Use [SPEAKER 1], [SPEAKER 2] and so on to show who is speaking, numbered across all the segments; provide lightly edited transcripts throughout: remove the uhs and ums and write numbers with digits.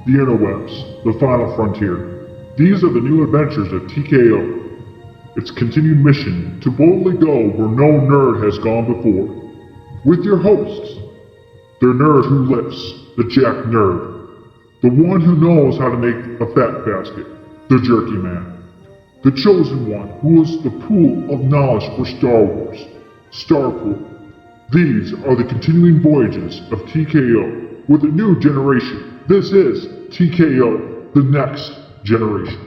[SPEAKER 1] the interwebs, the final frontier. These are the new adventures of TKO. Its continued mission to boldly go where no nerd has gone before. With your hosts, the nerd who lifts, the Jack Nerd. The one who knows how to make a fat basket, the Jerky Man. The chosen one who is the pool of knowledge for Star Wars, Starpool. These are the continuing voyages of TKO with a new generation. This is TKO, the next generation.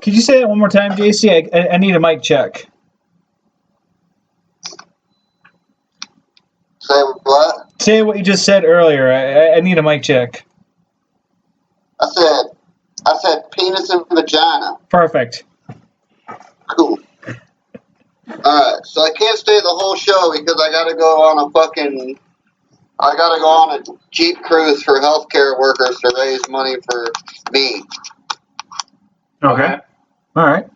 [SPEAKER 2] Could you say that one more time, JC? I need a mic check.
[SPEAKER 3] Say what?
[SPEAKER 2] Say what you just said earlier. I need a mic check.
[SPEAKER 3] I said penis and vagina.
[SPEAKER 2] Perfect.
[SPEAKER 3] Cool. Alright, so I can't stay the whole show because I gotta go on a Jeep cruise for healthcare workers to raise money for me.
[SPEAKER 2] Okay. All right.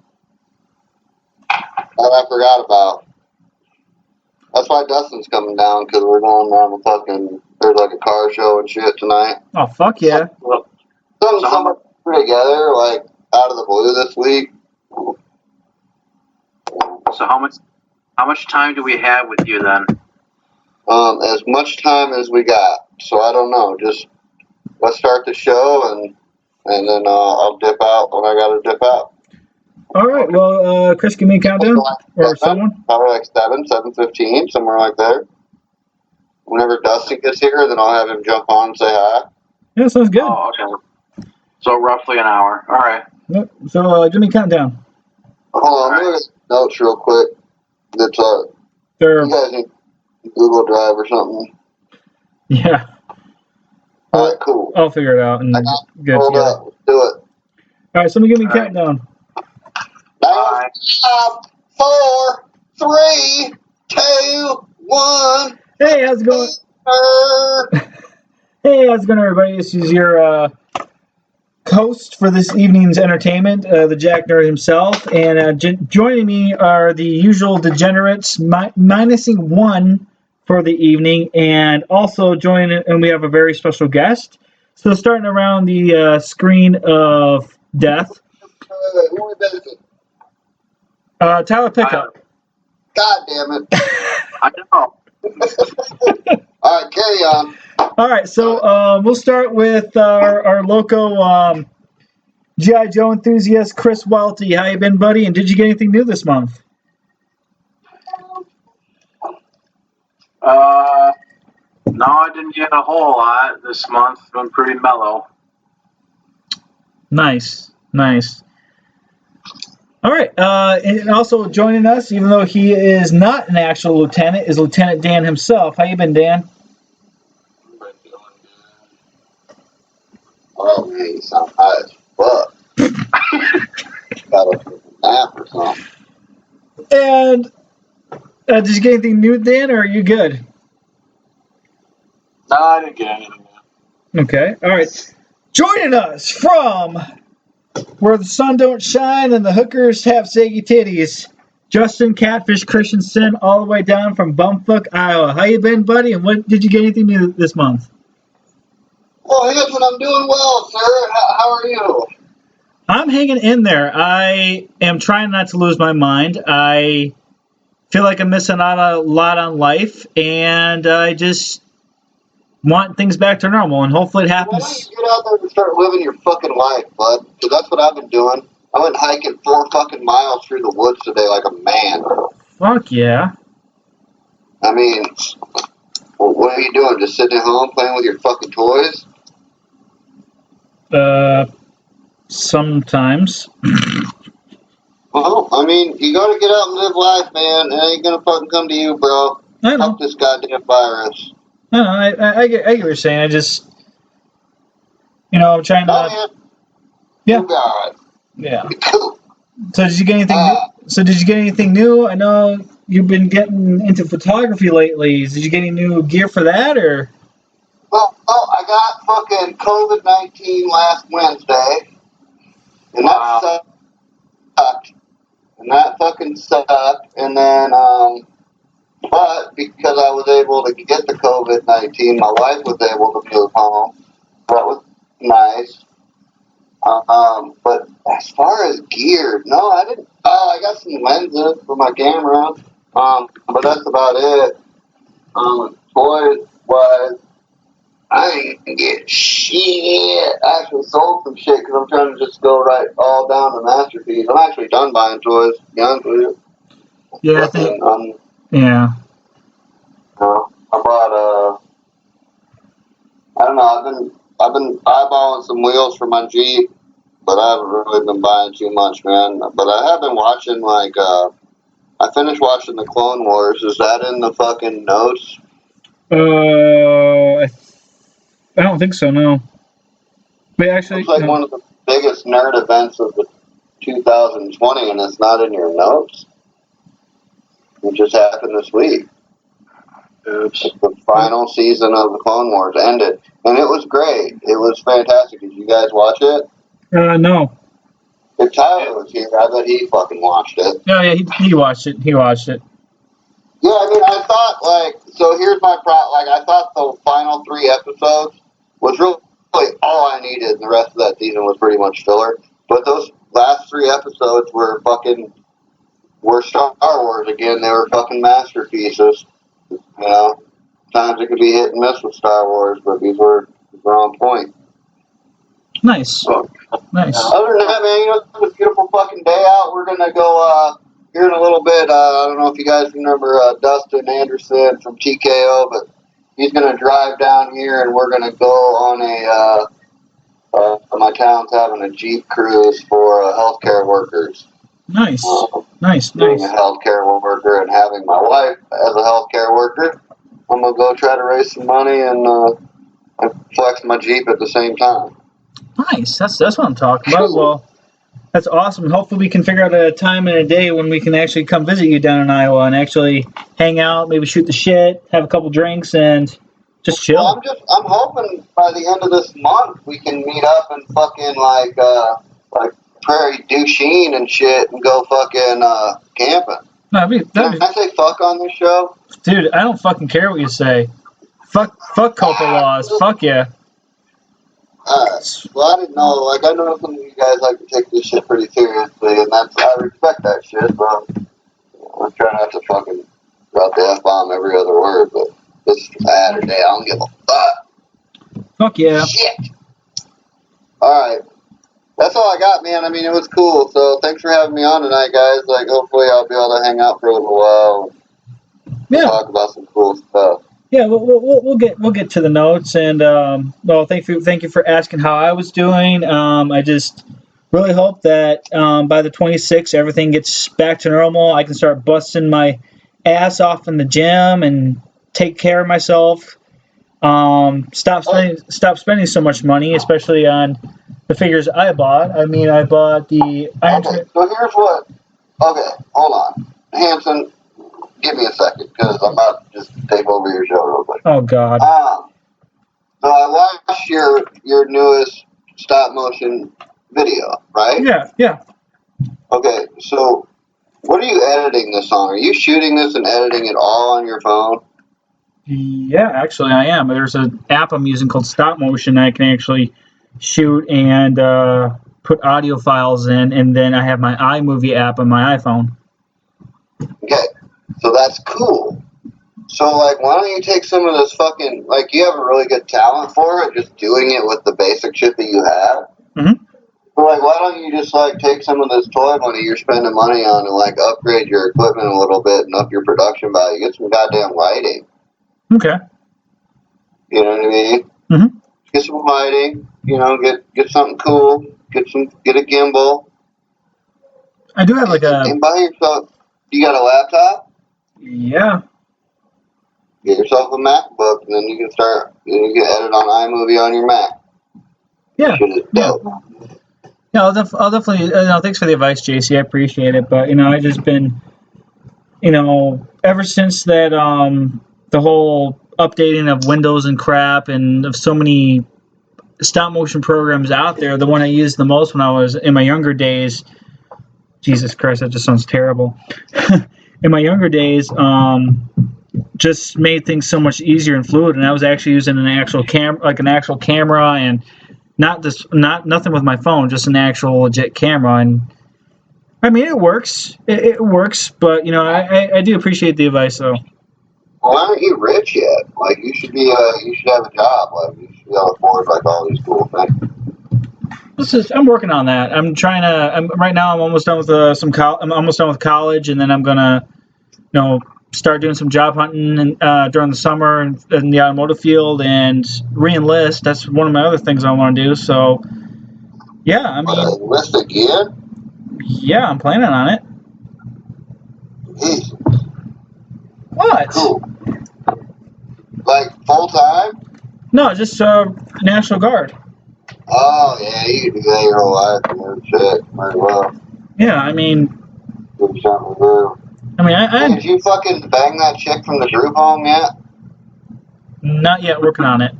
[SPEAKER 3] That I forgot about. That's why Dustin's coming down, because we're going on there's like a car show and shit tonight.
[SPEAKER 2] Oh, fuck yeah.
[SPEAKER 3] Somebody put together, like, out of the blue this week.
[SPEAKER 4] So how much time do we have with you then?
[SPEAKER 3] As much time as we got. So I don't know. Just let's start the show and then I'll dip out when I gotta dip out.
[SPEAKER 2] All right. Well, Chris, give me a countdown, or someone.
[SPEAKER 3] Probably like 7:15, somewhere like there. Whenever Dustin gets here, then I'll have him jump on and say hi.
[SPEAKER 2] Yeah, sounds good.
[SPEAKER 4] Oh, okay. So roughly an hour. All right.
[SPEAKER 2] Yep. So give me a countdown.
[SPEAKER 3] Hold on, let me look at notes real quick. That's
[SPEAKER 2] Sure.
[SPEAKER 3] you guys need Google Drive or something.
[SPEAKER 2] Yeah.
[SPEAKER 3] All right, cool.
[SPEAKER 2] I'll figure it out and get it
[SPEAKER 3] Hold
[SPEAKER 2] together.
[SPEAKER 3] up, let's do it.
[SPEAKER 2] All right, somebody give me a countdown.
[SPEAKER 3] 5, 4, 3, 2, 1.
[SPEAKER 2] Hey, how's it going? Hey, how's it going, everybody? This is your host for this evening's entertainment, the Jack Nerd himself, and joining me are the usual degenerates, minusing one for the evening, and also joining, and we have a very special guest. So starting around the screen of death,
[SPEAKER 3] Who are we visiting?
[SPEAKER 2] Tyler Pickup.
[SPEAKER 3] God damn it.
[SPEAKER 4] I know.
[SPEAKER 3] All right, carry on.
[SPEAKER 2] All right, so we'll start with our local G.I. Joe enthusiast, Chris Welty. How you been, buddy? And did you get anything new this month?
[SPEAKER 4] No, I didn't get a whole lot this month. Been pretty mellow.
[SPEAKER 2] Nice, nice. All right, and also joining us, even though he is not an actual lieutenant, is Lieutenant Dan himself. How you been, Dan?
[SPEAKER 3] Oh, man, you sound high as fuck. Got a nap or something.
[SPEAKER 2] And did you get anything new, Dan, or are you good?
[SPEAKER 4] No, I didn't get anything new.
[SPEAKER 2] Okay, all right. Joining us from where the sun don't shine and the hookers have saggy titties, Justin Catfish Christensen, all the way down from Bumfuck, Iowa. How you been, buddy? And what did you get anything new this month?
[SPEAKER 3] Well, here's what I'm doing well, sir. How are you?
[SPEAKER 2] I'm hanging in there. I am trying not to lose my mind. I feel like I'm missing out a lot on life, and I just want things back to normal, and hopefully it
[SPEAKER 3] Why don't
[SPEAKER 2] happens.
[SPEAKER 3] you get out there and start living your fucking life, bud? Because that's what I've been doing. I went hiking 4 fucking miles through the woods today like a man.
[SPEAKER 2] Fuck yeah.
[SPEAKER 3] I mean, what are you doing? Just sitting at home playing with your fucking toys?
[SPEAKER 2] Sometimes.
[SPEAKER 3] Well, I mean, you gotta get out and live life, man. It ain't gonna fucking come to you, bro.
[SPEAKER 2] I know.
[SPEAKER 3] Fuck this goddamn virus.
[SPEAKER 2] I know. I get what you're saying. I just, I'm trying
[SPEAKER 3] Oh,
[SPEAKER 2] to.
[SPEAKER 3] man.
[SPEAKER 2] Yeah.
[SPEAKER 3] You got it.
[SPEAKER 2] Yeah.
[SPEAKER 3] Cool.
[SPEAKER 2] So did you get anything? So did you get anything new? I know you've been getting into photography lately. Did you get any new gear for that, or?
[SPEAKER 3] Well, I got fucking COVID-19 last Wednesday, and that sucked. And that fucking sucked. And then, but because I was able to get the COVID-19, my wife was able to move home. That was nice. But as far as gear, no, I didn't. I got some lenses for my camera. But that's about it. Toys wise, I ain't get shit. I actually sold some shit because I'm trying to just go right all down to Masterpiece. I'm actually done buying toys, to be honest with you.
[SPEAKER 2] Yeah, I think. Yeah.
[SPEAKER 3] I bought I don't know. I've been eyeballing some wheels for my Jeep, but I haven't really been buying too much, man. But I have been watching I finished watching the Clone Wars. Is that in the fucking notes?
[SPEAKER 2] I don't think so. No. But actually,
[SPEAKER 3] It's like one of the biggest nerd events of the 2020, and it's not in your notes. It just happened this week.
[SPEAKER 4] Oops.
[SPEAKER 3] The final season of the Clone Wars ended, and it was great. It was fantastic. Did you guys watch it?
[SPEAKER 2] No.
[SPEAKER 3] If Tyler was here, I bet he fucking watched it.
[SPEAKER 2] Oh yeah, he watched it. He watched it.
[SPEAKER 3] Yeah, I mean, I thought, so here's my problem. I thought the final 3 episodes was really all I needed, and the rest of that season was pretty much filler. But those last 3 episodes were Star Wars again. They were fucking masterpieces. Times it could be hit and miss with Star Wars, but these were on point.
[SPEAKER 2] Nice.
[SPEAKER 3] So,
[SPEAKER 2] Nice.
[SPEAKER 3] other than that, man, it's a beautiful fucking day out. We're gonna go here in a little bit. I don't know if you guys remember Dustin Anderson from TKO, but he's gonna drive down here, and we're gonna go on my town's having a Jeep cruise for healthcare workers.
[SPEAKER 2] Nice. Nice.
[SPEAKER 3] Being a healthcare worker and having my wife as a healthcare worker, I'm gonna go try to raise some money and flex my Jeep at the same time.
[SPEAKER 2] Nice. That's what I'm talking about. Well, that's awesome. Hopefully we can figure out a time and a day when we can actually come visit you down in Iowa and actually hang out, maybe shoot the shit, have a couple drinks, and just chill.
[SPEAKER 3] Well, I'm hoping by the end of this month we can meet up and fucking like Prairie Duchesne and shit and go fucking camping. Can I say fuck on this show?
[SPEAKER 2] Dude, I don't fucking care what you say. Fuck COPA laws. Fuck yeah.
[SPEAKER 3] Well, I didn't know. I know some of you guys like to take this shit pretty seriously, and I respect that shit, but I'm trying not to fucking drop the F-bomb every other word, but this is Saturday. I don't give a fuck.
[SPEAKER 2] Fuck yeah.
[SPEAKER 3] Shit. Alright. That's all I got, man. I mean, it was cool, so thanks for having me on tonight, guys. Hopefully I'll be able to hang out for a little while and talk about some cool stuff.
[SPEAKER 2] Yeah, we'll get to the notes, and thank you for asking how I was doing. I just really hope that by the 26th everything gets back to normal. I can start busting my ass off in the gym and take care of myself. Stop spending so much money, especially on the figures I bought. I mean, I bought the Iron.
[SPEAKER 3] Okay, so here's what. Okay, hold on, Hanson. Give me a second, because I'm about to just take over your show real quick.
[SPEAKER 2] Oh, God.
[SPEAKER 3] So I watched your newest stop motion video, right?
[SPEAKER 2] Yeah.
[SPEAKER 3] Okay, so what are you editing this on? Are you shooting this and editing it all on your phone?
[SPEAKER 2] Yeah, actually, I am. There's an app I'm using called Stop Motion. I can actually shoot and put audio files in, and then I have my iMovie app on my iPhone.
[SPEAKER 3] Okay, so that's cool. So, like, why don't you take some of this fucking, like, you have a really good talent for it, just doing it with the basic shit that you have.
[SPEAKER 2] Mm-hmm.
[SPEAKER 3] So, like, why don't you just, like, take some of this toy money you're spending money on and, like, upgrade your equipment a little bit and up your production value. Get some goddamn lighting.
[SPEAKER 2] Okay.
[SPEAKER 3] You know what I mean?
[SPEAKER 2] Mm-hmm.
[SPEAKER 3] Get some lighting, you know, get something cool, get a gimbal.
[SPEAKER 2] I do have like
[SPEAKER 3] and buy yourself, you got a laptop?
[SPEAKER 2] Yeah.
[SPEAKER 3] Get yourself a MacBook, and then you can edit on iMovie on your Mac.
[SPEAKER 2] Yeah.
[SPEAKER 3] Shit is dope.
[SPEAKER 2] Yeah, I'll definitely. Thanks for the advice, JC. I appreciate it. But I just been, ever since that the whole updating of Windows and crap, and of so many stop motion programs out there. The one I used the most when I was in my younger days. Jesus Christ, that just sounds terrible. In my younger days, just made things so much easier and fluid. And I was actually using an actual camera, and nothing with my phone, just an actual legit camera. And I mean, it works. It works, but I do appreciate the advice, though.
[SPEAKER 3] Well, aren't you rich yet? Like, you should have a job. Like, you should be able to afford like all these cool things.
[SPEAKER 2] I'm working on that. Right now. I'm almost done with I'm almost done with college, and then I'm gonna, start doing some job hunting during the summer in the automotive field and re-enlist. That's one of my other things I want to do. So, yeah, I mean,
[SPEAKER 3] enlist again?
[SPEAKER 2] Yeah, I'm planning on it.
[SPEAKER 3] Jeez.
[SPEAKER 2] What?
[SPEAKER 3] Cool. Like full time?
[SPEAKER 2] No, just National Guard.
[SPEAKER 3] Oh yeah, you can do that your whole life and then shit. Might as well.
[SPEAKER 2] Yeah, I mean.
[SPEAKER 3] Give you something to do.
[SPEAKER 2] I mean, I
[SPEAKER 3] Did you fucking bang that chick from the group home yet?
[SPEAKER 2] Not yet. Working on it.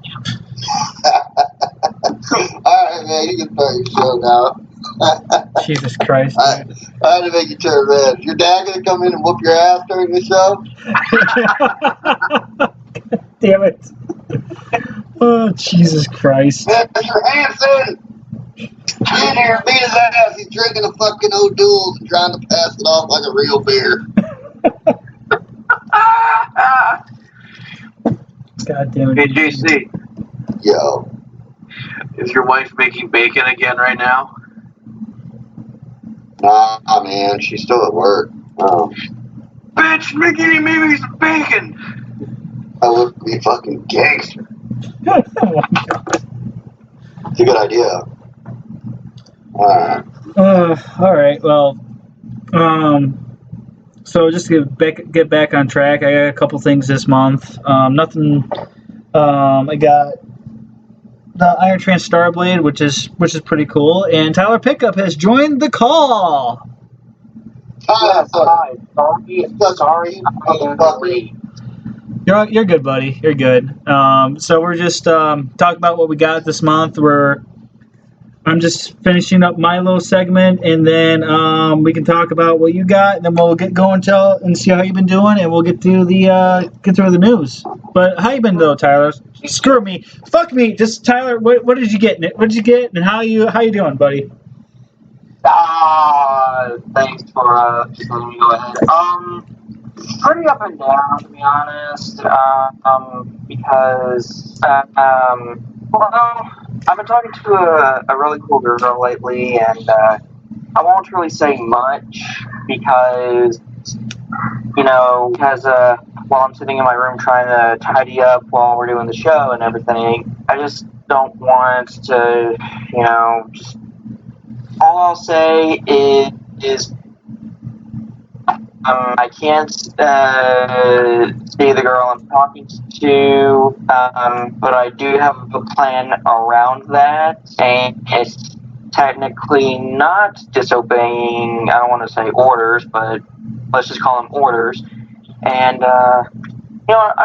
[SPEAKER 3] Alright, man, you can start your show now.
[SPEAKER 2] Jesus Christ.
[SPEAKER 3] I had to make you turn red. Is your dad gonna come in and whoop your ass during the show?
[SPEAKER 2] Damn it. Oh, Jesus Christ.
[SPEAKER 3] Mr. Hanson! Get in here and beat his ass. He's drinking a fucking O'Doul's and trying to pass it off like a real beer.
[SPEAKER 2] God damn it.
[SPEAKER 4] Hey, JC.
[SPEAKER 3] Yo.
[SPEAKER 4] Is your wife making bacon again right now?
[SPEAKER 3] Nah, man. She's still at work.
[SPEAKER 4] Bitch, Mickey, maybe some bacon.
[SPEAKER 3] I look to be fucking gangster.
[SPEAKER 2] Oh my God.
[SPEAKER 3] It's a good idea.
[SPEAKER 2] All right. Well, so just to get back on track, I got a couple things this month. Nothing. I got the Iron Trance Starblade, which is pretty cool, and Tyler Pickup has joined the call.
[SPEAKER 3] Hi. Sorry, motherfucker.
[SPEAKER 2] You're good, buddy. You're good. So we're just talking about what we got this month. I'm just finishing up Milo's segment, and then we can talk about what you got, and then we'll get going and see how you've been doing, and we'll get through the news. But how you been though, Tyler? Screw me, fuck me. Just Tyler, what did you get? What did you get, and how you doing, buddy?
[SPEAKER 5] Thanks for just letting me go ahead. Pretty up and down, to be honest. Because well, I've been talking to a really cool girl lately, and I won't really say much because while I'm sitting in my room trying to tidy up while we're doing the show and everything, I just don't want to, just all I'll say is I can't see the girl I'm talking to, but I do have a plan around that, and it's technically not disobeying, I don't want to say orders, but let's just call them orders, and, I'm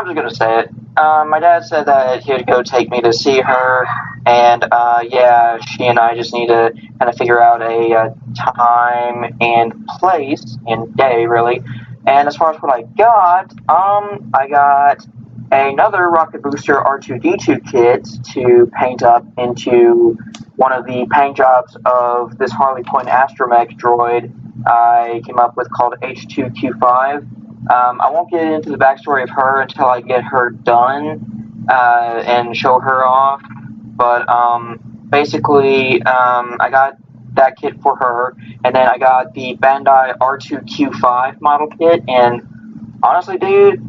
[SPEAKER 5] just going to say it. My dad said that he would go take me to see her, and she and I just need to kind of figure out a time and place and day, really. And as far as what I got another Rocket Booster R2-D2 kit to paint up into one of the paint jobs of this Harley Quinn Astromech droid I came up with called H2Q5. I won't get into the backstory of her until I get her done and show her off. But basically, I got that kit for her, and then I got the Bandai R2Q5 model kit, and honestly, dude,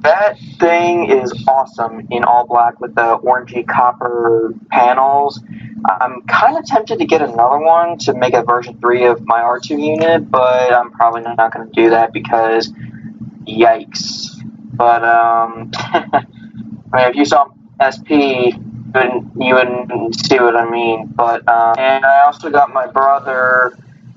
[SPEAKER 5] that thing is awesome in all black with the orangey copper panels. I'm kind of tempted to get another one to make a version 3 of my R2 unit, but I'm probably not going to do that because yikes. But, I mean, if you saw SP, you wouldn't see what I mean. But, and I also got my brother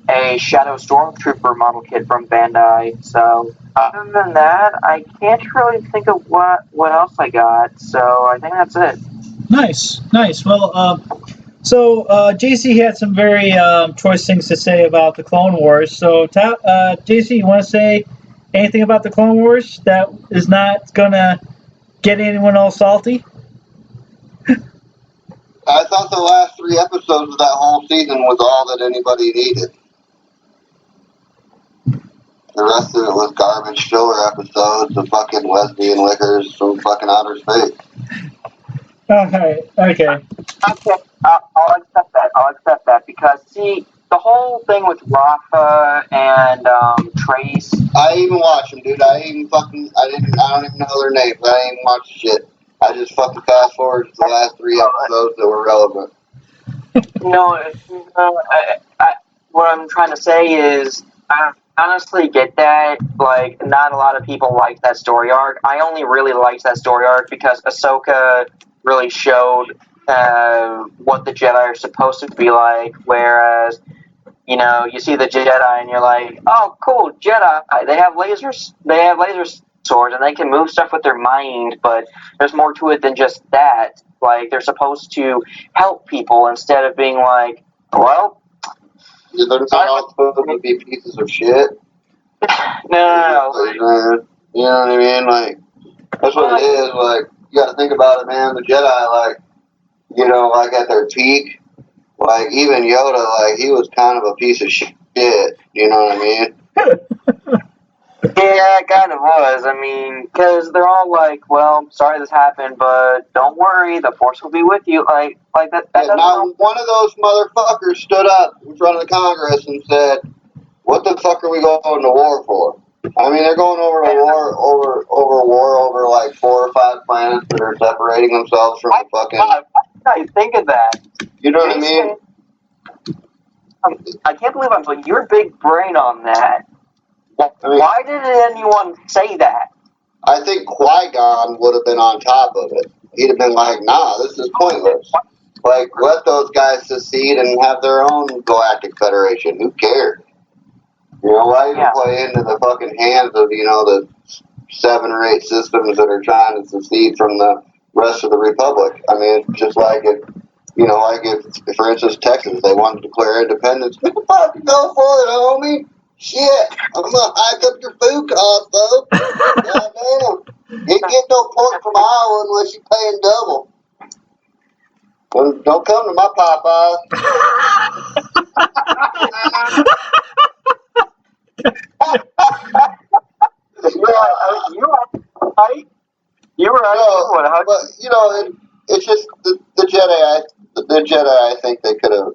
[SPEAKER 5] a Shadow Stormtrooper model kit from Bandai. So, other than that, I can't really think of what else I got. So, I think that's it.
[SPEAKER 2] Nice. Well, so JC had some very choice things to say about the Clone Wars. So, JC, you want to say anything about the Clone Wars that is not gonna get anyone all salty?
[SPEAKER 3] I thought the last 3 episodes of that whole season was all that anybody needed. The rest of it was garbage filler episodes of fucking lesbian liquors from fucking outer space.
[SPEAKER 2] Okay.
[SPEAKER 5] Okay, I'll accept that because, see, the whole thing with Rafa and Trace.
[SPEAKER 3] I even watch them, dude. I don't even know their names. I didn't even watch the shit. I just fucking fast forward to the last 3 episodes that were relevant.
[SPEAKER 5] No, what I'm trying to say is, I honestly get that. Like, not a lot of people like that story arc. I only really liked that story arc because Ahsoka really showed what the Jedi are supposed to be like, whereas, you know, you see the Jedi and you're like, oh, cool, Jedi. They have laser swords and they can move stuff with their mind, but there's more to it than just that. Like, they're supposed to help people instead of being like, well,
[SPEAKER 3] They're not all supposed to be pieces of shit.
[SPEAKER 5] No.
[SPEAKER 3] You know what I mean? Like, that's what it is. Like, you gotta think about it, man. The Jedi, like, you know, like at their peak, like, even Yoda, like, he was kind of a piece of shit. You know what I mean?
[SPEAKER 5] Yeah, it kind of was. I mean, because they're all like, well, sorry this happened, but don't worry, the Force will be with you. Like that.
[SPEAKER 3] Yeah, now, one of those motherfuckers stood up in front of the Congress and said, what the fuck are we going to war for? I mean, they're going over like 4 or 5 planets that are separating themselves from the fucking...
[SPEAKER 5] I think of that.
[SPEAKER 3] You know what I mean?
[SPEAKER 5] I can't believe I'm like, your big brain on that. Why did anyone say that?
[SPEAKER 3] I think Qui-Gon would have been on top of it. He'd have been like, nah, this is pointless. Like, let those guys secede and have their own Galactic Federation. Who cares? You know, why even play into the fucking hands of, you know, the 7 or 8 systems that are trying to secede from the rest of the Republic? I mean, it's just like if, you know, like if for instance, Texas, they wanted to declare independence, get the fuck go for it, homie. Shit, I'm gonna hike up your food costs, though. Goddamn. You ain't get no pork from Iowa unless you're paying double. Don't come to my Popeyes.
[SPEAKER 5] You're right.
[SPEAKER 3] No, but you know, it's just the Jedi. The Jedi, I think they could have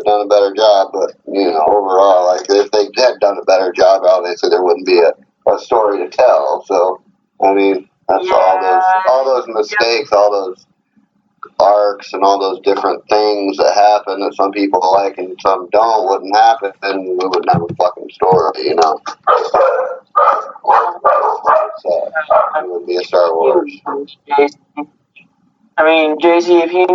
[SPEAKER 3] done a better job. But you know, overall, like if they had done a better job, obviously there wouldn't be a story to tell. So I mean, that's all those mistakes, all those arcs, and all those different things that happen that some people like and some don't wouldn't happen, and we wouldn't have a fucking story, you know. So it would be a Star Wars.
[SPEAKER 5] I mean, JC, if you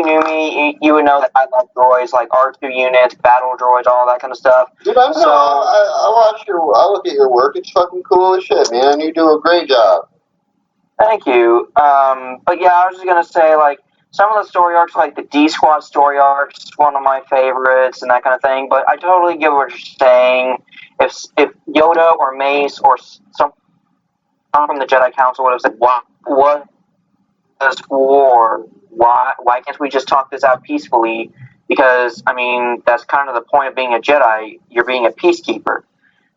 [SPEAKER 5] knew me, you would know that I love droids like R2 units, battle droids, all that kind of stuff.
[SPEAKER 3] Dude, I know. I look at your work. It's fucking cool as shit, man. You do a great job.
[SPEAKER 5] Thank you. But yeah, I was just gonna say, like, some of the story arcs, like the D Squad story arcs, one of my favorites and that kind of thing. But I totally get what you're saying. If Yoda or Mace or someone from the Jedi Council would have said, "What is war? Why can't we just talk this out peacefully?" Because I mean, that's kind of the point of being a Jedi. You're being a peacekeeper.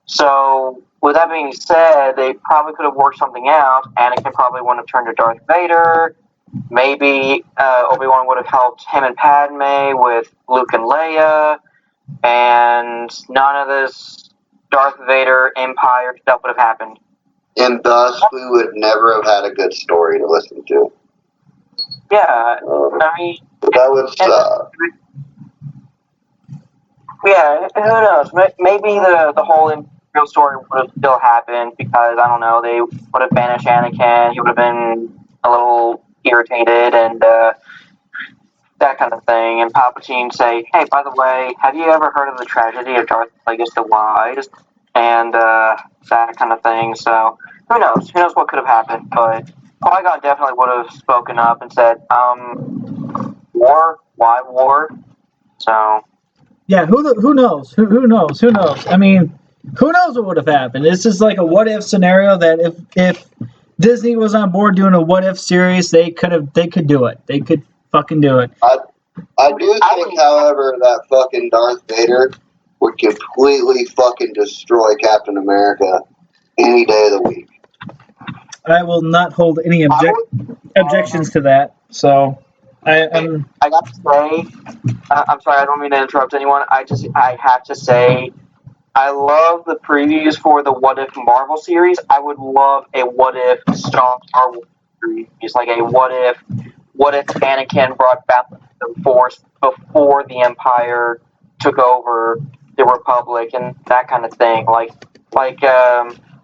[SPEAKER 5] So, with that being said, they probably could have worked something out. Anakin probably wouldn't have turned to Darth Vader. Maybe Obi-Wan would have helped him and Padme with Luke and Leia. And none of this Darth Vader Empire stuff would have happened.
[SPEAKER 3] And thus, we would never have had a good story to listen to.
[SPEAKER 5] Yeah, I mean...
[SPEAKER 3] That was...
[SPEAKER 5] yeah, who knows? Maybe the whole Imperial story would have still happened because, I don't know, they would have banished Anakin, he would have been a little irritated and that kind of thing. And Palpatine say, hey, by the way, have you ever heard of the tragedy of Darth Plagueis the Wise? And that kind of thing. So, who knows? Who knows what could have happened? But Qui-Gon definitely would have spoken up and said, war? Why war? So...
[SPEAKER 2] yeah, who knows? Who knows? Who knows? I mean, who knows what would have happened? This is like a what if scenario that if Disney was on board doing a what if series, they could do it. They could fucking do it.
[SPEAKER 3] I do think, however, that fucking Darth Vader would completely fucking destroy Captain America any day of the week.
[SPEAKER 2] I will not hold any objections to that. So, I
[SPEAKER 5] got to say, I'm sorry, I don't mean to interrupt anyone. I have to say, I love the previews for the What If Marvel series. I would love a What If Star Wars series, like a What If Anakin brought back the Force before the Empire took over the Republic and that kind of thing, like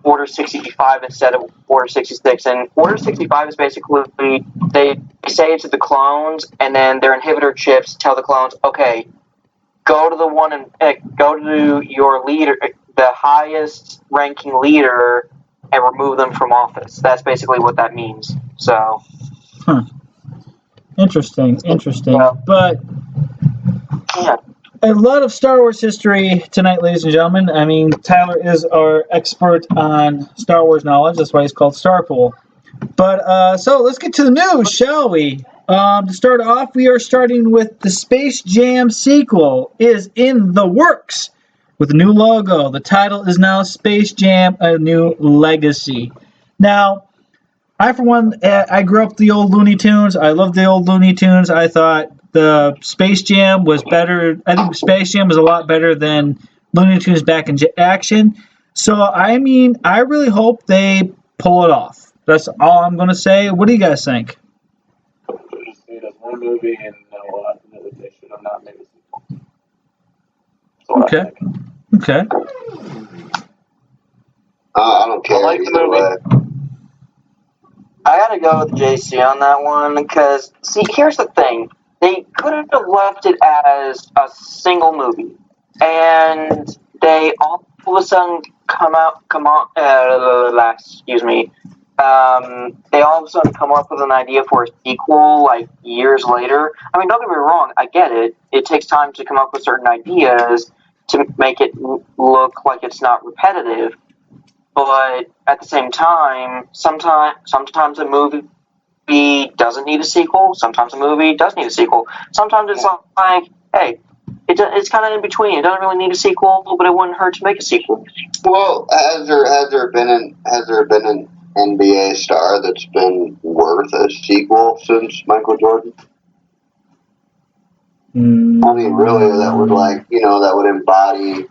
[SPEAKER 5] Order 65 instead of Order 66. And Order 65 is basically, they say it to the clones, and then their inhibitor chips tell the clones, okay, go to your leader, the highest ranking leader, and remove them from office. That's basically what that means. So,
[SPEAKER 2] interesting.
[SPEAKER 5] Yeah.
[SPEAKER 2] But
[SPEAKER 5] Yeah.
[SPEAKER 2] a lot of Star Wars history tonight, ladies and gentlemen. I mean, Tyler is our expert on Star Wars knowledge. That's why he's called Starpool. But so let's get to the news, shall we? To start off, we are starting with the Space Jam sequel is in the works with a new logo. The title is now Space Jam: A New Legacy. Now, I, for one, I grew up with the old Looney Tunes. I love the old Looney Tunes. I thought the Space Jam was better. I think Space Jam was a lot better than Looney Tunes Back in Action. So, I mean, I really hope they pull it off. That's all I'm going to say. What do you guys think?
[SPEAKER 6] Just need a one movie and no addition. I'm not making a sequel.
[SPEAKER 2] Okay. Okay.
[SPEAKER 3] I don't care.
[SPEAKER 6] I like the
[SPEAKER 3] either
[SPEAKER 6] movie.
[SPEAKER 3] way.
[SPEAKER 5] I gotta go with JC on that one because, see, here's the thing. They could have left it as a single movie, and they all of a sudden they all of a sudden come up with an idea for a sequel like years later. I mean, don't get me wrong, I get it. It takes time to come up with certain ideas to make it look like it's not repetitive. But at the same time, sometimes a movie doesn't need a sequel. Sometimes a movie does need a sequel. Sometimes it's like, hey, it's kind of in between. It doesn't really need a sequel, but it wouldn't hurt to make a sequel.
[SPEAKER 3] Well, has there been an NBA star that's been worth a sequel since Michael Jordan? I mean, really, that would embody,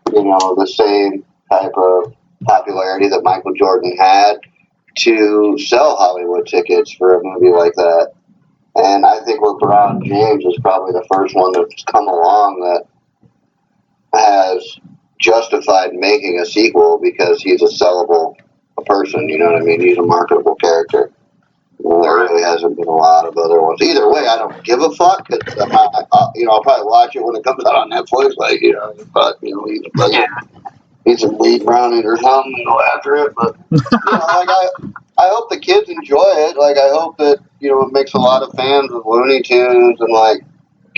[SPEAKER 3] the same type of popularity that Michael Jordan had to sell Hollywood tickets for a movie like that. And I think LeBron James is probably the first one that's come along that has justified making a sequel because he's a sellable person, you know what I mean? He's a marketable character. Well, there really hasn't been a lot of other ones. Either way, I don't give a fuck. Cause I'll probably watch it when it comes out on Netflix. Eat some weed brownies or something and go after it. But I hope the kids enjoy it. Like, I hope that it makes a lot of fans of Looney Tunes and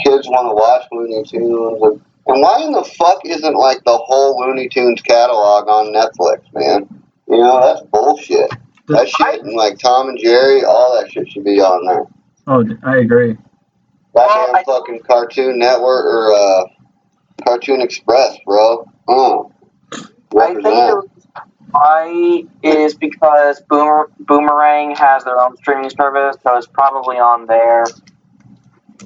[SPEAKER 3] kids want to watch Looney Tunes. And why in the fuck isn't the whole Looney Tunes catalog on Netflix, man? That's bullshit. That shit and Tom and Jerry, all that shit should be on there.
[SPEAKER 2] Oh, I agree.
[SPEAKER 3] That damn fucking Cartoon Network or Cartoon Express, bro.
[SPEAKER 5] I think the reason why is because Boomerang has their own streaming service, so it's probably on there.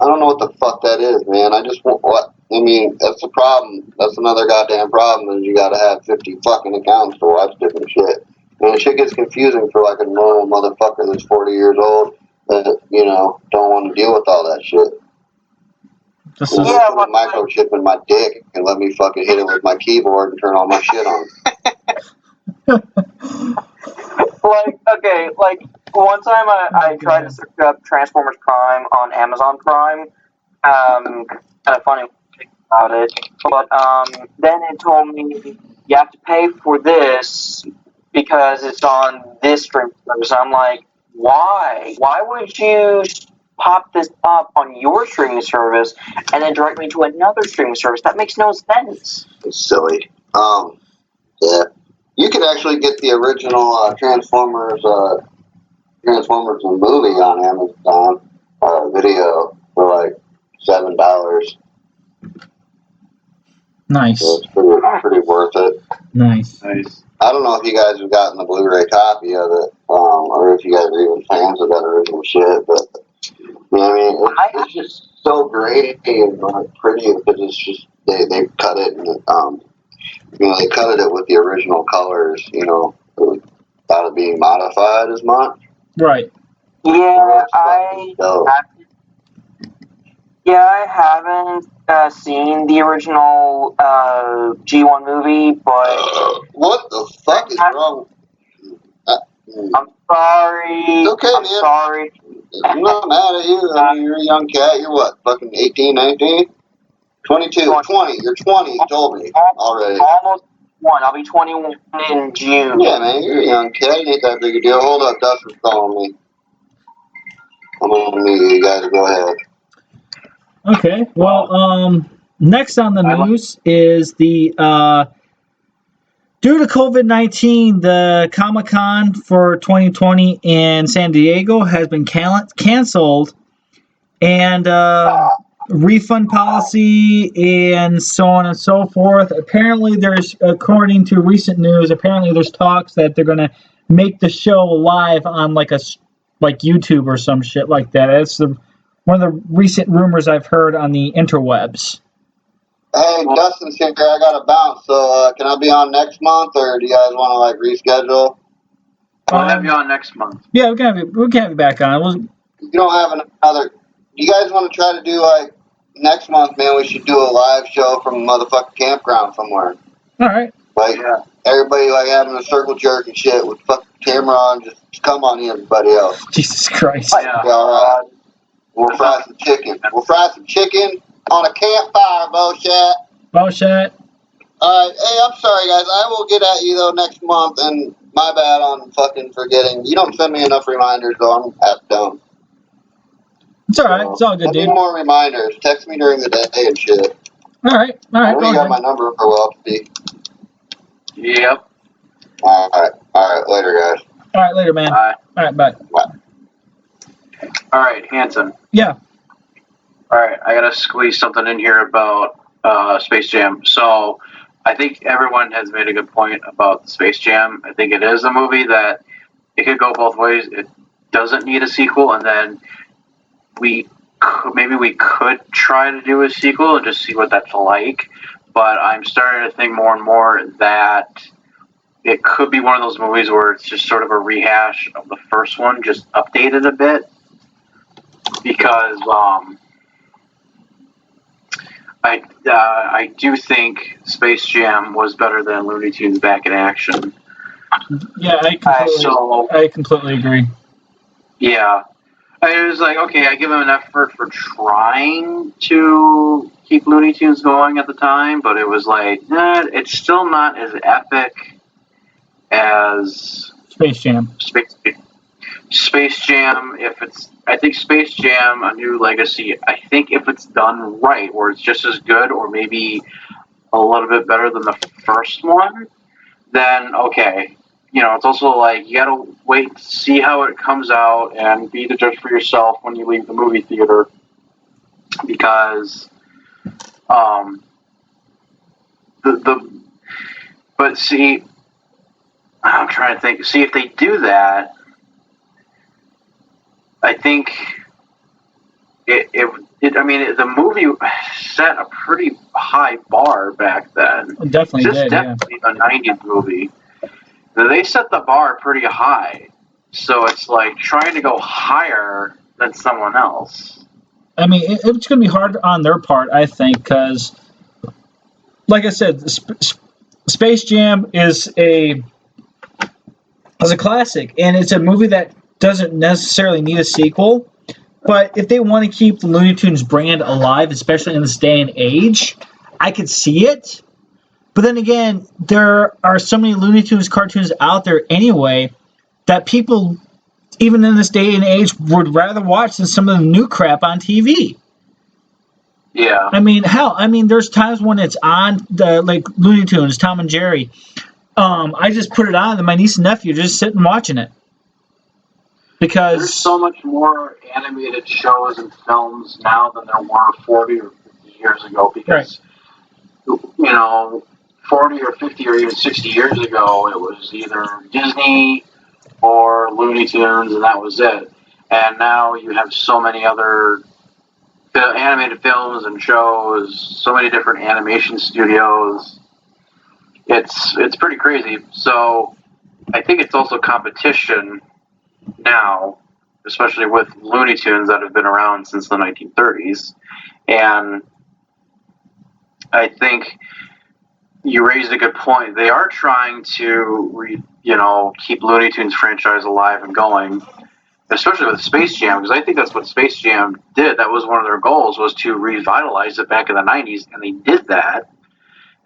[SPEAKER 3] I don't know what the fuck that is, man. I just want what. I mean, that's the problem. That's another goddamn problem is you gotta have 50 fucking accounts to watch different shit. And the shit gets confusing for like a normal motherfucker that's 40 years old that, you know, don't want to deal with all that shit.
[SPEAKER 2] This
[SPEAKER 3] Well,
[SPEAKER 2] is,
[SPEAKER 5] Yeah,
[SPEAKER 3] put a microchip in my dick and let me fucking hit it with my keyboard and turn all my shit on.
[SPEAKER 5] like one time I tried to search up Transformers Prime on Amazon Prime. Kind of funny about it, but then it told me you have to pay for this because it's on this stream service. I'm like, why? Why would you pop this up on your streaming service and then direct me to another streaming service? That makes no sense.
[SPEAKER 3] It's silly. Yeah. You could actually get the original Transformers the movie on Amazon video for like $7.
[SPEAKER 2] nice.
[SPEAKER 3] So it's pretty worth it.
[SPEAKER 2] Nice.
[SPEAKER 4] Nice.
[SPEAKER 3] I don't know if you guys have gotten the Blu-ray copy of it, or if you guys are even fans of that original shit, but you know what I mean? It's just so great and pretty because it's just they cut it and you know, they cut it with the original colors, you know, without it being modified as much.
[SPEAKER 2] Right.
[SPEAKER 5] Yeah,
[SPEAKER 3] So,
[SPEAKER 5] I haven't seen the original G1 movie, but
[SPEAKER 3] what the fuck is wrong?
[SPEAKER 5] I'm sorry.
[SPEAKER 3] It's okay,
[SPEAKER 5] I'm
[SPEAKER 3] man.
[SPEAKER 5] sorry.
[SPEAKER 3] I'm not mad at you. I mean, you're a young cat. You're what, fucking 18, 19? 22, 20. You're 20, you told me already.
[SPEAKER 5] Almost 1. I'll be 21 in June.
[SPEAKER 3] Yeah, man, you're a young kid. It ain't that big a deal. Hold up, Dustin's calling me. I'm on mute. You guys go ahead.
[SPEAKER 2] Okay. Well, next on the news is the due to COVID-19, the Comic-Con for 2020 in San Diego has been canceled, and refund policy and so on and so forth. Apparently, according to recent news, there's talks that they're going to make the show live on like YouTube or some shit like that. That's one of the recent rumors I've heard on the interwebs.
[SPEAKER 3] Hey, Dustin's here. I got to bounce. So, can I be on next month, or do you guys want to like reschedule?
[SPEAKER 4] We'll have you on next month.
[SPEAKER 2] Yeah, we can have you back on.
[SPEAKER 3] You don't have another. You guys want to try to do like next month, man? We should do a live show from a motherfucking campground somewhere.
[SPEAKER 2] All right.
[SPEAKER 3] Like everybody like having a circle jerk and shit with fucking camera on, just come on in, everybody else.
[SPEAKER 2] Jesus Christ.
[SPEAKER 4] Yeah.
[SPEAKER 3] All right. We'll fry some chicken. We'll fry some chicken on a campfire, bullshit.
[SPEAKER 2] Bullshit.
[SPEAKER 3] Alright, hey, I'm sorry, guys. I will get at you, though, next month, and my bad on fucking forgetting. You don't send me enough reminders, though. I'm half done.
[SPEAKER 2] It's all right. It's all good,
[SPEAKER 3] I need
[SPEAKER 2] dude.
[SPEAKER 3] more reminders. Text me during the day and shit.
[SPEAKER 2] All right.
[SPEAKER 3] I know you got my number for Welpsy.
[SPEAKER 4] Yep.
[SPEAKER 3] Alright, later, guys.
[SPEAKER 2] All right, later, man.
[SPEAKER 4] Bye.
[SPEAKER 2] All right, bye.
[SPEAKER 4] All right, Hanson.
[SPEAKER 2] Yeah.
[SPEAKER 4] All right, I gotta squeeze something in here about Space Jam. So, I think everyone has made a good point about Space Jam. I think it is a movie that it could go both ways. It doesn't need a sequel, and then maybe we could try to do a sequel and just see what that's like. But I'm starting to think more and more that it could be one of those movies where it's just sort of a rehash of the first one, just updated a bit. Because I do think Space Jam was better than Looney Tunes Back in Action.
[SPEAKER 2] Yeah, I completely agree.
[SPEAKER 4] Yeah. It was like, okay, I give him an effort for trying to keep Looney Tunes going at the time, but it was like, it's still not as epic as
[SPEAKER 2] Space Jam.
[SPEAKER 4] Space Jam, I think Space Jam, A New Legacy, I think if it's done right, where it's just as good or maybe a little bit better than the first one, then okay. You know, it's also like, you gotta wait to see how it comes out and be the judge for yourself when you leave the movie theater. Because, But see, I'm trying to think. See, if they do that, I think the movie set a pretty high bar back then.
[SPEAKER 2] It definitely
[SPEAKER 4] This is
[SPEAKER 2] did,
[SPEAKER 4] definitely a 90s movie. They set the bar pretty high. So it's like trying to go higher than someone else.
[SPEAKER 2] I mean, it's going to be hard on their part, I think, because, like I said, Space Jam is a classic, and it's a movie that doesn't necessarily need a sequel. But if they want to keep the Looney Tunes brand alive, especially in this day and age, I could see it. But then again, there are so many Looney Tunes cartoons out there anyway that people, even in this day and age, would rather watch than some of the new crap on TV.
[SPEAKER 4] Yeah.
[SPEAKER 2] I mean, hell, there's times when it's on the Looney Tunes, Tom and Jerry. I just put it on, and my niece and nephew just sitting watching it. Because
[SPEAKER 4] there's so much more animated shows and films now than there were 40 or 50 years ago. Because, you know, 40 or 50 or even 60 years ago, it was either Disney or Looney Tunes, and that was it. And now you have so many other animated films and shows, so many different animation studios. It's pretty crazy. So I think it's also competition now, especially with Looney Tunes that have been around since the 1930s. And I think you raised a good point. They are trying to, keep Looney Tunes franchise alive and going, especially with Space Jam, because I think that's what Space Jam did. That was one of their goals, was to revitalize it back in the 90s, and they did that.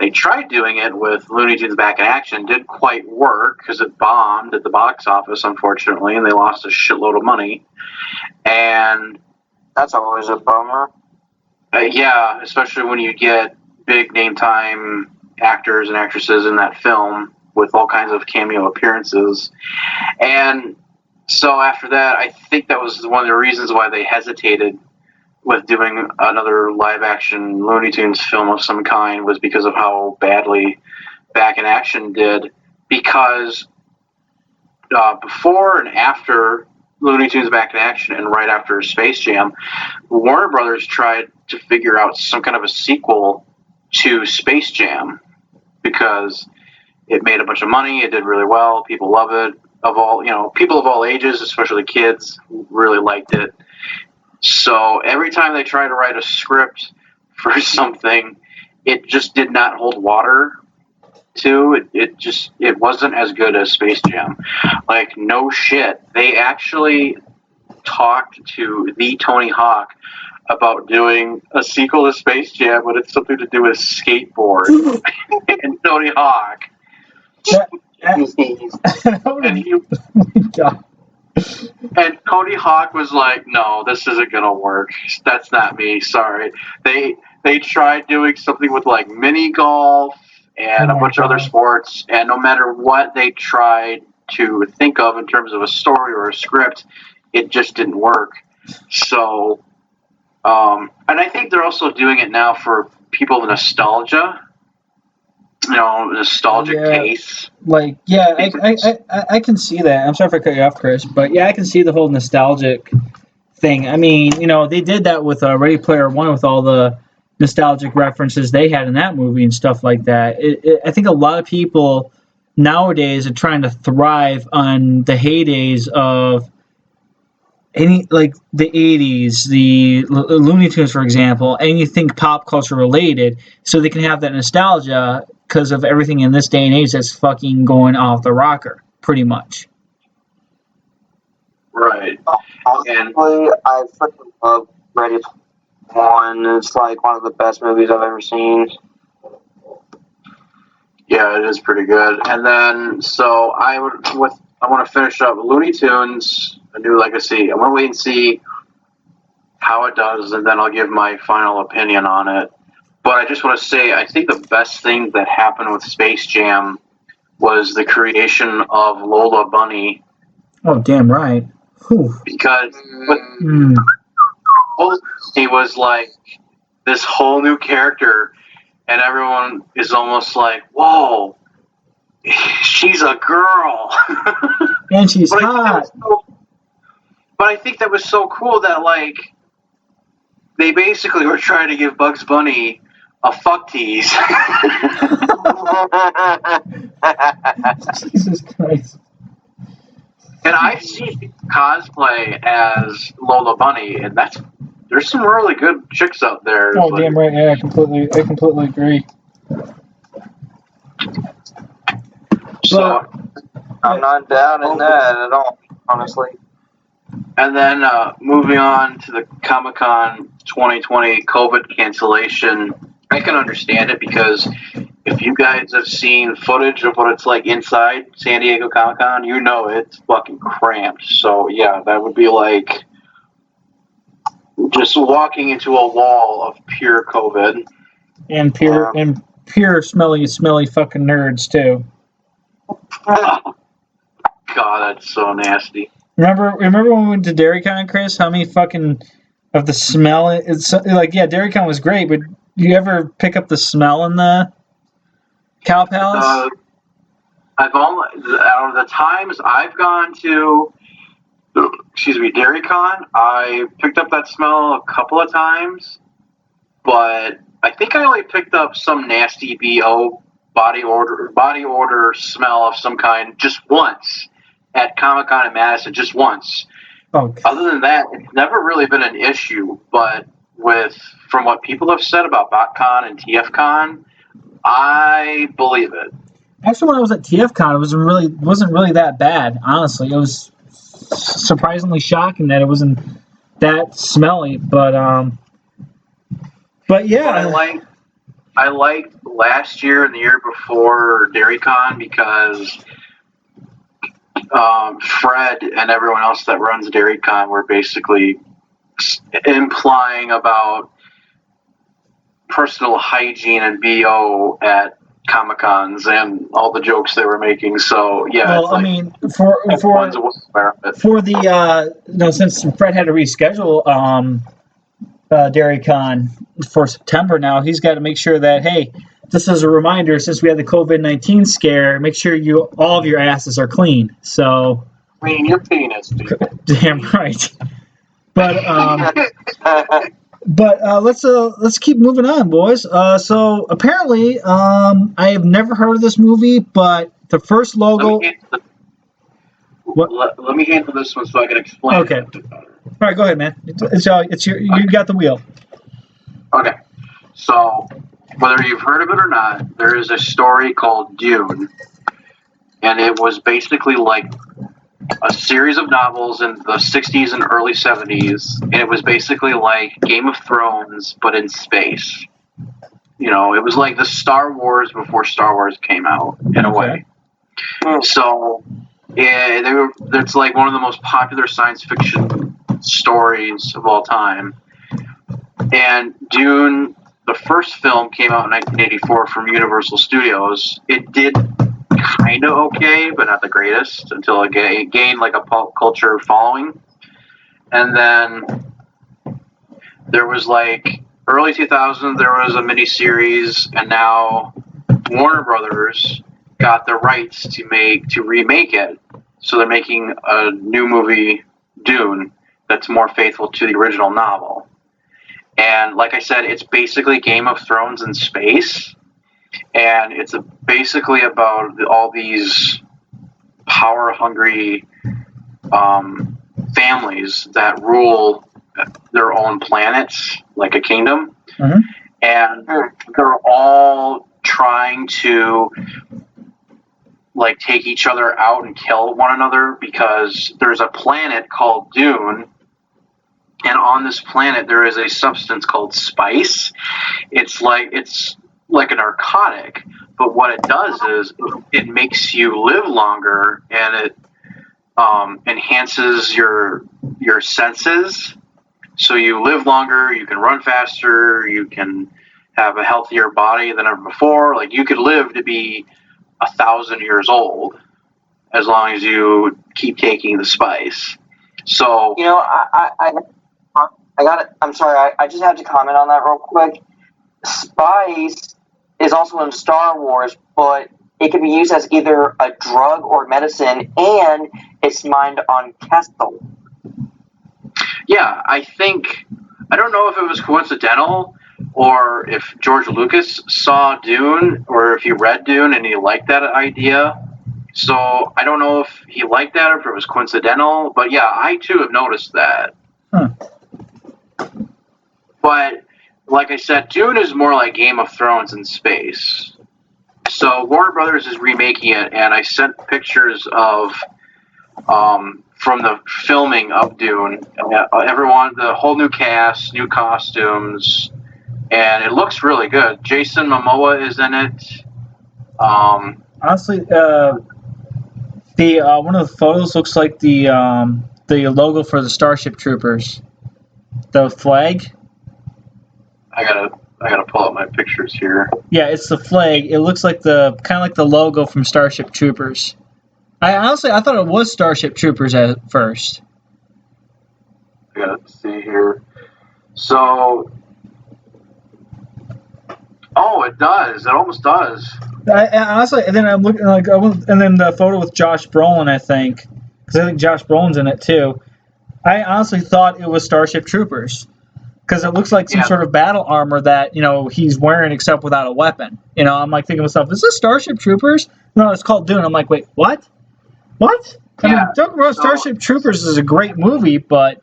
[SPEAKER 4] They tried doing it with Looney Tunes Back in Action. Didn't quite work because it bombed at the box office, unfortunately, and they lost a shitload of money. And
[SPEAKER 5] that's always a bummer.
[SPEAKER 4] Yeah, especially when you get big name-time actors and actresses in that film with all kinds of cameo appearances. And so after that, I think that was one of the reasons why they hesitated with doing another live-action Looney Tunes film of some kind, was because of how badly Back in Action did. Because before and after Looney Tunes Back in Action and right after Space Jam, Warner Brothers tried to figure out some kind of a sequel to Space Jam because it made a bunch of money, it did really well, people love it. People of all ages, especially kids, really liked it. So every time they tried to write a script for something, it just did not hold water to it. It wasn't as good as Space Jam. Like, no shit. They actually talked to the Tony Hawk about doing a sequel to Space Jam, but it's something to do with skateboard and Tony Hawk. And Tony Hawk was like, no, this isn't gonna work. That's not me. Sorry. They tried doing something with like mini golf and a bunch of other sports, and no matter what they tried to think of in terms of a story or a script, it just didn't work. So, and I think they're also doing it now for people with nostalgia. Nostalgic taste.
[SPEAKER 2] Like, yeah, I can see that. I'm sorry if I cut you off, Chris, but yeah, I can see the whole nostalgic thing. I mean, they did that with Ready Player One with all the nostalgic references they had in that movie and stuff like that. I think a lot of people nowadays are trying to thrive on the heydays of the 80s, the Looney Tunes, for example, anything pop culture related, so they can have that nostalgia because of everything in this day and age that's fucking going off the rocker, pretty much.
[SPEAKER 4] Right.
[SPEAKER 5] Honestly, I freaking love Ready Player One. It's like one of the best movies I've ever seen.
[SPEAKER 4] Yeah, it is pretty good. And then, so I want to finish up Looney Tunes, A New Legacy. I want to wait and see how it does, and then I'll give my final opinion on it. But I just want to say, I think the best thing that happened with Space Jam was the creation of Lola Bunny.
[SPEAKER 2] Oh, damn right. Whew.
[SPEAKER 4] Because he was like this whole new character, and everyone is almost like, whoa, she's a girl.
[SPEAKER 2] And she's
[SPEAKER 4] But
[SPEAKER 2] hot.
[SPEAKER 4] I think that was so cool that, like, they basically were trying to give Bugs Bunny a fuck tease.
[SPEAKER 2] Jesus Christ.
[SPEAKER 4] And I've seen people cosplay as Lola Bunny, and there's some really good chicks out there.
[SPEAKER 2] Oh, damn right. Yeah, I completely agree.
[SPEAKER 4] So,
[SPEAKER 5] I'm not down in that at all, honestly.
[SPEAKER 4] and then moving on to the Comic-Con 2020 COVID cancellation, I can understand it because if you guys have seen footage of what it's like inside San Diego Comic-Con, you know it's fucking cramped. So yeah, that would be like just walking into a wall of pure COVID.
[SPEAKER 2] And pure smelly fucking nerds too.
[SPEAKER 4] Oh, God, that's so nasty.
[SPEAKER 2] Remember when we went to DairyCon, Chris? How many fucking of the smell? It's like, yeah, DairyCon was great, but do you ever pick up the smell in the Cow Palace?
[SPEAKER 4] I've only out of the times I've gone to, DairyCon, I picked up that smell a couple of times, but I think I only picked up some nasty BO body odor smell of some kind just once at Comic-Con in Madison, just once.
[SPEAKER 2] Oh,
[SPEAKER 4] Other than that, it's never really been an issue, but from what people have said about BotCon and TFCon, I believe it.
[SPEAKER 2] actually, when I was at TFCon, it wasn't really that bad. Honestly, it was surprisingly shocking that it wasn't that smelly. But yeah,
[SPEAKER 4] I liked last year and the year before DairyCon because Fred and everyone else that runs DairyCon were basically implying about personal hygiene and BO at Comic-Cons and all the jokes they were making. So yeah,
[SPEAKER 2] well,
[SPEAKER 4] it's like,
[SPEAKER 2] I mean, for the since Fred had to reschedule DairyCon for September now, he's got to make sure that, hey, just as a reminder, since we had the COVID-19 scare, make sure all of your asses are clean. So,
[SPEAKER 6] Clean your penis, dude.
[SPEAKER 2] damn right. But let's keep moving on, boys. So apparently, I have never heard of this movie, but the first logo.
[SPEAKER 4] Let me handle this one so I can explain.
[SPEAKER 2] Okay. All right, go ahead, man. It's your you got the wheel.
[SPEAKER 4] Okay. So, whether you've heard of it or not, there is a story called DUNE, and it was basically like a series of novels in the 60s and early 70s, and it was basically like Game of Thrones, but in space. You know, it was like the Star Wars before Star Wars came out, in a way. So, it's like one of the most popular science fiction stories of all time. And DUNE, the first film, came out in 1984 from Universal Studios. It did kind of okay, but not the greatest, until it gained like a pop culture following. And then there was like early 2000s, there was a miniseries, and now Warner Brothers got the rights to remake it. So they're making a new movie, DUNE, that's more faithful to the original novel. And like I said, it's basically Game of Thrones in space. And it's basically about all these power-hungry families that rule their own planets, like a kingdom.
[SPEAKER 2] Mm-hmm.
[SPEAKER 4] And they're all trying to like take each other out and kill one another because there's a planet called DUNE. And on this planet, there is a substance called spice. It's like a narcotic, but what it does is it makes you live longer, and it enhances your senses. So you live longer, you can run faster, you can have a healthier body than ever before. Like, you could live to be 1,000 years old as long as you keep taking the spice. So,
[SPEAKER 5] You know, I got it. I'm sorry. I just have to comment on that real quick. Spice is also in Star Wars, but it can be used as either a drug or medicine, and it's mined on Castle.
[SPEAKER 4] Yeah, I don't know if it was coincidental or if George Lucas saw Dune or if he read Dune and he liked that idea. So I don't know if he liked that or if it was coincidental, but yeah, I too have noticed that. But like I said, Dune is more like Game of Thrones in space. So Warner Brothers is remaking it, and I sent pictures of from the filming of Dune. Everyone, the whole new cast, new costumes, and it looks really good. Jason Momoa is in it.
[SPEAKER 2] Honestly, the one of the photos looks like the logo for the Starship Troopers, the flag.
[SPEAKER 4] I gotta pull up my pictures here.
[SPEAKER 2] Yeah, it's the flag. It looks like kind of like the logo from Starship Troopers. I thought it was Starship Troopers at first.
[SPEAKER 4] I gotta see here. So, oh, it does. It almost does.
[SPEAKER 2] Honestly, and then I'm looking and then the photo with Josh Brolin, I think, because I think Josh Brolin's in it too. I honestly thought it was Starship Troopers because it looks like some sort of battle armor that he's wearing except without a weapon. I'm like thinking to myself, is this Starship Troopers? No, it's called Dune. I'm like, wait, what? What? I mean, don't get me wrong, Starship Troopers is a great movie, but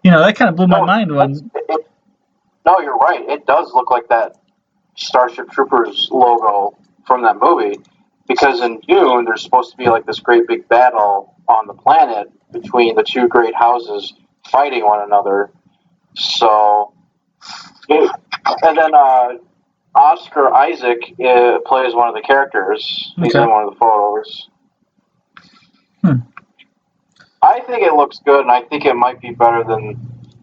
[SPEAKER 2] that kind of blew my mind when.
[SPEAKER 4] No, you're right. It does look like that Starship Troopers logo from that movie, because in Dune there's supposed to be like this great big battle on the planet between the two great houses fighting one another. So, and then Oscar Isaac plays one of the characters. He's in one of the photos. I think it looks good, and I think it might be better than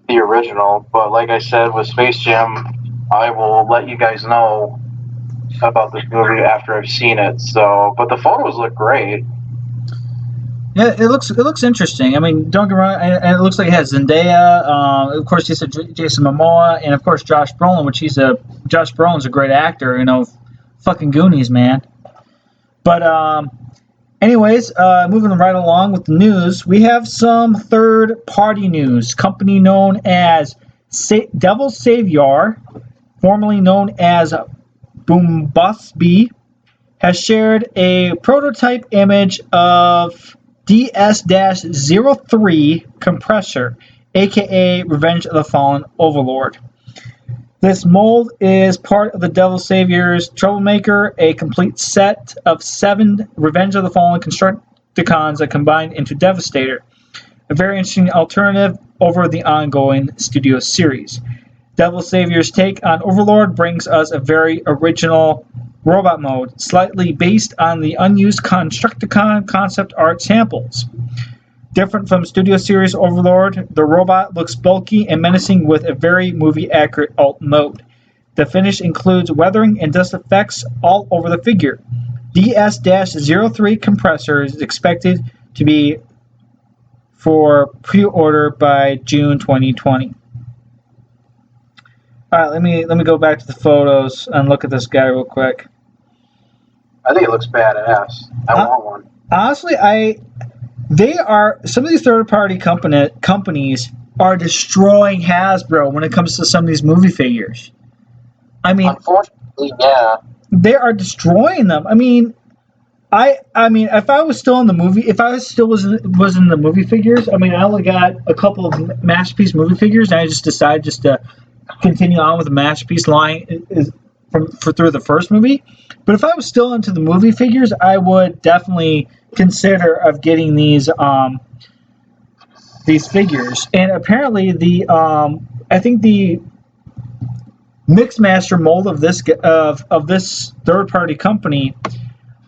[SPEAKER 4] the original. But like I said, with Space Jam, I will let you guys know about this movie after I've seen it. So, but the photos look great.
[SPEAKER 2] Yeah, it looks interesting. I mean, don't get me wrong, and it looks like it has Zendaya, of course, Jason Momoa, and of course Josh Brolin, Josh Brolin's a great actor. Fucking Goonies, man. But anyways, moving right along with the news, we have some third-party news. Company known as Devil Saviour, formerly known as Bombusbee, has shared a prototype image of DS-03 Compressor, aka Revenge of the Fallen Overlord. This mold is part of the Devil Saviour's Troublemaker, a complete set of 7 Revenge of the Fallen Constructicons that combined into Devastator, a very interesting alternative over the ongoing studio series. Devil Saviour's take on Overlord brings us a very original robot mode, slightly based on the unused Constructicon concept art samples. Different from Studio Series Overlord, the robot looks bulky and menacing with a very movie-accurate alt mode. The finish includes weathering and dust effects all over the figure. DS-03 Compressor is expected to be for pre-order by June 2020. Alright, let me go back to the photos and look at this guy real quick.
[SPEAKER 4] I think it looks badass. I want one.
[SPEAKER 2] Honestly, some of these third-party companies are destroying Hasbro when it comes to some of these movie figures. I mean,
[SPEAKER 5] unfortunately, yeah,
[SPEAKER 2] they are destroying them. I mean, if I was still in the movie, if I was in the movie figures, I mean, I only got a couple of Masterpiece movie figures, and I just decided to continue on with the Masterpiece line through the first movie. But if I was still into the movie figures, I would definitely consider of getting these figures. And apparently I think the Mixmaster mold of this third party company,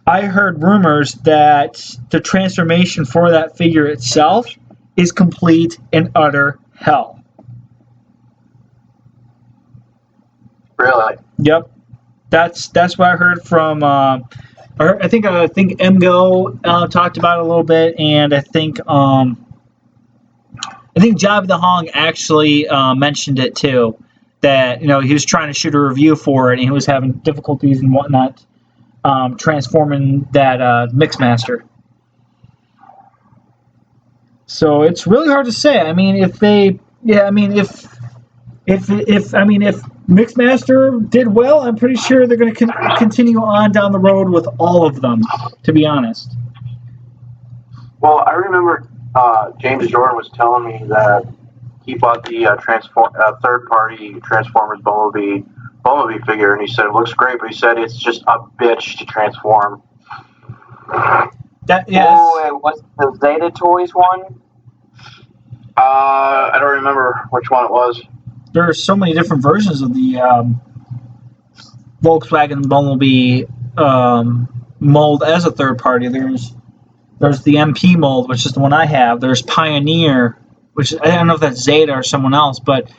[SPEAKER 2] I heard rumors that the transformation for that figure itself is complete and utter hell.
[SPEAKER 4] Really?
[SPEAKER 2] Yep. That's what I heard from. I think MGO talked about it a little bit, and I think Job the Hong actually mentioned it too. That he was trying to shoot a review for it, and he was having difficulties and whatnot transforming that Mixmaster. So it's really hard to say. I mean, if Mixmaster did well, I'm pretty sure they're going to continue on down the road with all of them, to be honest.
[SPEAKER 4] Well, I remember James Jordan was telling me that he bought the third-party Transformers Bumblebee figure, and he said it looks great, but he said it's just a bitch to transform.
[SPEAKER 5] Oh, it was the Zeta Toys one?
[SPEAKER 4] I don't remember which one it was.
[SPEAKER 2] There are so many different versions of the Volkswagen Bumblebee mold as a third party. There's the MP mold, which is the one I have. There's Pioneer, which I don't know if that's Zeta or someone else, but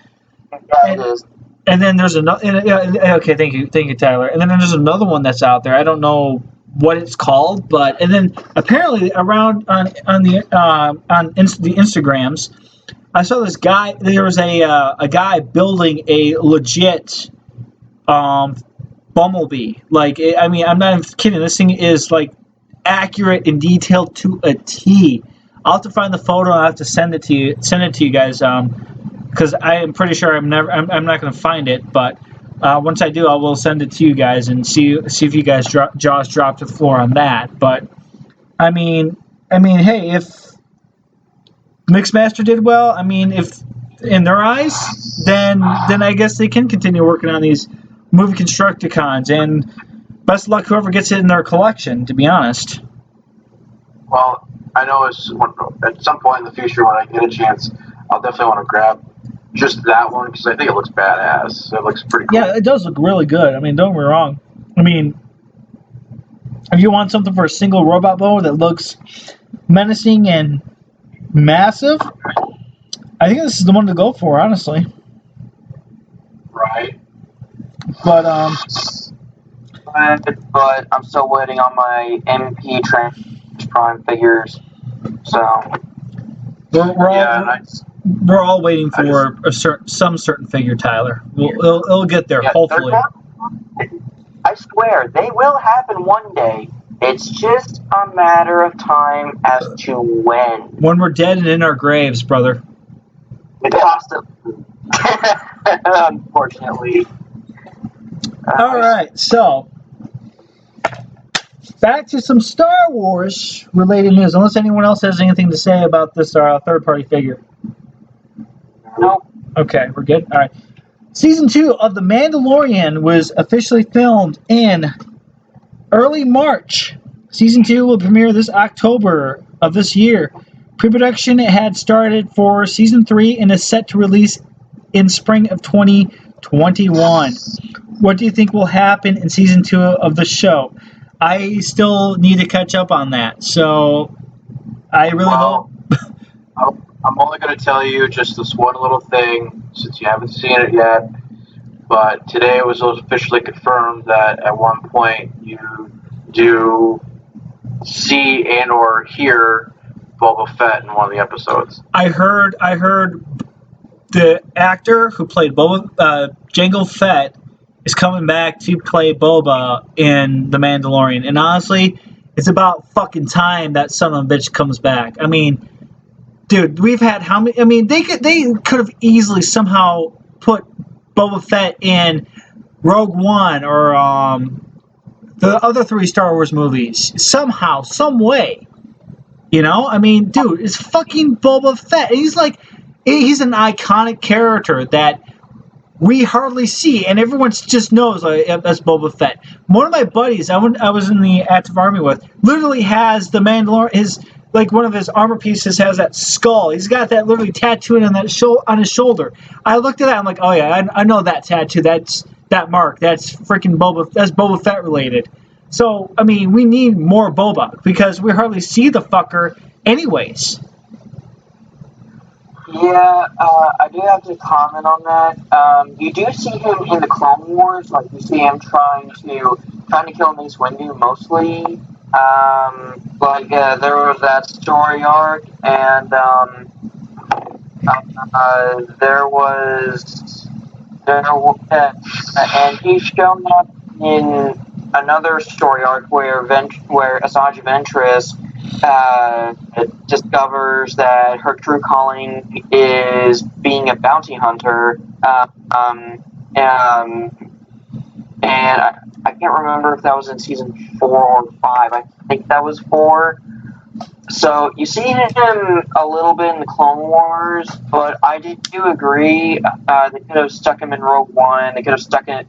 [SPEAKER 5] Yeah, it is.
[SPEAKER 2] and then there's another. Okay, thank you, Tyler. And then there's another one that's out there. I don't know what it's called, but and then apparently around on the Instagrams, I saw this guy. There was a guy building a legit Bumblebee. Like, I mean, I'm not even kidding. This thing is like accurate and detailed to a T. I'll have to find the photo. I'll have to send it to you guys. Because I am pretty sure I'm not going to find it. But once I do, I will send it to you guys and see if you guys jaws drop to the floor on that. But I mean, hey, if Mixmaster did well, I mean, if in their eyes, then I guess they can continue working on these movie Constructicons, and best of luck whoever gets it in their collection, to be honest.
[SPEAKER 4] Well, I know at some point in the future when I get a chance, I'll definitely want to grab just that one because I think it looks badass. It looks pretty cool.
[SPEAKER 2] Yeah, it does look really good. I mean, don't get me wrong. I mean, if you want something for a single robot bow that looks menacing and massive, I think this is the one to go for, honestly.
[SPEAKER 4] Right.
[SPEAKER 5] But I'm still waiting on my MP Prime figures. So
[SPEAKER 2] we're all waiting for some certain figure, Tyler. It'll get there, hopefully.
[SPEAKER 5] I swear, they will happen one day. It's just a matter of time as to when.
[SPEAKER 2] When we're dead and in our graves, brother.
[SPEAKER 5] Possibly. Unfortunately.
[SPEAKER 2] All right, so back to some Star Wars related news. Unless anyone else has anything to say about this third-party figure.
[SPEAKER 5] Nope.
[SPEAKER 2] Okay, we're good. All right. Season 2 of The Mandalorian was officially filmed in early March. Season 2 will premiere this October of this year. Pre-production had started for Season 3 and is set to release in spring of 2021. What do you think will happen in Season 2 of the show? I still need to catch up on that, so I really hope...
[SPEAKER 4] I'm only going to tell you just this one little thing, since you haven't seen it yet, but today it was officially confirmed that at one point you do see and or hear Boba Fett in one of the episodes.
[SPEAKER 2] I heard the actor who played Jango Fett is coming back to play Boba in The Mandalorian, and honestly, it's about fucking time that son of a bitch comes back. I mean, dude, we've had how many? I mean, they could have easily somehow put Boba Fett in Rogue One or the other 3 Star Wars movies somehow, some way. You know, I mean, dude, it's fucking Boba Fett. He's an iconic character that we hardly see, and everyone just knows that's Boba Fett. One of my buddies, I was in the active army with, literally has the Mandalorian. One of his armor pieces has that skull. He's got that literally tattooed on his shoulder. I looked at that. I'm like, oh yeah, I know that tattoo. That's that mark. That's freaking Boba. That's Boba Fett related. So I mean, we need more Boba because we hardly see the fucker, anyways.
[SPEAKER 5] Yeah, I do have to comment on that. You do see him in the Clone Wars. Like you see him trying to kill Mace Windu mostly. There was that story arc, and and he's shown up in another story arc where Asajj Ventress discovers that her true calling is being a bounty hunter. And I can't remember if that was in season 4 or 5. I think that was 4. So you see him a little bit in the Clone Wars, but I do agree. They could have stuck him in Rogue One. They could have stuck in.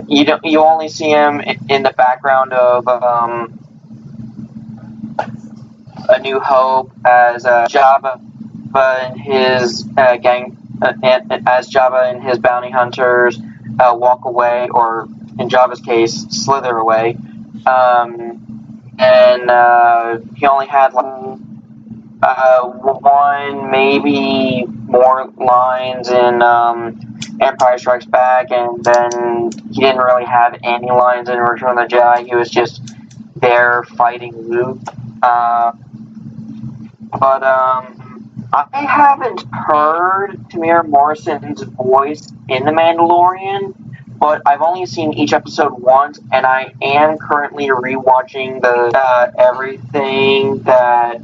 [SPEAKER 5] You only see him in the background of A New Hope as Jabba and his gang, as Jabba and his bounty hunters walk away, or in Jabba's case, slither away. And he only had one, maybe more lines in Empire Strikes Back, and then he didn't really have any lines in Return of the Jedi. He was just there fighting Luke. But I haven't heard Tamir Morrison's voice in The Mandalorian, but I've only seen each episode once, and I am currently rewatching everything that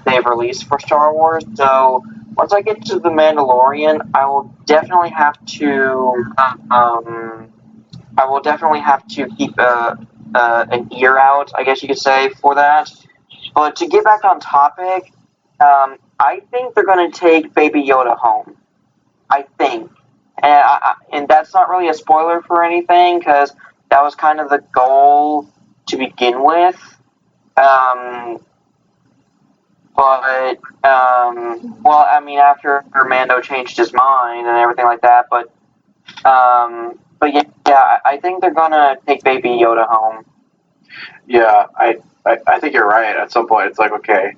[SPEAKER 5] they've released for Star Wars. So once I get to The Mandalorian, I will definitely have to keep an ear out, I guess you could say, for that. But to get back on topic, I think they're going to take Baby Yoda home. I think. And that's not really a spoiler for anything, because that was kind of the goal to begin with. After Mando changed his mind and everything like that, but yeah, I think they're going to take Baby Yoda home.
[SPEAKER 4] Yeah, I think you're right. At some point, it's like, okay,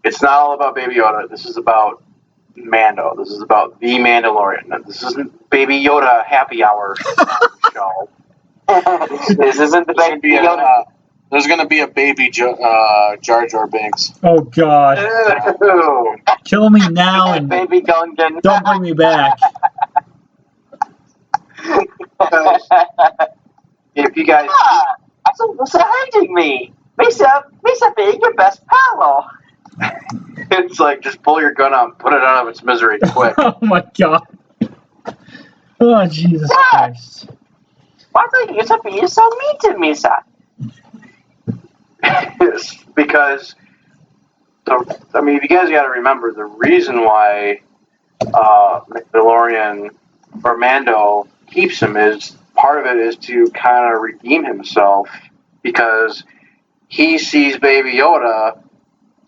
[SPEAKER 4] it's not all about Baby Yoda. This is about Mando. This is about the Mandalorian. This isn't Baby Yoda happy hour show.
[SPEAKER 5] This isn't the Baby Yoda.
[SPEAKER 6] There's going to be a baby Jar Jar Binks.
[SPEAKER 2] Oh God!
[SPEAKER 4] Ew.
[SPEAKER 2] Kill me now and
[SPEAKER 5] Baby Gungan.
[SPEAKER 2] don't bring me back.
[SPEAKER 4] If you guys,
[SPEAKER 5] What's hiding me? Misa being your best pal.
[SPEAKER 4] it's like, just pull your gun out and put it out of its misery quick.
[SPEAKER 2] Oh my God! Oh Jesus Christ!
[SPEAKER 5] Why do you be so mean to Misa?
[SPEAKER 4] Because, if you guys got to remember, the reason why Mandalorian or Mando keeps him is, part of it is to kind of redeem himself, because he sees Baby Yoda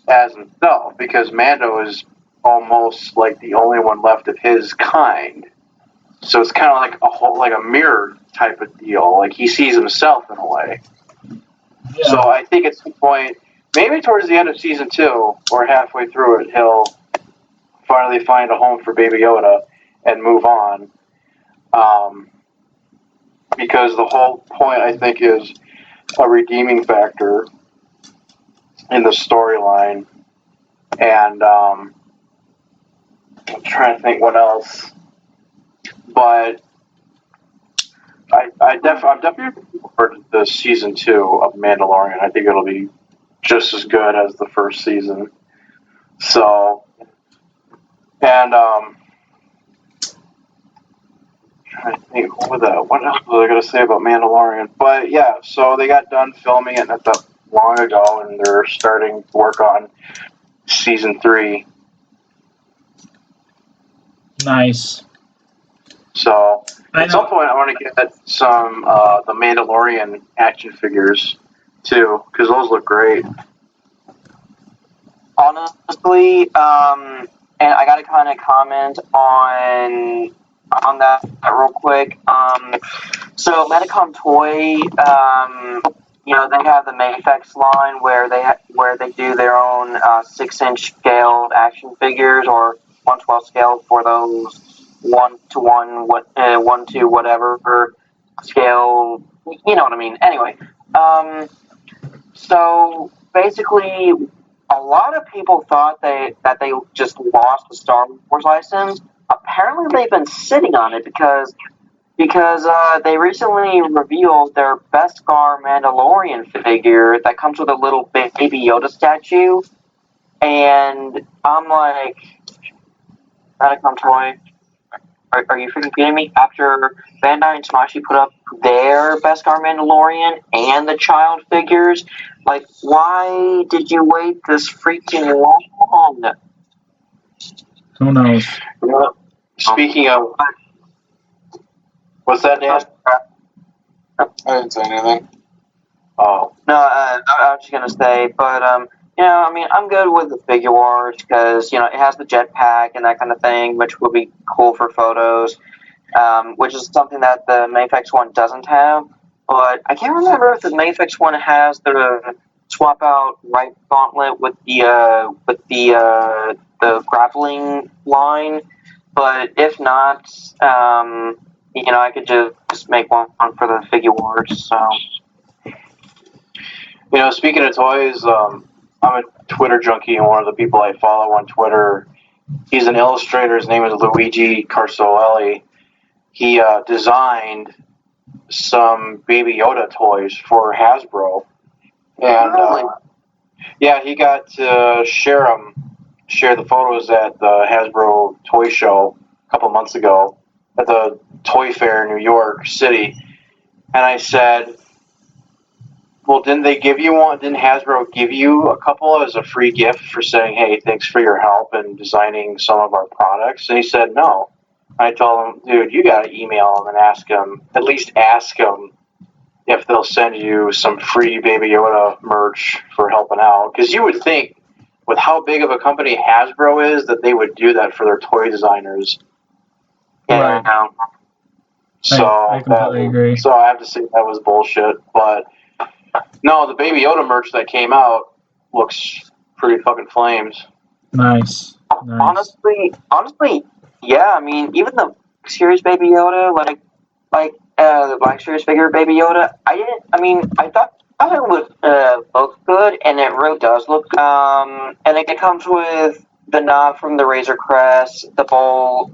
[SPEAKER 4] as himself, because Mando is almost like the only one left of his kind. So it's kind of like a mirror type of deal. Like, he sees himself in a way.
[SPEAKER 2] Yeah.
[SPEAKER 4] So I think at some point, maybe towards the end of season 2 or halfway through it, he'll finally find a home for Baby Yoda and move on. Because the whole point, I think, is a redeeming factor in the storyline. And I'm trying to think what else. But I'm definitely looking forward to the season 2 of Mandalorian. I think it'll be just as good as the first season. So, and trying to think what else was I going to say about Mandalorian. But yeah, so they got done filming it not that long ago, and they're starting to work on season 3.
[SPEAKER 2] Nice.
[SPEAKER 4] So at some point, I want to get some the Mandalorian action figures too, because those look great.
[SPEAKER 5] Honestly, and I got to kind of comment on that real quick. So Medicom Toy, they have the Mayfex line where they do their own 6-inch scaled action figures, or 1/12 scale for those 1-to-1, 1 to whatever scale. You know what I mean. Anyway, so basically, a lot of people thought that they just lost the Star Wars license. Apparently, they've been sitting on it, because because they recently revealed their Beskar Mandalorian figure that comes with a little baby Yoda statue, and I'm like, that a toy? Are you freaking kidding me? After Bandai and Smashi put up their Beskar Mandalorian and the child figures, like, why did you wait this freaking long?
[SPEAKER 2] Who knows?
[SPEAKER 4] Well, speaking of, what's that, Dan?
[SPEAKER 6] I didn't say anything.
[SPEAKER 4] Oh,
[SPEAKER 5] No, I was just gonna say, but you know, I mean, I'm good with the figure wars because you know it has the jetpack and that kind of thing, which would be cool for photos. Which is something that the Mayfix one doesn't have. But I can't remember if the Mayfix one has the swap out right gauntlet with the grappling line. But if not, you know, I could just make one for the figure wars. So.
[SPEAKER 4] you know, speaking of toys, I'm a Twitter junkie, and one of the people I follow on Twitter, he's an illustrator. His name is Luigi Carsolelli. He designed some Baby Yoda toys for Hasbro, and yeah, he got to share the photos at the Hasbro toy show a couple months ago at the Toy Fair in New York City, and I said, well, didn't they give you one? Didn't Hasbro give you a couple as a free gift for saying, hey, thanks for your help in designing some of our products? And he said, no. I told him, dude, you got to email them and at least ask them if they'll send you some free Baby Yoda merch for helping out. Because you would think, with how big of a company Hasbro is, that they would do that for their toy designers.
[SPEAKER 5] Yeah,
[SPEAKER 2] Right.
[SPEAKER 4] So
[SPEAKER 2] I completely agree.
[SPEAKER 4] So I have to say that was bullshit. But no, the Baby Yoda merch that came out looks pretty fucking flames.
[SPEAKER 2] Nice.
[SPEAKER 5] Honestly, yeah. I mean, even the Series Baby Yoda, like the Black Series figure Baby Yoda, I thought it would look good, and it really does look. And it comes with the knob from the Razor Crest, the bowl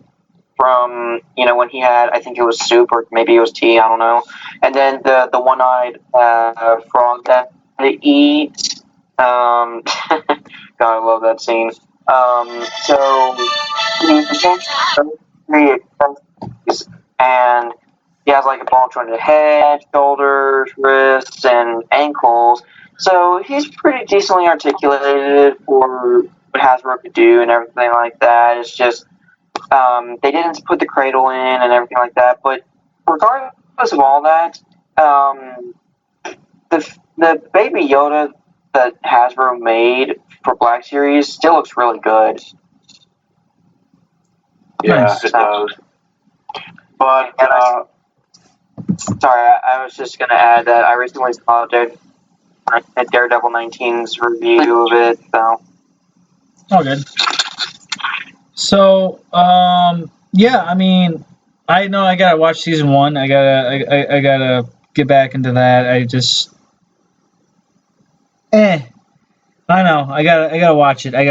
[SPEAKER 5] from, you know, when he had, I think it was soup or maybe it was tea, I don't know, and then the one-eyed frog that they eat. God, I love that scene. So he and he has like a ball jointed head, shoulders, wrists, and ankles. So he's pretty decently articulated for what Hasbro could do and everything like that. It's just they didn't put the cradle in and everything like that. But regardless of all that, the Baby Yoda that Hasbro made for Black Series still looks really good.
[SPEAKER 4] Yeah,
[SPEAKER 2] Nice.
[SPEAKER 4] it does. But
[SPEAKER 5] Sorry, I was just gonna add that I recently saw Daredevil 19's review of it. So.
[SPEAKER 2] All good. So, yeah, I mean, I know I gotta watch season 1. I gotta get back into that. I know. I gotta watch it. I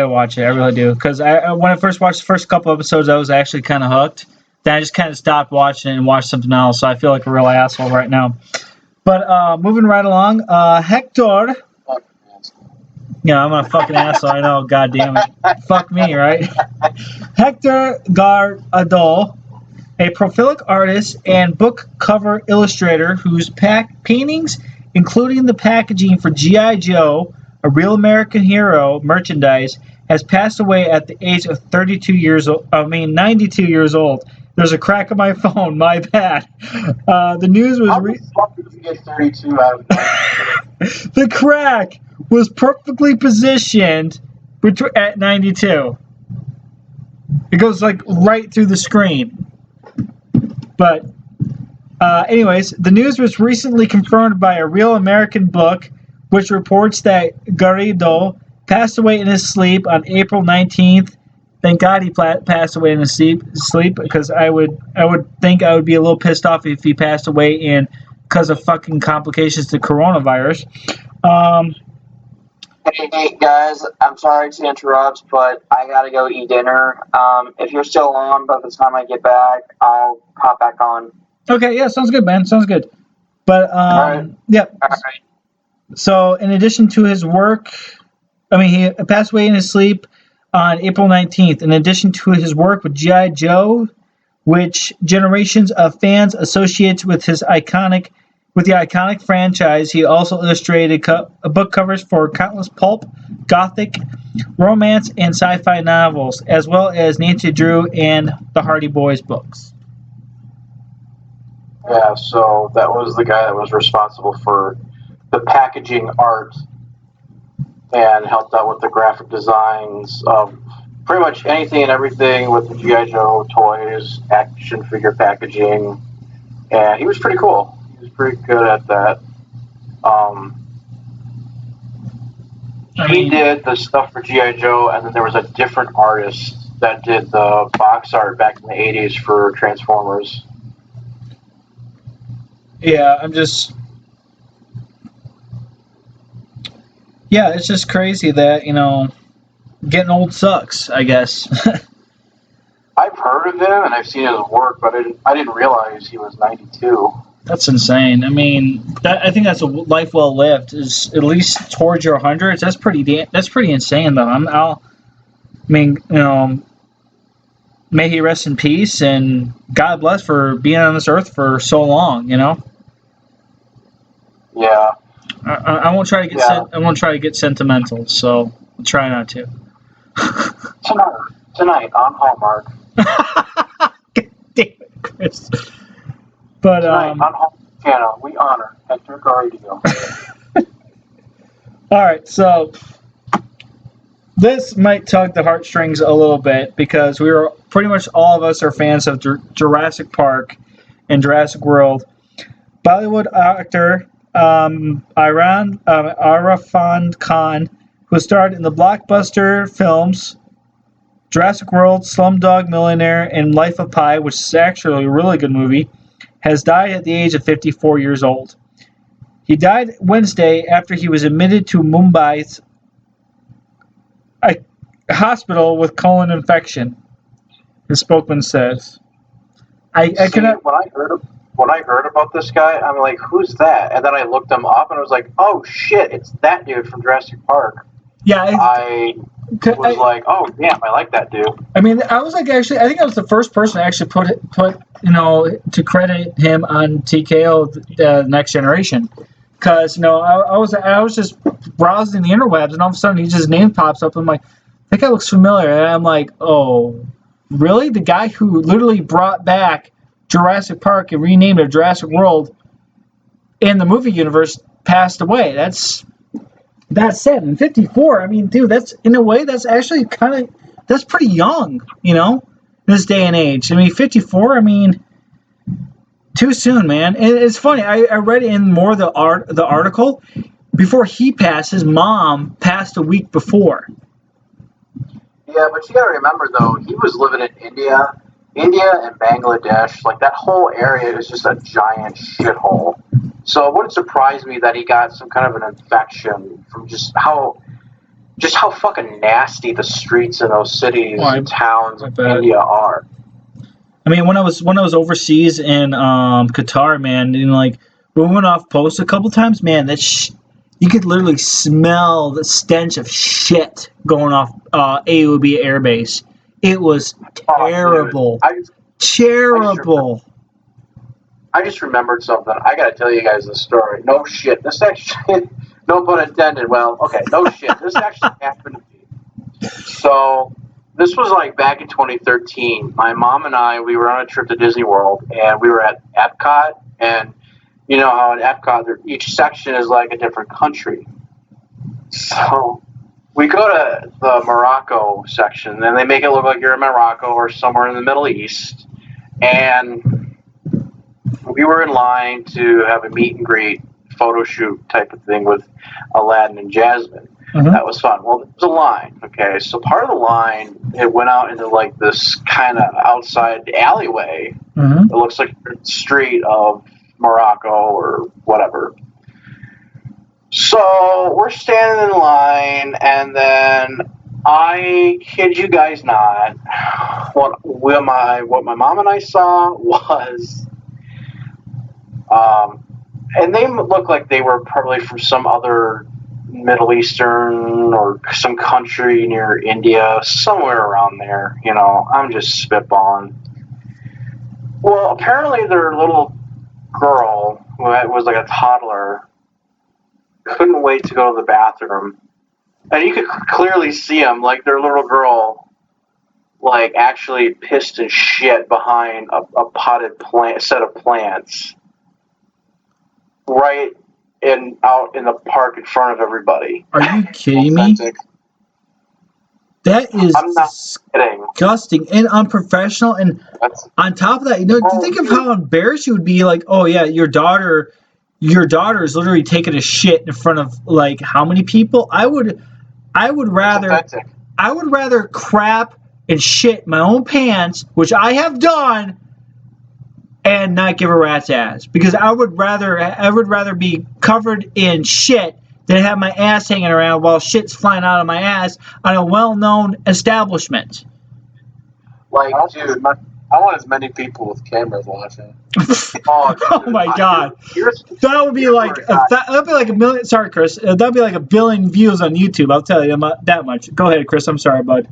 [SPEAKER 2] really do. Because when I first watched the first couple episodes, I was actually kind of hooked. Then I just kind of stopped watching it and watched something else. So I feel like a real asshole right now. But moving right along, Hector. Yeah, I'm a fucking asshole. I know. God damn it. Fuck me, right? Hector Garado, a prolific artist and book cover illustrator whose paintings, including the packaging for G.I. Joe, a Real American Hero merchandise, has passed away at the age of 92 years old. 92 years old. There's a crack on my phone. My bad. The news was.
[SPEAKER 6] How the fuck did you get 32 out of 92?
[SPEAKER 2] The crack was perfectly positioned at 92. It goes like right through the screen. But, anyways, the news was recently confirmed by a Real American book, which reports that Garrido passed away in his sleep on April 19th. Thank God he passed away in his sleep, because I would think I would be a little pissed off if he passed away because of fucking complications to coronavirus.
[SPEAKER 5] Hey guys, I'm sorry to interrupt, but I gotta go eat dinner. If you're still on by the time I get back, I'll pop back on.
[SPEAKER 2] Okay, yeah, sounds good, man. Sounds good. But
[SPEAKER 4] right.
[SPEAKER 2] yeah.
[SPEAKER 5] All right.
[SPEAKER 2] So in addition to his work, he passed away in his sleep on April 19th. In addition to his work with G.I. Joe, which generations of fans associates with the iconic franchise, he also illustrated book covers for countless pulp, gothic, romance, and sci-fi novels, as well as Nancy Drew and the Hardy Boys books.
[SPEAKER 4] Yeah, so that was the guy that was responsible for the packaging art and helped out with the graphic designs of pretty much anything and everything with the G.I. Joe toys, action figure packaging, and he was pretty cool. He was pretty good at that. He did the stuff for G.I. Joe, and then there was a different artist that did the box art back in the 80s for Transformers.
[SPEAKER 2] Yeah, it's just crazy that, getting old sucks, I guess.
[SPEAKER 4] I've heard of him and I've seen his work, but I didn't realize he was 92.
[SPEAKER 2] That's insane. I think that's a life well lived. Is at least towards your hundreds. That's pretty insane, though. May he rest in peace, and God bless for being on this earth for so long.
[SPEAKER 4] Yeah.
[SPEAKER 2] I won't try to get I won't try to get sentimental. So I'll try not to.
[SPEAKER 4] Tonight on Hallmark.
[SPEAKER 2] Damn it, Chris. But
[SPEAKER 4] Tonight on Hallmark Channel, we honor Hector Garridio.
[SPEAKER 2] All right, so this might tug the heartstrings a little bit because pretty much all of us are fans of Jurassic Park and Jurassic World. Bollywood actor Irfan Khan, who starred in the blockbuster films Jurassic World, Slumdog Millionaire, and Life of Pi, which is actually a really good movie, has died at the age of 54 years old. He died Wednesday after he was admitted to Mumbai's hospital with colon infection, his spokesman says.
[SPEAKER 4] When I heard about this guy, I'm like, who's that? And then I looked him up and I was like, oh shit, it's that dude from Jurassic Park.
[SPEAKER 2] Yeah,
[SPEAKER 4] I was like, oh damn, I like that dude.
[SPEAKER 2] I was like, actually, I think I was the first person to actually put to credit him on TKO the Next Generation, because I was just browsing the interwebs and all of a sudden his name pops up. I'm like, that guy looks familiar, and I'm like, oh, really? The guy who literally brought back Jurassic Park and renamed it Jurassic World in the movie universe passed away. That's sad. And 54, dude, that's in a way that's actually that's pretty young, in this day and age. 54, too soon, man. And it's funny. I read in more the article before he passed. His mom passed a week before.
[SPEAKER 4] Yeah, but you gotta remember though, he was living in India and Bangladesh. Like that whole area is just a giant shithole. So it wouldn't surprise me that he got some kind of an infection from just how fucking nasty the streets in those cities and towns in India are.
[SPEAKER 2] When I was overseas in Qatar, man, and we went off post a couple times, man, you could literally smell the stench of shit going off AOB airbase. It was terrible. Terrible.
[SPEAKER 4] I just remembered something. I gotta tell you guys this story. No shit. This actually, no pun intended. Well, okay, no shit. This actually happened to me. So, this was back in 2013. My mom and I, we were on a trip to Disney World, and we were at Epcot, and you know how in Epcot, each section is a different country. So, we go to the Morocco section, and they make it look like you're in Morocco or somewhere in the Middle East, and we were in line to have a meet and greet photo shoot type of thing with Aladdin and Jasmine. Mm-hmm. That was fun. Well, there was a line, okay? So part of the line, it went out into this kind of outside alleyway. Mm-hmm. It looks like the street of Morocco or whatever. So we're standing in line, and then I kid you guys not, what my mom and I saw was And they look like they were probably from some other Middle Eastern or some country near India, somewhere around there. You know, I'm just spitballing. Well, apparently their little girl, who was like a toddler, couldn't wait to go to the bathroom. And you could clearly see them, like their little girl, like actually pissed and shit behind a potted set of plants. Right out in the park in front of everybody.
[SPEAKER 2] Are you kidding me? That is
[SPEAKER 4] I'm not kidding.
[SPEAKER 2] disgusting and unprofessional. And on top of that, you know, think of how embarrassed you would be. Like, oh yeah, your daughter is literally taking a shit in front of like how many people? I would rather crap and shit my own pants, which I have done, and not give a rat's ass, because I would rather be covered in shit than have my ass hanging around while shit's flying out of my ass on a well-known establishment.
[SPEAKER 6] Like, dude, I want as many people with cameras watching.
[SPEAKER 2] Oh my god, that would be like a million. Sorry, Chris, that'd be like 1 billion views on YouTube. I'll tell you that much. Go ahead, Chris. I'm sorry, bud.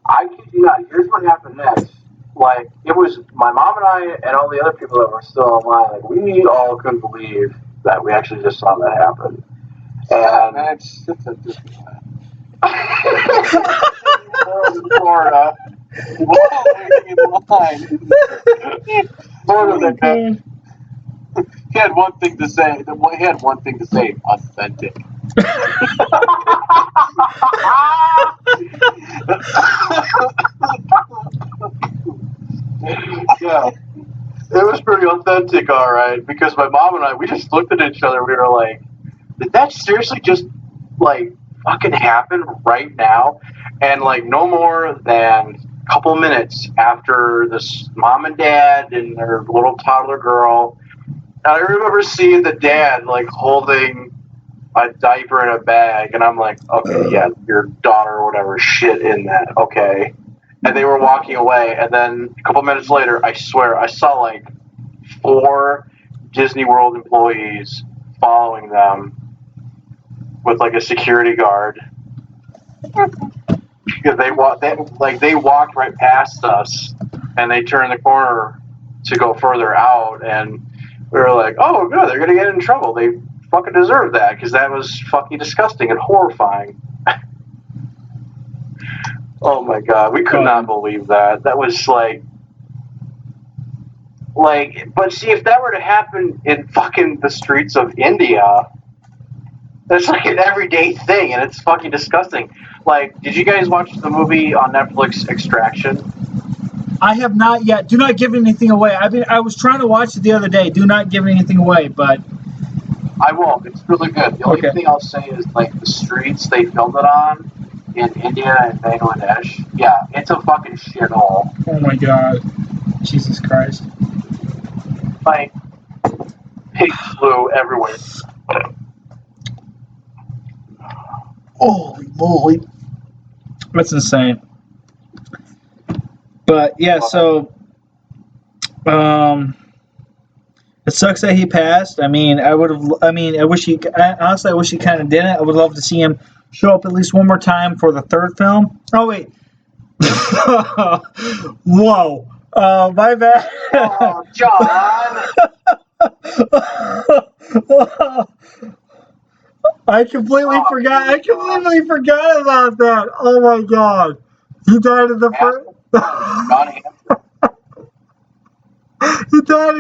[SPEAKER 4] I kid you not. Here's what happened next. Like, it was my mom and I and all the other people that were still online. Like, we all couldn't believe that we actually just saw that happen. And
[SPEAKER 6] man, it's just a Florida. Waiting in line. Florida, he had one thing to say. He had one thing to say: authentic.
[SPEAKER 4] Yeah, it was pretty authentic, all right. Because my mom and I, we just looked at each other. We were like, "Did that seriously just like fucking happen right now?" And like, no more than a couple minutes after this mom and dad and their little toddler girl, I remember seeing the dad like holding a diaper in a bag, and I'm like, okay, yeah, your daughter or whatever shit in that, okay. And they were walking away, and then a couple minutes later, I swear, I saw like 4 Disney World employees following them with like a security guard. Because they walked right past us, and they turned the corner to go further out, and we were like, oh, good, they're gonna get in trouble. They fucking deserve that, because that was fucking disgusting and horrifying. Oh my god, we could not believe that. That was like, but see, if that were to happen in fucking the streets of India, that's like an everyday thing, and it's fucking disgusting. Like, did you guys watch the movie on Netflix, Extraction?
[SPEAKER 2] I have not yet. Do not give anything away. I was trying to watch it the other day. Do not give anything away, but
[SPEAKER 4] I won't. It's really good. The only thing I'll say is, like, the streets they filmed it on in India and Bangladesh. Yeah, it's a fucking shithole.
[SPEAKER 2] Oh my god. Jesus Christ.
[SPEAKER 4] Like, pigs flew everywhere.
[SPEAKER 2] Holy moly. That's insane. But yeah, so it sucks that he passed. I mean, I wish he kind of didn't. I would love to see him show up at least one more time for the 3rd film. Oh wait. Whoa. My bad.
[SPEAKER 4] Oh, John.
[SPEAKER 2] I completely forgot about that. Oh my god. He died in the first. He died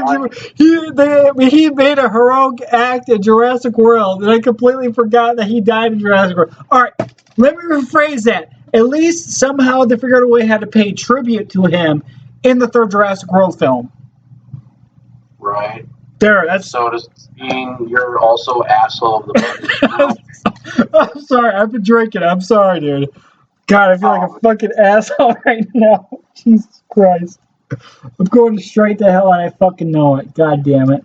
[SPEAKER 2] in he made a heroic act in Jurassic World, and I completely forgot that he died in Jurassic World. Alright, let me rephrase that. At least somehow they figured out a way how to pay tribute to him in the 3rd Jurassic World film.
[SPEAKER 4] Right.
[SPEAKER 2] That's
[SPEAKER 4] so does it mean you're also asshole of the movie?
[SPEAKER 2] I'm sorry, I've been drinking. I'm sorry, dude. God, I feel like a fucking asshole right now. Jesus Christ. I'm going straight to hell, and I fucking know it. God damn it.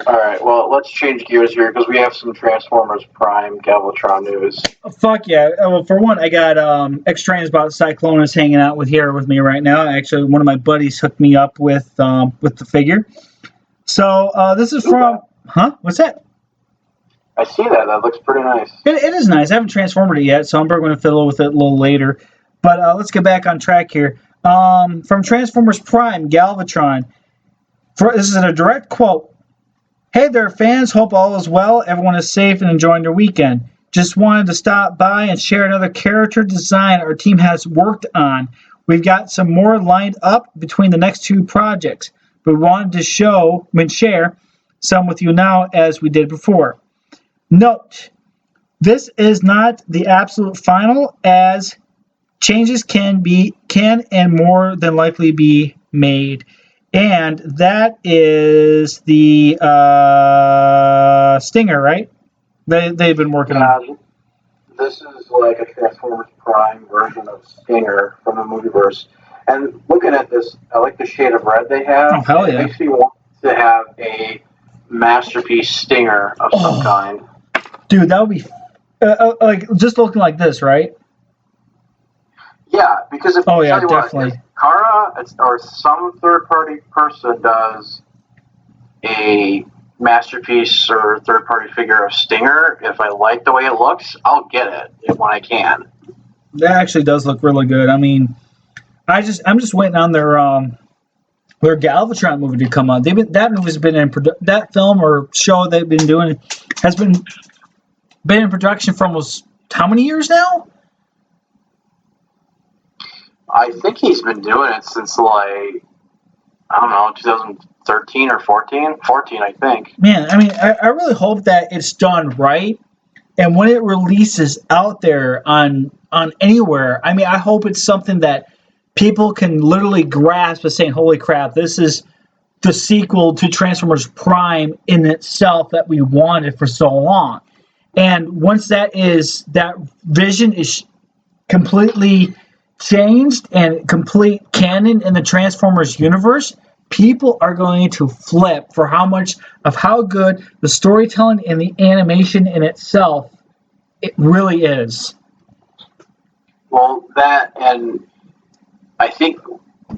[SPEAKER 4] Alright, well, let's change gears here, because we have some Transformers Prime Galvatron news.
[SPEAKER 2] Fuck yeah. Well, for one, I got X-Transbot Cyclonus hanging out with me right now. Actually, one of my buddies hooked me up with the figure. So this is from, huh? What's that?
[SPEAKER 6] I see that. That looks pretty nice.
[SPEAKER 2] It is nice. I haven't transformed it yet, so I'm probably going to fiddle with it a little later. But let's get back on track here. From Transformers Prime, Galvatron. This is a direct quote. Hey there, fans. Hope all is well. Everyone is safe and enjoying their weekend. Just wanted to stop by and share another character design our team has worked on. We've got some more lined up between the next two projects, but we wanted to share some with you now as we did before. Note, this is not the absolute final, as changes can and more than likely be made. And that is the Stinger, right? They've been working on.
[SPEAKER 6] This is like a Transformers Prime version of Stinger from the Movieverse. And looking at this, I like the shade of red they have.
[SPEAKER 2] Oh, hell yeah.
[SPEAKER 6] It makes me want to have a masterpiece Stinger of some kind.
[SPEAKER 2] Dude, that would be like just looking like this, right?
[SPEAKER 6] Yeah, because if
[SPEAKER 2] Oh,
[SPEAKER 6] you
[SPEAKER 2] yeah,
[SPEAKER 6] tell you
[SPEAKER 2] definitely.
[SPEAKER 6] what, if Kara or some third-party person does a masterpiece or third-party figure of Stinger, if I like the way it looks, I'll get it when I can.
[SPEAKER 2] That actually does look really good. I mean, I'm just waiting on their Galvatron movie to come out. That movie's been in that film or show they've been doing has been in production for almost how many years now?
[SPEAKER 6] I think he's been doing it since, like, I don't know, 2013 or 14? 14, I think.
[SPEAKER 2] Man, I mean, I really hope that it's done right. And when it releases out there on anywhere, I mean, I hope it's something that people can literally grasp as saying, holy crap, this is the sequel to Transformers Prime in itself that we wanted for so long. And once that vision is completely changed and complete canon in the Transformers universe, people are going to flip for how good the storytelling and the animation in itself it really is.
[SPEAKER 6] Well, that, and I think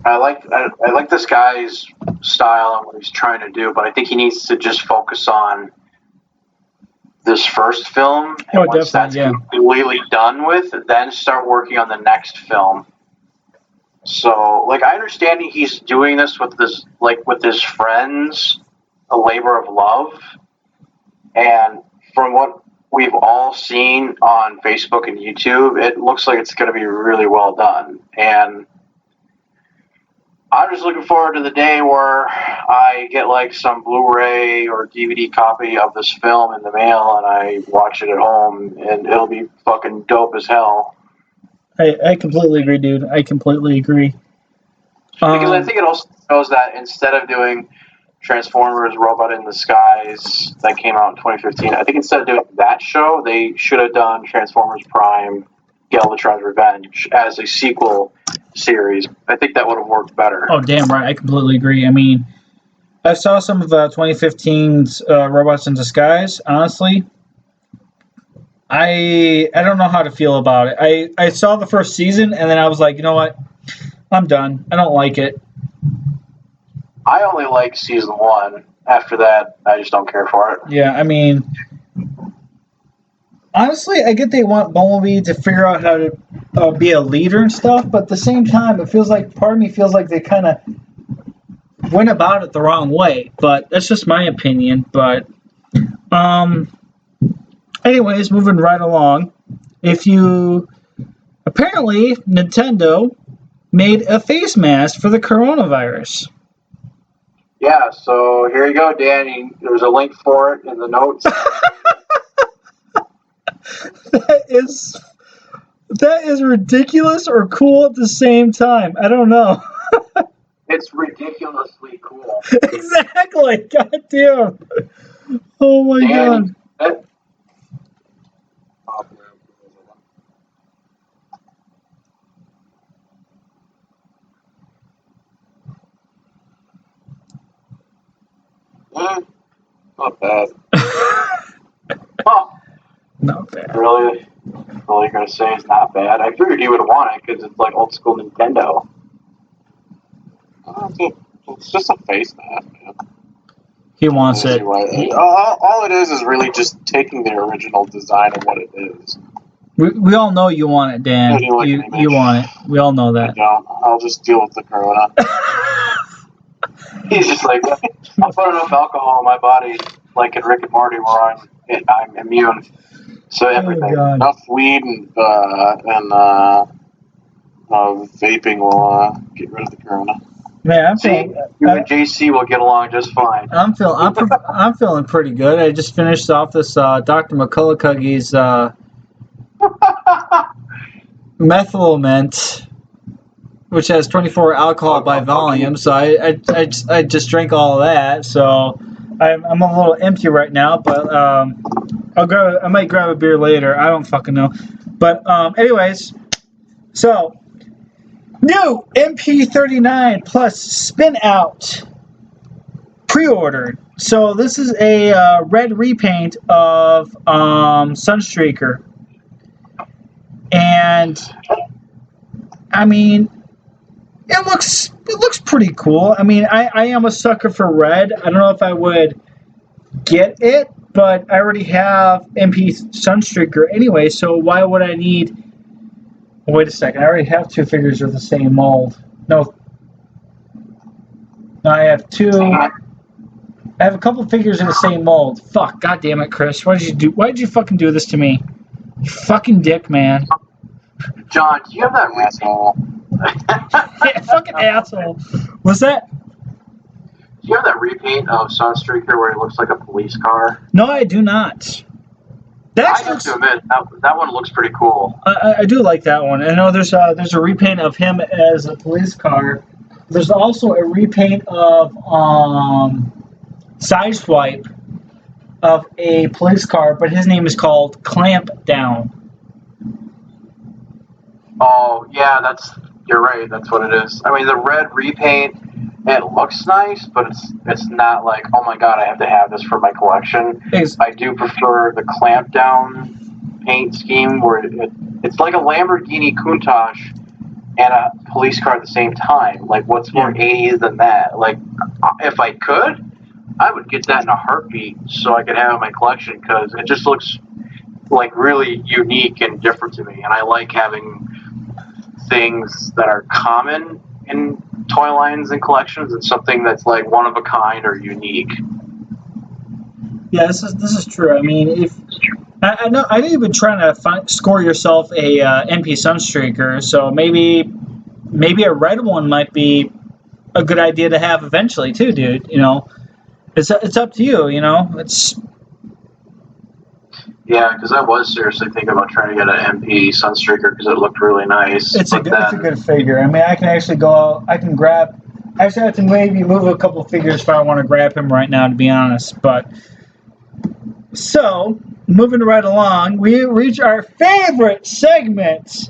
[SPEAKER 6] I like this guy's style and what he's trying to do, but I think he needs to just focus on this first film, and once that's completely done with, then start working on the next film. So, like, I understand he's doing this with his friends, a labor of love, and from what we've all seen on Facebook and YouTube, it looks like it's going to be really well done, and I'm just looking forward to the day where I get like some Blu-ray or DVD copy of this film in the mail and I watch it at home, and it'll be fucking dope as hell.
[SPEAKER 2] I completely agree, dude. I completely agree.
[SPEAKER 6] Because I think it also shows that instead of doing Transformers Robot in the Skies that came out in 2015, I think instead of doing that show, they should have done Transformers Prime Galvatron's Revenge as a sequel series. I think that would have worked better.
[SPEAKER 2] Oh, damn right. I completely agree. I mean, I saw some of 2015's Robots in Disguise. Honestly, I don't know how to feel about it. I saw the first season, and then I was like, you know what? I'm done. I don't like it.
[SPEAKER 6] I only like season 1. After that, I just don't care for it.
[SPEAKER 2] Yeah, I mean, honestly, I get they want Bumblebee to figure out how to be a leader and stuff, but at the same time, part of me feels like they kind of went about it the wrong way. But that's just my opinion. But, anyways, moving right along. Apparently, Nintendo made a face mask for the coronavirus.
[SPEAKER 6] Yeah, so here you go, Danny. There's a link for it in the notes.
[SPEAKER 2] That is ridiculous or cool at the same time. I don't know.
[SPEAKER 6] It's ridiculously cool.
[SPEAKER 2] Exactly. God damn. Oh my God.
[SPEAKER 6] Not bad. Oh.
[SPEAKER 2] Not bad.
[SPEAKER 6] Really? All you're going to say is not bad? I figured you would want it because it's like old school Nintendo. It's just a face mask, man.
[SPEAKER 2] He wants it.
[SPEAKER 6] All it is really just taking the original design of what it is.
[SPEAKER 2] We all know you want it, Dan. You want it. We all know
[SPEAKER 6] I
[SPEAKER 2] that.
[SPEAKER 6] don't. I'll just deal with the corona. He's just like, I'll put enough alcohol in my body, like in Rick and Morty, where I'm immune. So everything, enough weed and vaping will get rid of the corona.
[SPEAKER 2] Man, I'm feeling.
[SPEAKER 6] You and JC will get along just fine.
[SPEAKER 2] I'm feeling pretty good. I just finished off this Dr. McCulloch's methylamine, which has 24 alcohol by volume. So I just drank all of that. So I'm a little empty right now, but I might grab a beer later. I don't fucking know. But anyways, so new MP39 plus spin out pre-ordered. So this is a red repaint of Sunstreaker. And I mean, it looks pretty cool. I mean, I am a sucker for red. I don't know if I would get it, but I already have MP Sunstreaker anyway, so why would I need... Oh, wait a second, I already have two figures of the same mold. No, I have two... I have a couple figures in the same mold. Fuck, god damn it, Chris. Why did you fucking do this to me? You fucking dick, man.
[SPEAKER 6] John, do you have that asshole?
[SPEAKER 2] Yeah, fucking asshole. What's that?
[SPEAKER 6] Do you have that repaint of Sunstreaker where it looks like a police car?
[SPEAKER 2] No, I do not.
[SPEAKER 6] I have to admit, that one looks pretty cool.
[SPEAKER 2] I do like that one. I know there's a repaint of him as a police car. There's also a repaint of Sideswipe of a police car, but his name is called Clamp Down.
[SPEAKER 6] Oh, yeah, you're right, that's what it is. I mean, the red repaint, it looks nice, but it's not like, oh my god, I have to have this for my collection. I do prefer the clamp down paint scheme where it's like a Lamborghini Countach and a police car at the same time. Like, what's more 80s than that? Like, if I could, I would get that in a heartbeat so I could have it in my collection because it just looks like really unique and different to me. And I like having things that are common in toy lines and collections and something that's like one of a kind or unique.
[SPEAKER 2] Yeah, this is true. I mean, if I know you've been trying to score yourself a MP Sunstreaker, so maybe a red one might be a good idea to have eventually too, dude. You know, it's up to you. You know, it's. Yeah,
[SPEAKER 6] because I was seriously thinking about trying to get an MP Sunstreaker because it looked really nice.
[SPEAKER 2] It's a good figure. I mean, I can actually go out. I can grab. Actually, I have to maybe move a couple figures if I want to grab him right now, to be honest. But so moving right along, we reach our favorite segment.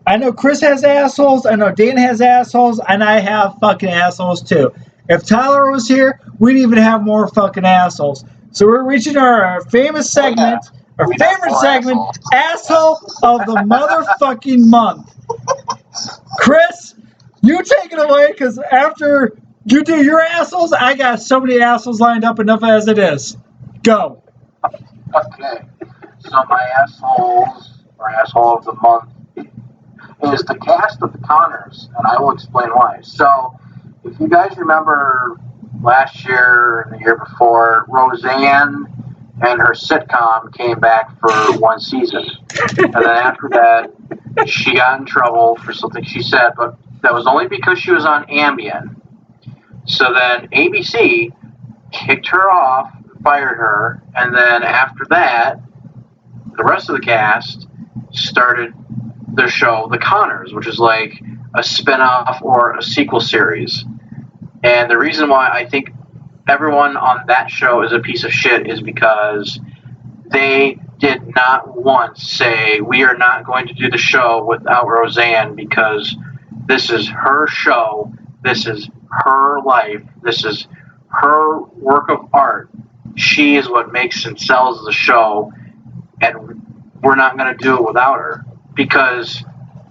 [SPEAKER 2] I know Chris has assholes. I know Dan has assholes, and I have fucking assholes too. If Tyler was here, we'd even have more fucking assholes. So we're reaching our famous segment, our favorite segment, Asshole of the Motherfucking Month. Chris, you take it away, because after you do your assholes, I got so many assholes lined up, enough as it is. Go.
[SPEAKER 6] Okay. So my assholes, or asshole of the month, is the cast of the Connors, and I will explain why. So, if you guys remember last year and the year before, Roseanne and her sitcom came back for one season. And then after that, she got in trouble for something she said, but that was only because she was on Ambien. So then ABC kicked her off, fired her, and then after that, the rest of the cast started their show, The Connors, which is like a spin-off or a sequel series. And the reason why I think everyone on that show is a piece of shit is because they did not once say, we are not going to do the show without Roseanne because this is her show, this is her life, this is her work of art. She is what makes and sells the show, and we're not going to do it without her. Because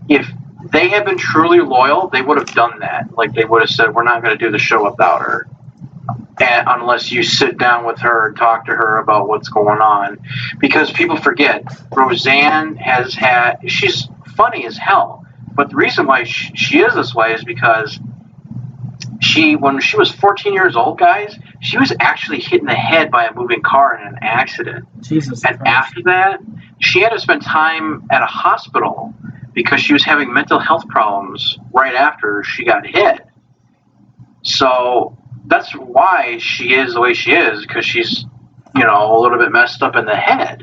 [SPEAKER 6] if they had been truly loyal, they would have done that. Like, they would have said, we're not going to do the show without her. and unless you sit down with her and talk to her about what's going on. Because people forget, Roseanne she's funny as hell. But the reason why she is this way is because when she was 14 years old, guys, she was actually hit in the head by a moving car in an accident.
[SPEAKER 2] Jesus
[SPEAKER 6] and
[SPEAKER 2] Christ.
[SPEAKER 6] After that, she had to spend time at a hospital because she was having mental health problems right after she got hit. So that's why she is the way she is, because she's, a little bit messed up in the head,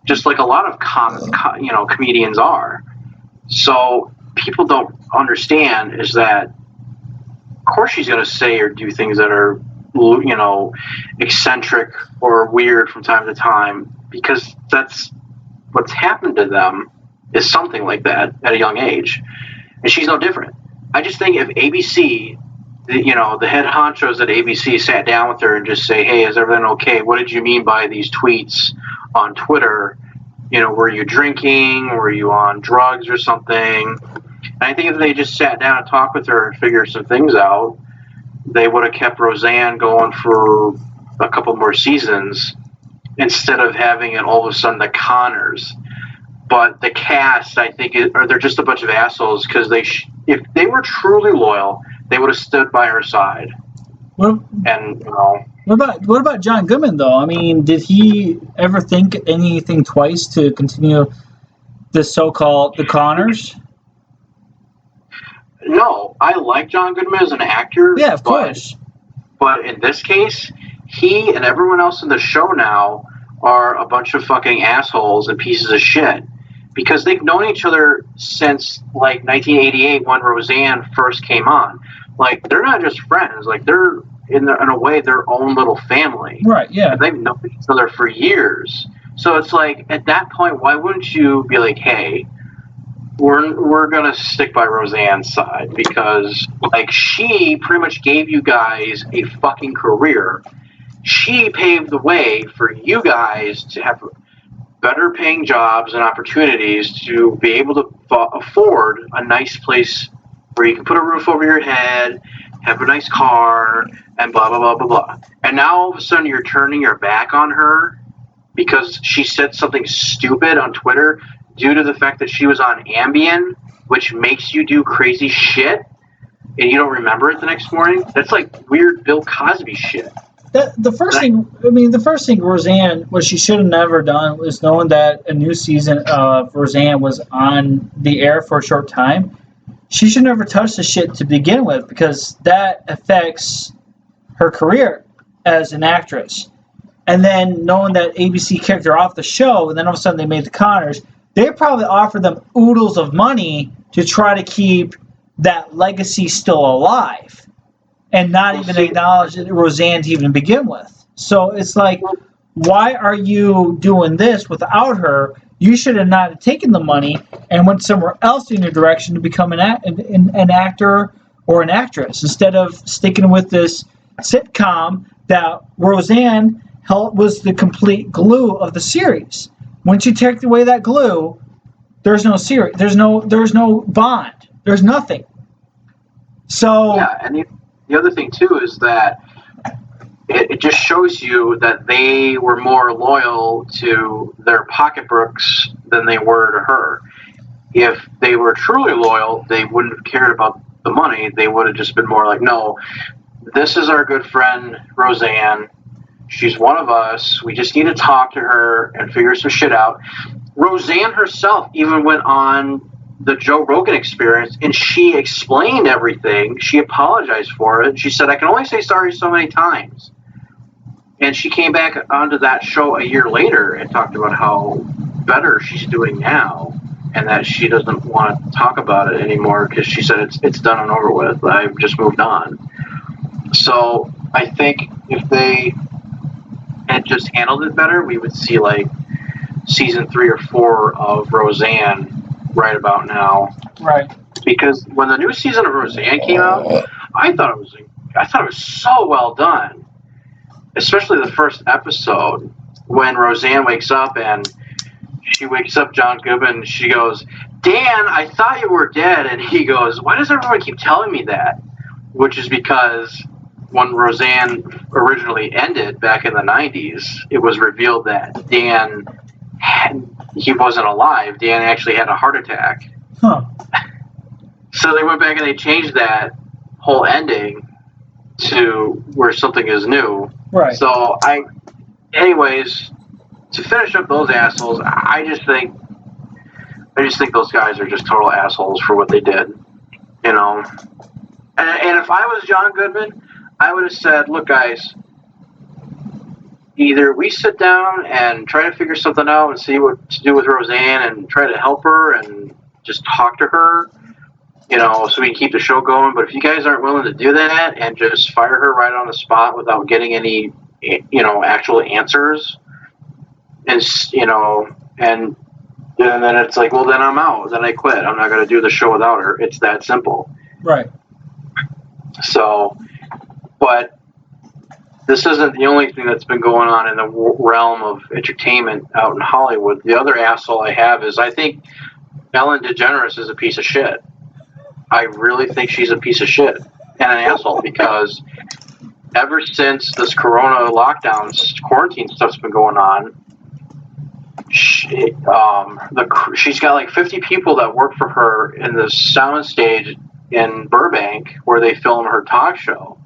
[SPEAKER 6] just like a lot of comedians are. So people don't understand is that, of course, she's going to say or do things that are, eccentric or weird from time to time, because that's what's happened to them, is something like that at a young age. And she's no different. I just think if ABC, the head honchos at ABC sat down with her and just say, hey, is everything okay? What did you mean by these tweets on Twitter? Were you drinking? Were you on drugs or something? And I think if they just sat down and talked with her and figured some things out, they would have kept Roseanne going for a couple more seasons instead of having it all of a sudden the Connors. But the cast, I think, they're just a bunch of assholes, because if they were truly loyal, they would have stood by her side.
[SPEAKER 2] What about John Goodman, though? I mean, did he ever think anything twice to continue the so-called the Connors?
[SPEAKER 6] No, I like John Goodman as an actor.
[SPEAKER 2] Yeah, of course.
[SPEAKER 6] But in this case, he and everyone else in the show now are a bunch of fucking assholes and pieces of shit. Because they've known each other since, 1988 when Roseanne first came on. They're not just friends. They're, in a way, their own little family.
[SPEAKER 2] Right, yeah.
[SPEAKER 6] And they've known each other for years. So it's at that point, why wouldn't you be like, hey, we're going to stick by Roseanne's side? Because, she pretty much gave you guys a fucking career. She paved the way for you guys to have better paying jobs and opportunities to be able to afford a nice place where you can put a roof over your head, have a nice car, and blah, blah, blah, blah, blah. And now all of a sudden you're turning your back on her because she said something stupid on Twitter due to the fact that she was on Ambien, which makes you do crazy shit, and you don't remember it the next morning. That's weird Bill Cosby shit.
[SPEAKER 2] The first thing Roseanne, what she should have never done was knowing that a new season of Roseanne was on the air for a short time. She should never touch the shit to begin with, because that affects her career as an actress. And then knowing that ABC kicked her off the show, and then all of a sudden they made the Connors, they probably offered them oodles of money to try to keep that legacy still alive. And not even acknowledge Roseanne to even begin with. So it's why are you doing this without her? You should have not taken the money and went somewhere else in your direction to become an actor or an actress, instead of sticking with this sitcom that Roseanne was the complete glue of the series. Once you take away that glue, there's no series. There's no bond. There's nothing. So
[SPEAKER 6] yeah, and the other thing, too, is that it just shows you that they were more loyal to their pocketbooks than they were to her. If they were truly loyal, they wouldn't have cared about the money. They would have just been more like, no, this is our good friend, Roseanne. She's one of us. We just need to talk to her and figure some shit out. Roseanne herself even went on the Joe Rogan Experience, and she explained everything. She apologized for it. She said, I can only say sorry so many times. And she came back onto that show a year later and talked about how better she's doing now, and that she doesn't want to talk about it anymore because she said it's done and over with. I've just moved on. So I think if they had just handled it better, we would see season 3 or 4 of Roseanne right about now.
[SPEAKER 2] right.
[SPEAKER 6] Because when the new season of Roseanne came out, I thought it was so well done. Especially the first episode, when Roseanne wakes up and she wakes up John Goodman and she goes, Dan, I thought you were dead. And he goes, why does everyone keep telling me that? Which is because when Roseanne originally ended back in the 90s, it was revealed that Dan, he wasn't alive. Dan actually had a heart attack.
[SPEAKER 2] Huh.
[SPEAKER 6] So they went back and they changed that whole ending to where something is new.
[SPEAKER 2] Right.
[SPEAKER 6] So anyways, to finish up those assholes, I just think those guys are just total assholes for what they did, you know. And if I was John Goodman, I would have said, look, guys, either we sit down and try to figure something out and see what to do with Roseanne and try to help her and just talk to her, you know, so we can keep the show going. But if you guys aren't willing to do that and just fire her right on the spot without getting any, you know, actual answers, and, you know, and then it's like, well, then I'm out. Then I quit. I'm not going to do the show without her. It's that simple.
[SPEAKER 2] Right.
[SPEAKER 6] So, but this isn't the only thing that's been going on in the realm of entertainment out in Hollywood. The other asshole I have is I think Ellen DeGeneres is a piece of shit. I really think she's a piece of shit and an asshole because ever since this corona lockdown quarantine stuff's been going on, she's got like 50 people that work for her in the soundstage in Burbank where they film her talk show.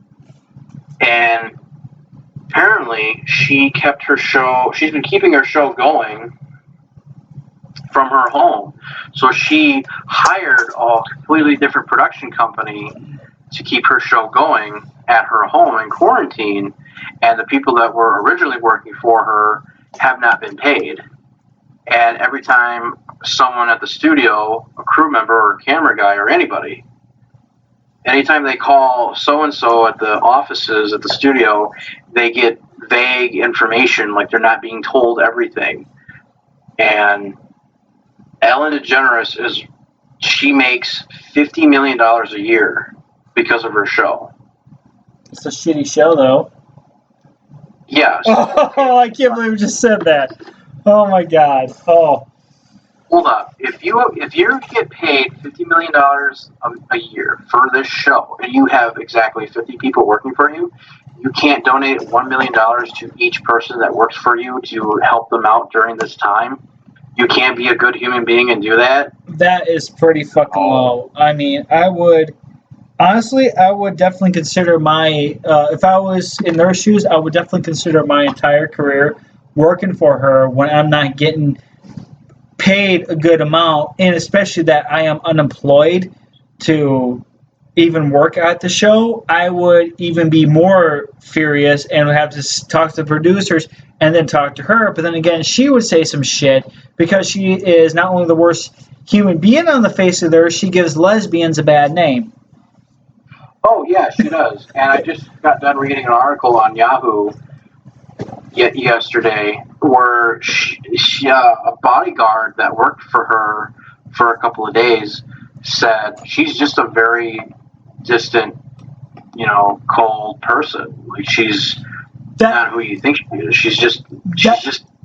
[SPEAKER 6] And apparently she's been keeping her show going from her home. So she hired a completely different production company to keep her show going at her home in quarantine. And the people that were originally working for her have not been paid. And every time someone at the studio, a crew member or a camera guy or anybody, anytime they call so-and-so at the offices at the studio, they get vague information, like they're not being told everything. And Ellen DeGeneres she makes $50 million a year because of her show.
[SPEAKER 2] It's a shitty show, though.
[SPEAKER 6] Yes.
[SPEAKER 2] Oh, I can't believe you just said that. Oh my God. Oh.
[SPEAKER 6] Hold up. If you get paid $50 million a year for this show, and you have exactly 50 people working for you, you can't donate $1 million to each person that works for you to help them out during this time. You can't be a good human being and do that.
[SPEAKER 2] That is pretty fucking low. I mean, I would definitely consider if I was in their shoes, I would definitely consider my entire career working for her when I'm not getting paid a good amount, and especially that I am unemployed to even work at the show. I would even be more furious and would have to talk to the producers and then talk to her. But then again, she would say some shit because she is not only the worst human being on the face of the earth, she gives lesbians a bad name.
[SPEAKER 6] Oh, yeah, she does. And I just got done reading an article on Yahoo yesterday where she a bodyguard that worked for her for a couple of days said she's just a very distant, cold person. Like, she's not who you think she is. She's just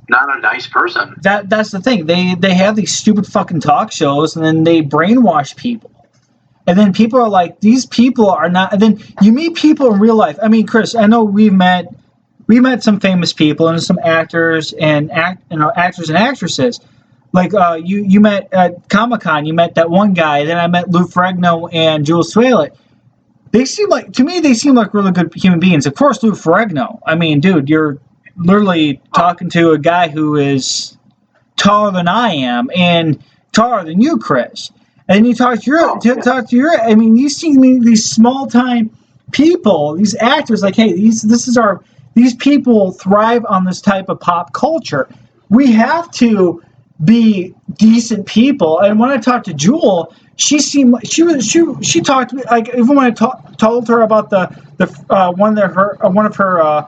[SPEAKER 6] not a nice person.
[SPEAKER 2] That's the thing. They have these stupid fucking talk shows, and then they brainwash people. And then people are like, these people are not. And then you meet people in real life. I mean, Chris, I know we met some famous people and some actors and actors and actresses. Like you met at Comic-Con, you met that one guy. Then I met Lou Ferrigno and Jules Swalet. They seem like really good human beings. Of course, Lou Ferrigno. I mean, dude, you're literally talking to a guy who is taller than I am and taller than you, Chris. And then you talk to your. I mean, you see these small time people, these actors. Like, hey, these people thrive on this type of pop culture. We have to be decent people. And when I talked to Jewel, she seemed like she talked to me like, even when I told her about one of her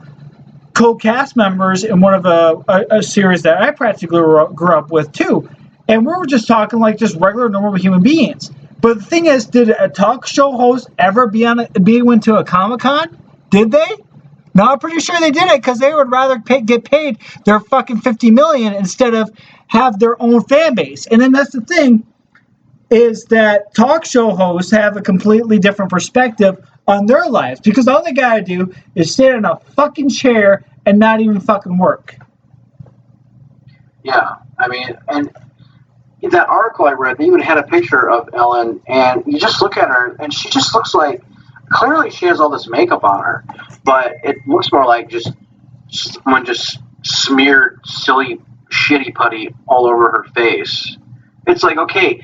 [SPEAKER 2] co-cast members in one of a series that I practically grew up with too. And we were just talking like just regular, normal human beings. But the thing is, did a talk show host ever went to a Comic-Con? Did they? No, I'm pretty sure they did it because they would rather get paid their fucking $50 million instead of have their own fan base. And then that's the thing, is that talk show hosts have a completely different perspective on their lives, because all they gotta do is sit in a fucking chair and not even fucking work.
[SPEAKER 6] Yeah, I mean, and in that article I read, they even had a picture of Ellen, and you just look at her, and she just looks like, clearly she has all this makeup on her, but it looks more like just someone just smeared silly shitty putty all over her face. It's like, okay,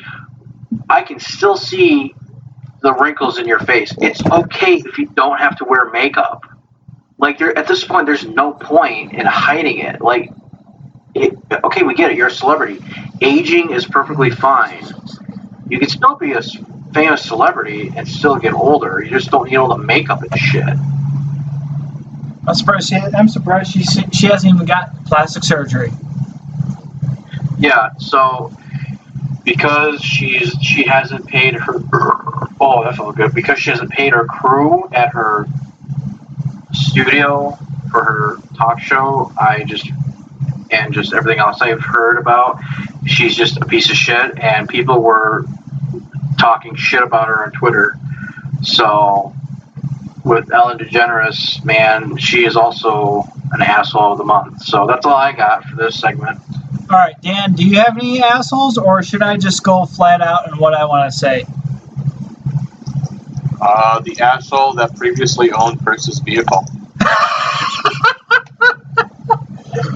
[SPEAKER 6] I can still see the wrinkles in your face. It's okay if you don't have to wear makeup. Like, at this point, there's no point in hiding it. Like, okay, we get it. You're a celebrity. Aging is perfectly fine. You can still be a famous celebrity and still get older. You just don't need all the makeup and shit.
[SPEAKER 2] I'm surprised she hasn't even got plastic surgery.
[SPEAKER 6] Yeah, so because she hasn't paid her, oh, that felt good, because she hasn't paid her crew at her studio for her talk show, and just everything else I've heard about, she's just a piece of shit, and people were talking shit about her on Twitter. So with Ellen DeGeneres, man, she is also an asshole of the month. So that's all I got for this segment.
[SPEAKER 2] All right, Dan, do you have any assholes, or should I just go flat out in what I want to say?
[SPEAKER 7] The asshole that previously owned Bruce's vehicle.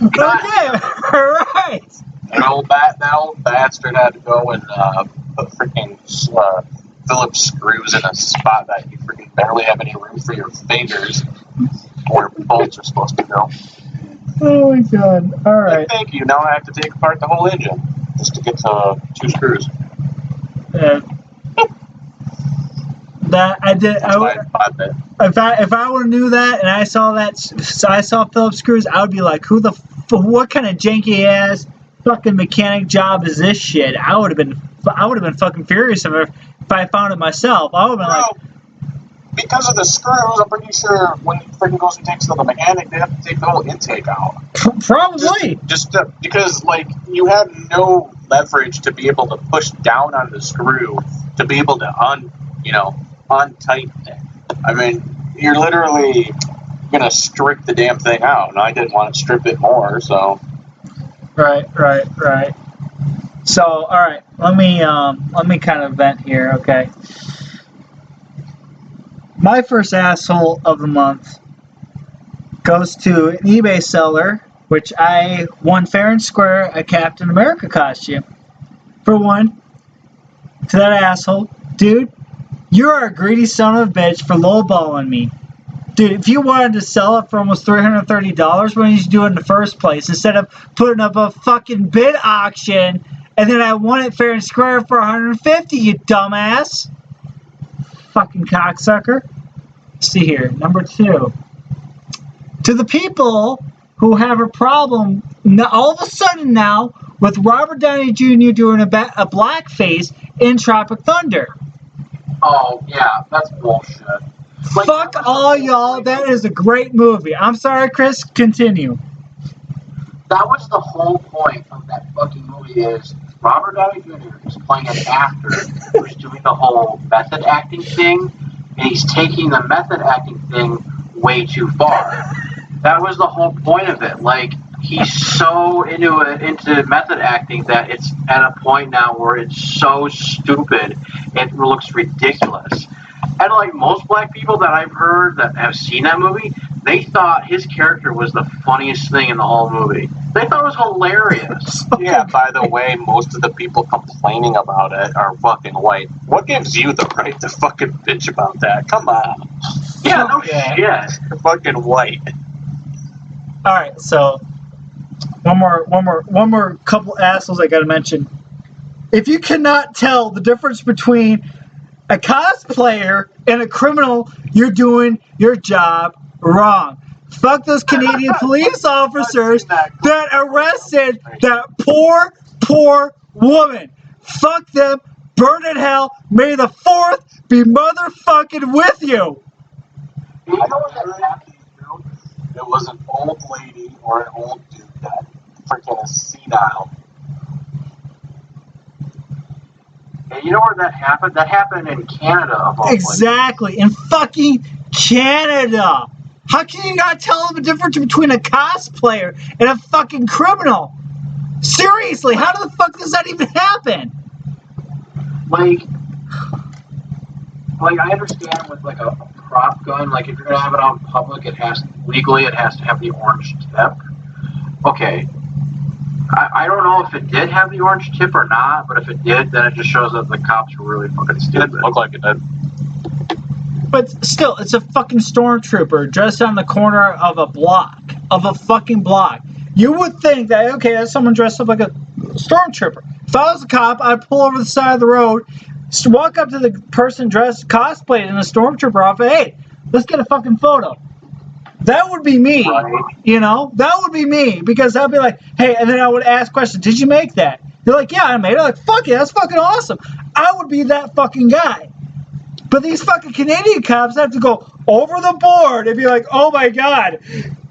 [SPEAKER 2] Okay, all right.
[SPEAKER 7] That old bastard had to go and put freaking Phillips screws in a spot that you freaking barely have any room for your fingers where bolts are supposed to go.
[SPEAKER 2] Oh my god, all right.
[SPEAKER 7] Like, thank you, now I have to take apart the whole engine just to get to 2 screws.
[SPEAKER 2] That I did. If I would have knew that and I saw Phillips screws, I would be like, what kind of janky ass fucking mechanic job is this shit? I would have been fucking furious if I found it myself. I would have been like,
[SPEAKER 7] because of the screws, I'm pretty sure when he freaking goes and takes it to the mechanic, they have to take the whole intake out.
[SPEAKER 2] Probably.
[SPEAKER 7] Just because, like, you have no leverage to be able to push down on the screw to be able to untighten it. I mean, you're literally gonna strip the damn thing out, and I didn't want to strip it more, so.
[SPEAKER 2] Right. So, all right, let me kind of vent here, okay? My first asshole of the month goes to an eBay seller, which I won fair and square a Captain America costume. For one, to that asshole, dude, you are a greedy son of a bitch for lowballing me. Dude, if you wanted to sell it for almost $330, when you do it in the first place, instead of putting up a fucking bid auction, and then I won it fair and square for $150, you dumbass. Fucking cocksucker. Let's see here, number 2. To the people who have a problem, all of a sudden now, with Robert Downey Jr. doing a blackface in Tropic Thunder.
[SPEAKER 6] Oh, yeah, that's bullshit. Like,
[SPEAKER 2] fuck all y'all, that is a great movie. I'm sorry, Chris, continue.
[SPEAKER 6] That was the whole point of that fucking movie is Robert Downey Jr. is playing an actor who's doing the whole method acting thing, and he's taking the method acting thing way too far. That was the whole point of it. Like, he's so into method acting that it's at a point now where it's so stupid, it looks ridiculous. And like most black people that I've heard that have seen that movie, they thought his character was the funniest thing in the whole movie. They thought it was hilarious.
[SPEAKER 7] Yeah, by the way, most of the people complaining about it are fucking white. What gives you the right to fucking bitch about that? Come on.
[SPEAKER 6] Yeah, no shit.
[SPEAKER 7] You're fucking white.
[SPEAKER 2] Alright, so one more couple assholes I gotta mention. If you cannot tell the difference between a cosplayer and a criminal, you're doing your job wrong. Fuck those Canadian police officers that arrested that poor woman. Fuck them. Burn in hell. May the 4th be motherfucking with you.
[SPEAKER 7] I don't heard it was an old lady or an old dude that freaking is senile.
[SPEAKER 6] you know where that happened? That happened in Canada, of all places.
[SPEAKER 2] Exactly, in fucking Canada. How can you not tell the difference between a cosplayer and a fucking criminal? Seriously, how the fuck does that even happen?
[SPEAKER 6] Like I understand with like a prop gun, like if you're gonna have it out in public, it has to have the orange tip. Okay. I don't know if it did have the orange tip or not, but if it did, then it just shows that the cops were really fucking stupid.
[SPEAKER 7] Looked like it did.
[SPEAKER 2] But still, it's a fucking stormtrooper dressed on the corner of a block. Of a fucking block. You would think that, okay, that's someone dressed up like a stormtrooper. If I was a cop, I'd pull over the side of the road, walk up to the person dressed, cosplayed in a stormtrooper outfit, hey, let's get a fucking photo. That would be me,
[SPEAKER 6] Right.
[SPEAKER 2] you know? That would be me, because I'd be like, hey, and then I would ask questions, did you make that? They're like, yeah, I made it. I'm like, fuck yeah, that's fucking awesome. I would be that fucking guy. But these fucking Canadian cops have to go over the board and be like, oh my god,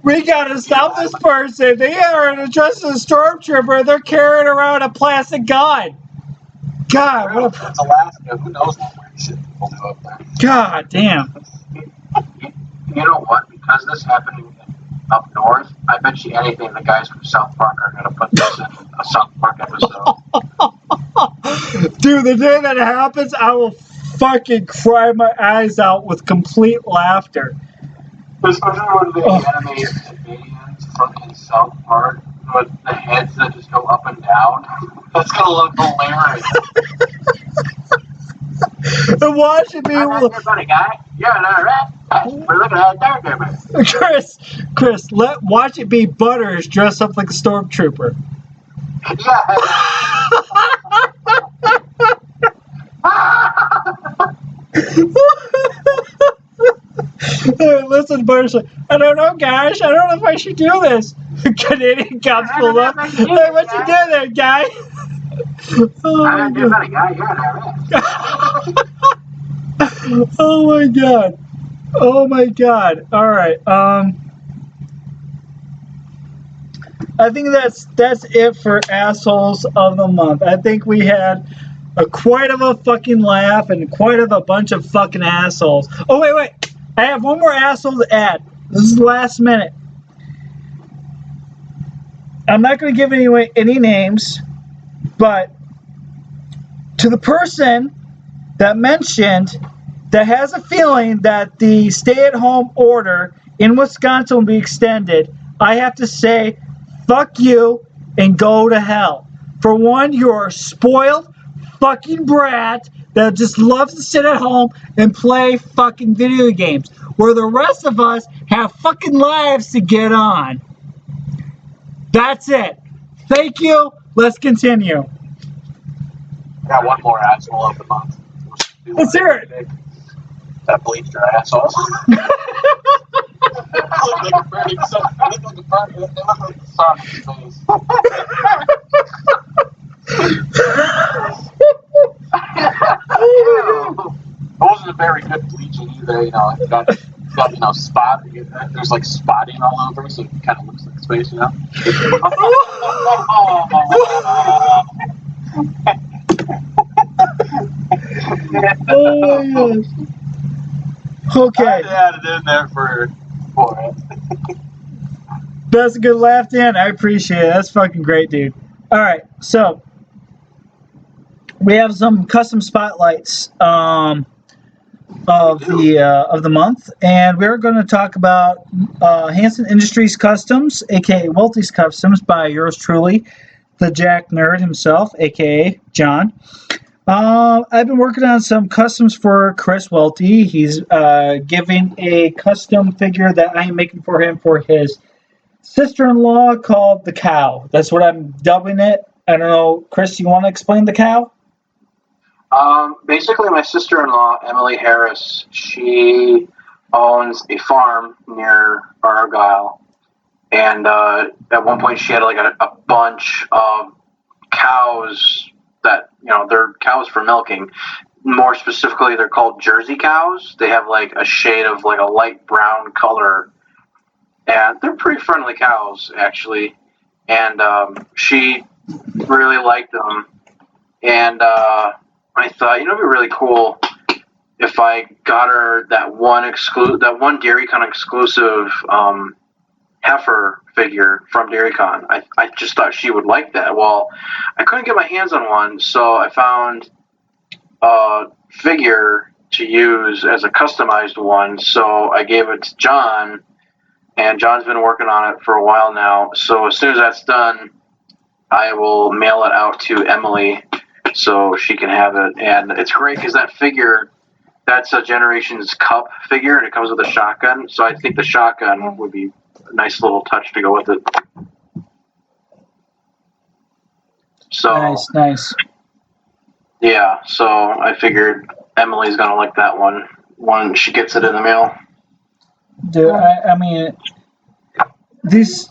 [SPEAKER 2] we gotta stop this person. They are dressed as a stormtrooper. They're carrying around a plastic gun. God, what a...
[SPEAKER 7] It's Alaska. Who knows what weird shit people do up there?
[SPEAKER 2] God damn.
[SPEAKER 6] You know what? Because this happened up north, I bet you anything the guys from South Park are going to put this in a South Park episode.
[SPEAKER 2] Dude, the day that happens, I will fucking cry my eyes out with complete laughter.
[SPEAKER 6] Especially when they animate Canadians from in South Park with the heads that just go up and down. That's going to look hilarious.
[SPEAKER 2] And watch it be...
[SPEAKER 6] I'm not funny guy. You're an alright. We're looking at a dark gamer.
[SPEAKER 2] Chris, watch it be Butters dressed up like a stormtrooper.
[SPEAKER 6] Yeah.
[SPEAKER 2] Listen, Butters, I don't know, guys. I don't know if I should do this. Canadian cops pull up. Hey, what you doing there, guy? Oh
[SPEAKER 6] I'm
[SPEAKER 2] my
[SPEAKER 6] not
[SPEAKER 2] god.
[SPEAKER 6] funny guy. You're an alright.
[SPEAKER 2] Oh my god. Oh my god. All right. I think that's it for assholes of the month. I think we had quite of a fucking laugh and quite of a bunch of fucking assholes. Oh wait. I have one more asshole to add. This is last minute. I'm not going to give any names, but to the person that mentioned that has a feeling that the stay-at-home order in Wisconsin will be extended, I have to say, fuck you and go to hell. For one, you're a spoiled fucking brat that just loves to sit at home and play fucking video games, where the rest of us have fucking lives to get on. That's it. Thank you. Let's continue.
[SPEAKER 7] I got one more asshole of the month.
[SPEAKER 2] Let's hear it.
[SPEAKER 7] That bleached your asshole. Look like a burning sun. Look like the sun in his face. It wasn't a very good bleaching either, you know. It got spot. There's like spotting all over, so it kind of looks like space, you know.
[SPEAKER 2] Oh my gosh. Okay.
[SPEAKER 7] I had it in there for it.
[SPEAKER 2] That's a good laugh, Dan. I appreciate it. That's fucking great, dude. All right, so we have some custom spotlights of the month, and we're going to talk about Hanson Industries Customs, aka Welty's Customs, by yours truly, the Jack Nerd himself, aka John. I've been working on some customs for Chris Welty. He's giving a custom figure that I am making for him for his sister-in-law called the Cow. That's what I'm dubbing it. I don't know, Chris, you want to explain the Cow?
[SPEAKER 6] Basically, my sister-in-law, Emily Harris, she owns a farm near Argyle. And at one point, she had like a bunch of cows that, you know, they're cows for milking. More specifically, they're called Jersey cows. They have like a shade of like a light brown color. And they're pretty friendly cows, actually. And she really liked them. And
[SPEAKER 4] I thought, it'd be really cool if I got her that one DairyCon exclusive heifer figure from DairyCon. I just thought she would like that. Well, I couldn't get my hands on one, so I found a figure to use as a customized one. So I gave it to John, and John's been working on it for a while now. So as soon as that's done, I will mail it out to Emily so she can have it. And it's great because that figure, that's a Generations Cup figure, and it comes with a shotgun. So I think the shotgun would be a nice little touch to go with it. So
[SPEAKER 2] Nice.
[SPEAKER 4] Yeah, so I figured Emily's gonna like that one when she gets it in the mail.
[SPEAKER 2] Dude, I mean, these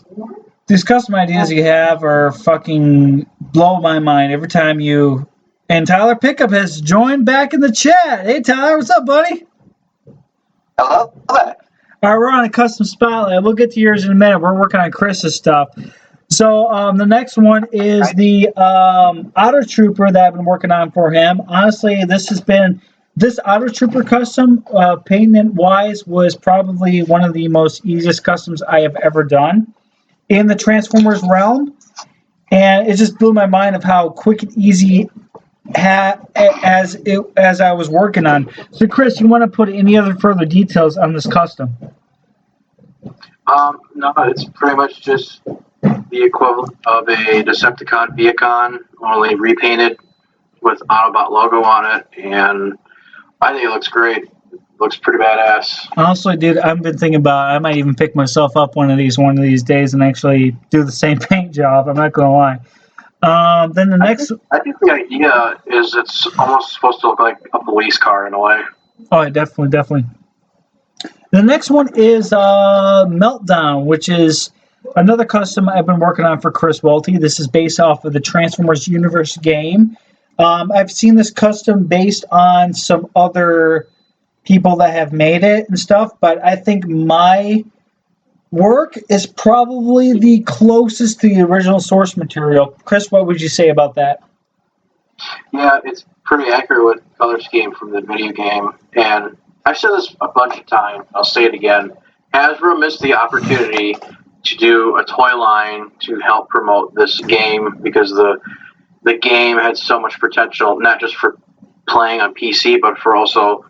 [SPEAKER 2] custom ideas you have are fucking blow my mind every time you. And Tyler Pickup has joined back in the chat. Hey Tyler, what's up, buddy?
[SPEAKER 5] Hello there.
[SPEAKER 2] All right, we're on a custom spotlight. We'll get to yours in a minute. We're working on Chris's stuff. So the next one is the Auto Trooper that I've been working on for him. Honestly, this Auto Trooper custom, payment-wise, was probably one of the most easiest customs I have ever done in the Transformers realm. And it just blew my mind of how quick and easy as I was working on. So, Chris, you want to put any other further details on this custom?
[SPEAKER 4] No, it's pretty much just the equivalent of a Decepticon Viacon, only repainted with Autobot logo on it, and I think it looks great. It looks pretty badass.
[SPEAKER 2] Honestly, dude, I've been thinking about I might even pick myself up one of these days and actually do the same paint job. I'm not gonna lie. Then the next,
[SPEAKER 4] I think the idea is it's almost supposed to look like a police car in a way.
[SPEAKER 2] Oh, yeah, definitely. The next one is Meltdown, which is another custom I've been working on for Chris Welty. This is based off of the Transformers Universe game. I've seen this custom based on some other people that have made it and stuff, but I think my work is probably the closest to the original source material. Chris, what would you say about that?
[SPEAKER 4] Yeah, it's pretty accurate with color scheme from the video game, and I've said this a bunch of times, I'll say it again. Hasbro missed the opportunity to do a toy line to help promote this game because the game had so much potential, not just for playing on PC, but for also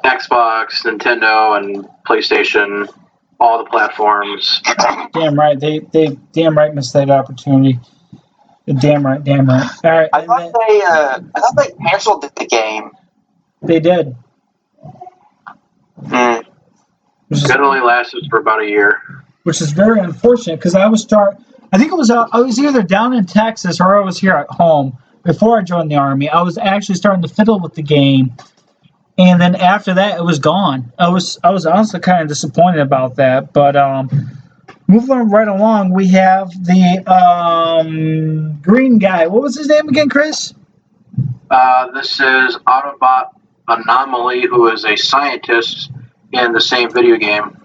[SPEAKER 4] Xbox, Nintendo, and PlayStation, all the platforms.
[SPEAKER 2] Damn right, they damn right missed that opportunity. Damn right. All right.
[SPEAKER 5] I thought they canceled the game.
[SPEAKER 2] They did.
[SPEAKER 5] Mm.
[SPEAKER 4] It only lasted for about a year.
[SPEAKER 2] Which is very unfortunate because I think I was either down in Texas or I was here at home before I joined the Army. I was actually starting to fiddle with the game, and then after that it was gone. I was honestly kind of disappointed about that. But moving on right along, we have the green guy. What was his name again, Chris?
[SPEAKER 4] This is Autobot Anomaly, who is a scientist in the same video game.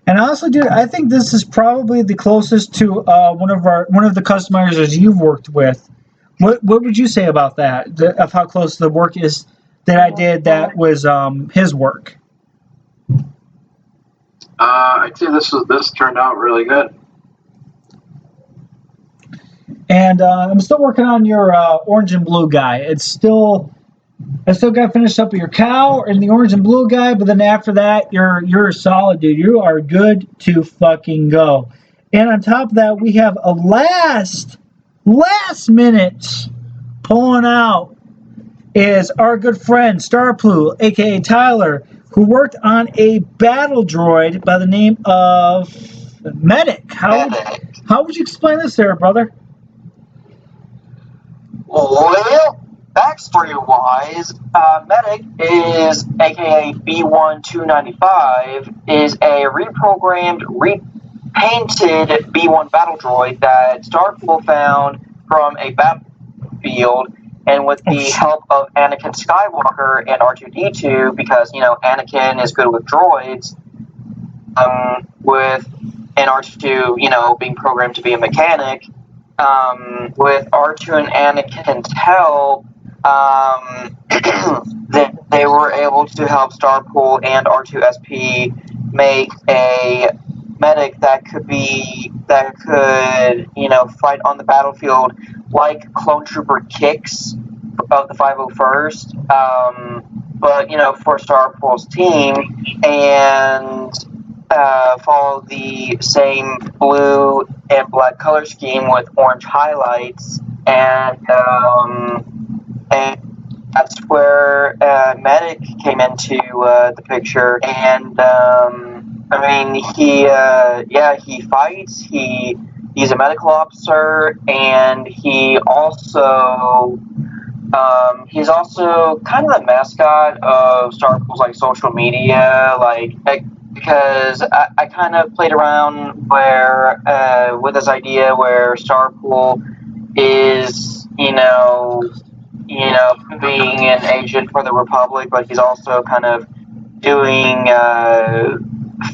[SPEAKER 2] And honestly, dude, I think this is probably the closest to one of the customizers you've worked with. What would you say about that? Of how close the work is that I did that was his work?
[SPEAKER 4] I'd say this turned out really good.
[SPEAKER 2] And I'm still working on your orange and blue guy. I still got to finish up with your cow and the orange and blue guy, but then after that, you're solid, dude. You are good to fucking go. And on top of that, we have a last minute pulling out is our good friend Starplu, aka Tyler, who worked on a battle droid by the name of Medic. How would you explain this there, brother?
[SPEAKER 5] Well, backstory-wise, Medic is, aka B1295, is a reprogrammed, repainted B1 battle droid that Starpool found from a battlefield, and with the help of Anakin Skywalker and R2-D2, because, Anakin is good with droids, and R2, being programmed to be a mechanic, with R2 and Anakin's help, they were able to help Starpool and R2SP make a medic that could fight on the battlefield like Clone Trooper Kicks of the 501st, but for Starpool's team, and follow the same blue and black color scheme with orange highlights, and that's where Medic came into the picture. And he fights. He's a medical officer, and he's also kind of the mascot of Starpool's social media, because I kind of played around with this idea where Starpool is being an agent for the Republic, but he's also kind of doing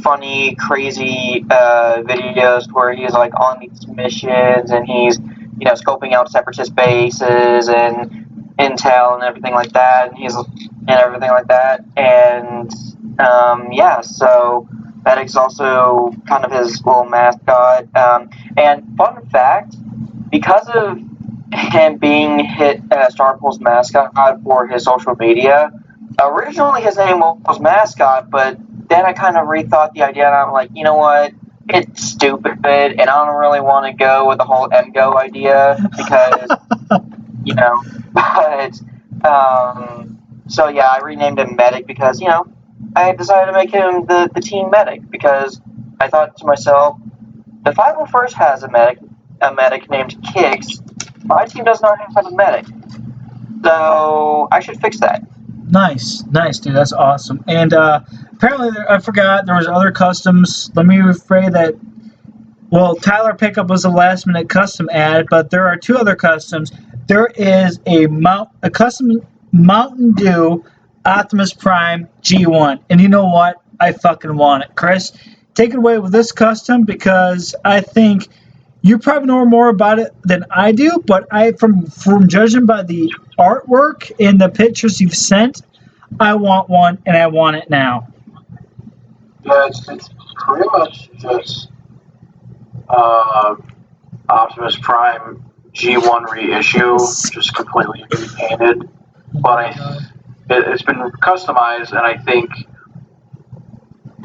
[SPEAKER 5] funny, crazy videos where he's on these missions, and he's scoping out separatist bases and intel and everything like that, and so Medic's also kind of his little mascot. And fun fact, because of him being Starpool's mascot for his social media, originally his name was Mascot, but then I kind of rethought the idea, and I'm like, you know what? It's stupid, and I don't really want to go with the whole MGO idea, because, so yeah, I renamed him Medic because, I decided to make him the team medic, because I thought to myself, the 501st has a medic named Kicks. My team does not have a medic, so I should fix that.
[SPEAKER 2] Nice, dude. That's awesome. And apparently, I forgot there was other customs. Let me rephrase that. Well, Tyler Pickup was a last-minute custom ad, but there are two other customs. There is a custom Mountain Dew Optimus Prime G1, and you know what? I fucking want it. Chris, take it away with this custom, because I think you probably know more about it than I do, but from judging by the artwork and the pictures you've sent, I want one, and I want it now.
[SPEAKER 6] Yeah, it's pretty much just Optimus Prime G1 reissue, just completely repainted. But it's been customized, and I think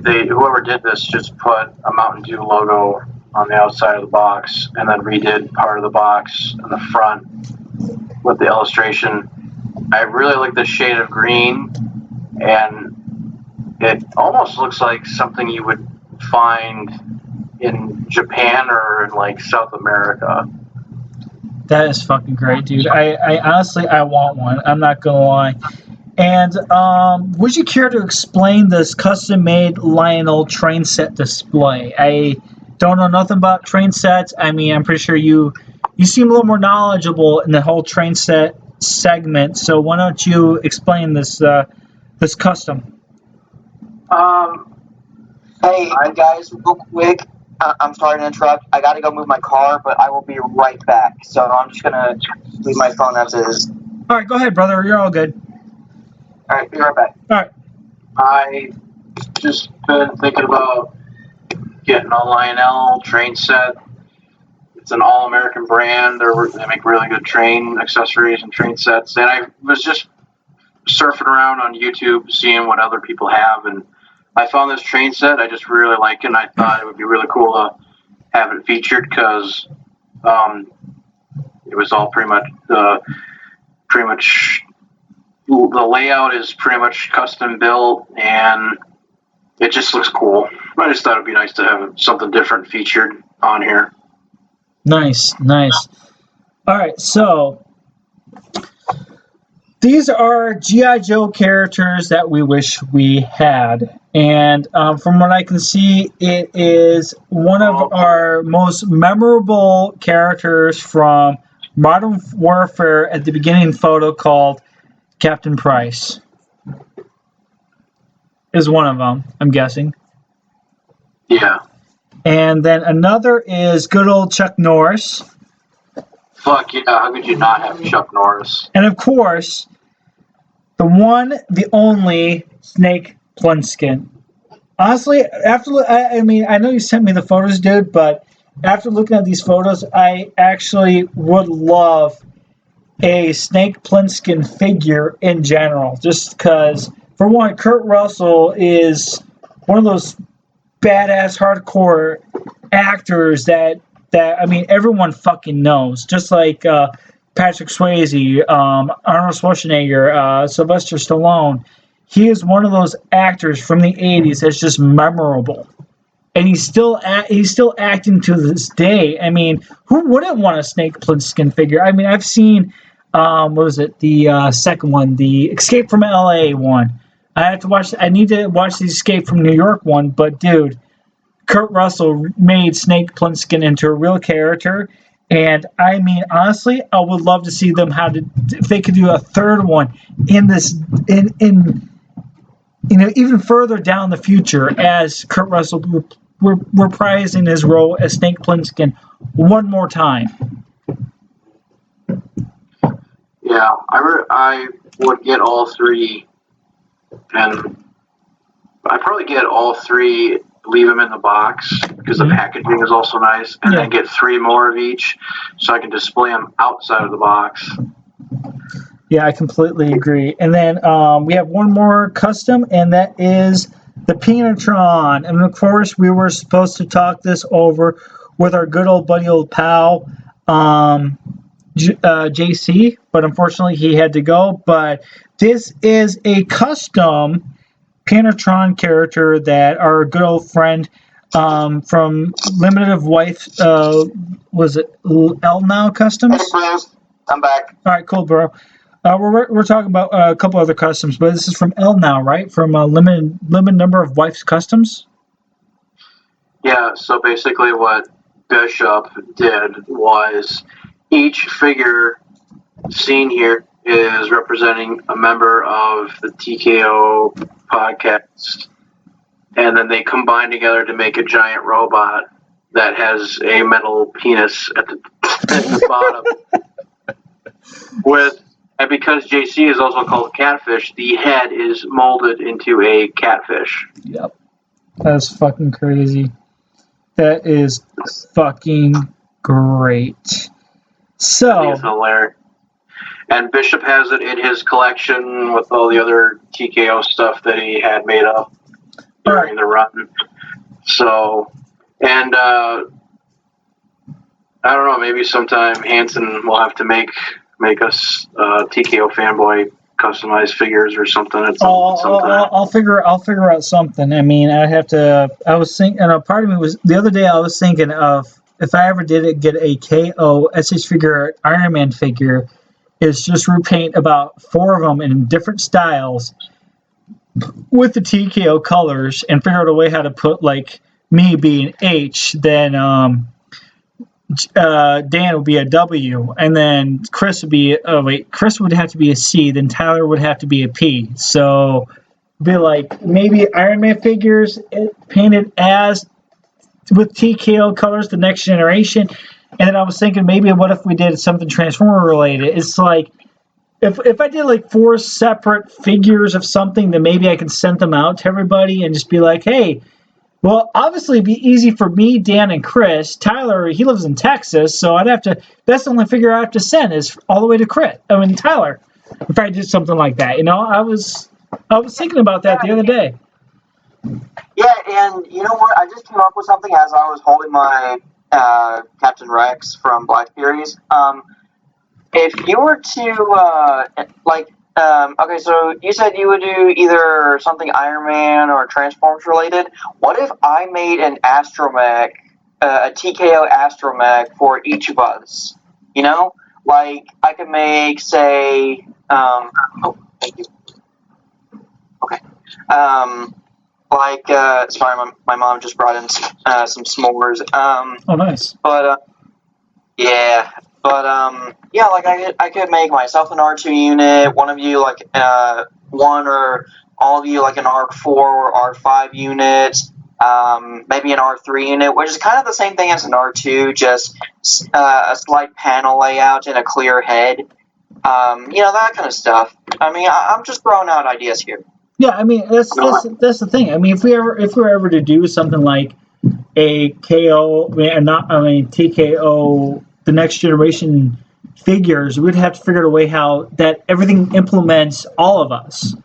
[SPEAKER 6] whoever did this just put a Mountain Dew logo on the outside of the box, and then redid part of the box in the front with the illustration. I really like the shade of green, and it almost looks like something you would find in Japan or in South America.
[SPEAKER 2] That is fucking great, dude. I honestly, I want one. I'm not gonna lie. And would you care to explain this custom-made Lionel train set display? I don't know nothing about train sets. I mean, I'm pretty sure you seem a little more knowledgeable in the whole train set segment. So why don't you explain this custom?
[SPEAKER 5] Hey guys, real quick. I'm sorry to interrupt. I gotta go move my car, but I will be right back. So I'm just gonna leave my phone as is.
[SPEAKER 2] All right, go ahead, brother. You're all good.
[SPEAKER 5] All right, be right back.
[SPEAKER 2] All right.
[SPEAKER 6] I just been thinking about getting a Lionel train set. It's an all-American brand. They make really good train accessories and train sets. And I was just surfing around on YouTube, seeing what other people have, and I found this train set. I just really like it, and I thought it would be really cool to have it featured, because it was all pretty much the layout is pretty much custom built, and it just looks cool. I just thought it'd be nice to have something different featured on here.
[SPEAKER 2] Nice. All right, so these are G.I. Joe characters that we wish we had. And from what I can see, it is one of our most memorable characters from Modern Warfare at the beginning photo, called Captain Price. Is one of them, I'm guessing.
[SPEAKER 6] Yeah.
[SPEAKER 2] And then another is good old Chuck Norris.
[SPEAKER 6] Fuck yeah, how could you not have Chuck Norris?
[SPEAKER 2] And of course, the one, the only Snake Plissken. Honestly, I mean, I know you sent me the photos, dude, but after looking at these photos, I actually would love a Snake Plissken figure in general. Just because, for one, Kurt Russell is one of those badass hardcore actors that I mean, everyone fucking knows. Just like Patrick Swayze, Arnold Schwarzenegger, Sylvester Stallone. He is one of those actors from the 80s that's just memorable. And he's still acting to this day. I mean, who wouldn't want a Snake Plissken figure? I mean, I've seen, what was it, the second one, the Escape from LA one. I need to watch the Escape from New York one, but dude, Kurt Russell made Snake Plissken into a real character. And I mean, honestly, I would love to see them if they could do a third one in this, in even further down the future as Kurt Russell reprising his role as Snake Plissken one more time.
[SPEAKER 6] Yeah, I would get all three, and I'd probably get all three, leave them in the box, because the packaging is also nice, and then get 3 more of each, so I can display them outside of the box.
[SPEAKER 2] Yeah, I completely agree. And then we have one more custom, and that is the Penatron. And of course, we were supposed to talk this over with our good old buddy, old pal, JC, but unfortunately he had to go. But this is a custom Penatron character that our good old friend from Limited of Wife, was it L Now Customs?
[SPEAKER 3] Hey, Bruce. I'm back.
[SPEAKER 2] All right, cool, bro. We're talking about a couple other customs, but this is from L Now, right? From limited number of Wife's Customs.
[SPEAKER 6] Yeah. So basically, what Bishop did was each figure seen here is representing a member of the TKO podcast, and then they combine together to make a giant robot that has a metal penis at the bottom. And because JC is also called Catfish, the head is molded into a catfish.
[SPEAKER 2] Yep. That's fucking crazy. That is fucking great. So,
[SPEAKER 6] It's hilarious. And Bishop has it in his collection with all the other TKO stuff that he had made up during the run. So, and I don't know, maybe sometime Hanson will have to make us TKO fanboy customized figures or something.
[SPEAKER 2] I'll figure out something. I mean, I was thinking, and part of me was the other day I was thinking of if I ever did get a KO SH figure Iron Man figure, is just repaint about 4 of them in different styles with the TKO colors and figure out a way how to put, like, me being H, then Dan would be a W, and then Chris would be Chris would have to be a C, then Tyler would have to be a P. So be like maybe Iron Man figures painted as with TKO colors, the next generation. And then I was thinking maybe what if we did something Transformer related? It's like if I did like 4 separate figures of something, then maybe I can send them out to everybody and just be like, hey, well, obviously it'd be easy for me, Dan, and Chris. Tyler, he lives in Texas, so that's the only figure I have to send is all the way to Tyler. If I did something like that, I was thinking about that the other day.
[SPEAKER 5] Yeah, and you know what? I just came up with something as I was holding my Captain Rex from Black Furies. If you were to okay, so you said you would do either something Iron Man or Transformers related. What if I made an astromech, a TKO astromech for each of us? Like I could make, say, thank you. Okay. Sorry, my mom just brought in some s'mores.
[SPEAKER 2] Oh, nice.
[SPEAKER 5] But like I could make myself an R2 unit, one of you like one or all of you like an R4 or R5 unit, maybe an R3 unit, which is kind of the same thing as an R2, just a slight panel layout and a clear head. That kind of stuff. I mean, I'm just throwing out ideas here.
[SPEAKER 2] Yeah, I mean that's the thing. I mean, if we were ever to do something like a TKO, the next generation figures, we'd have to figure out a way how that everything implements all of us.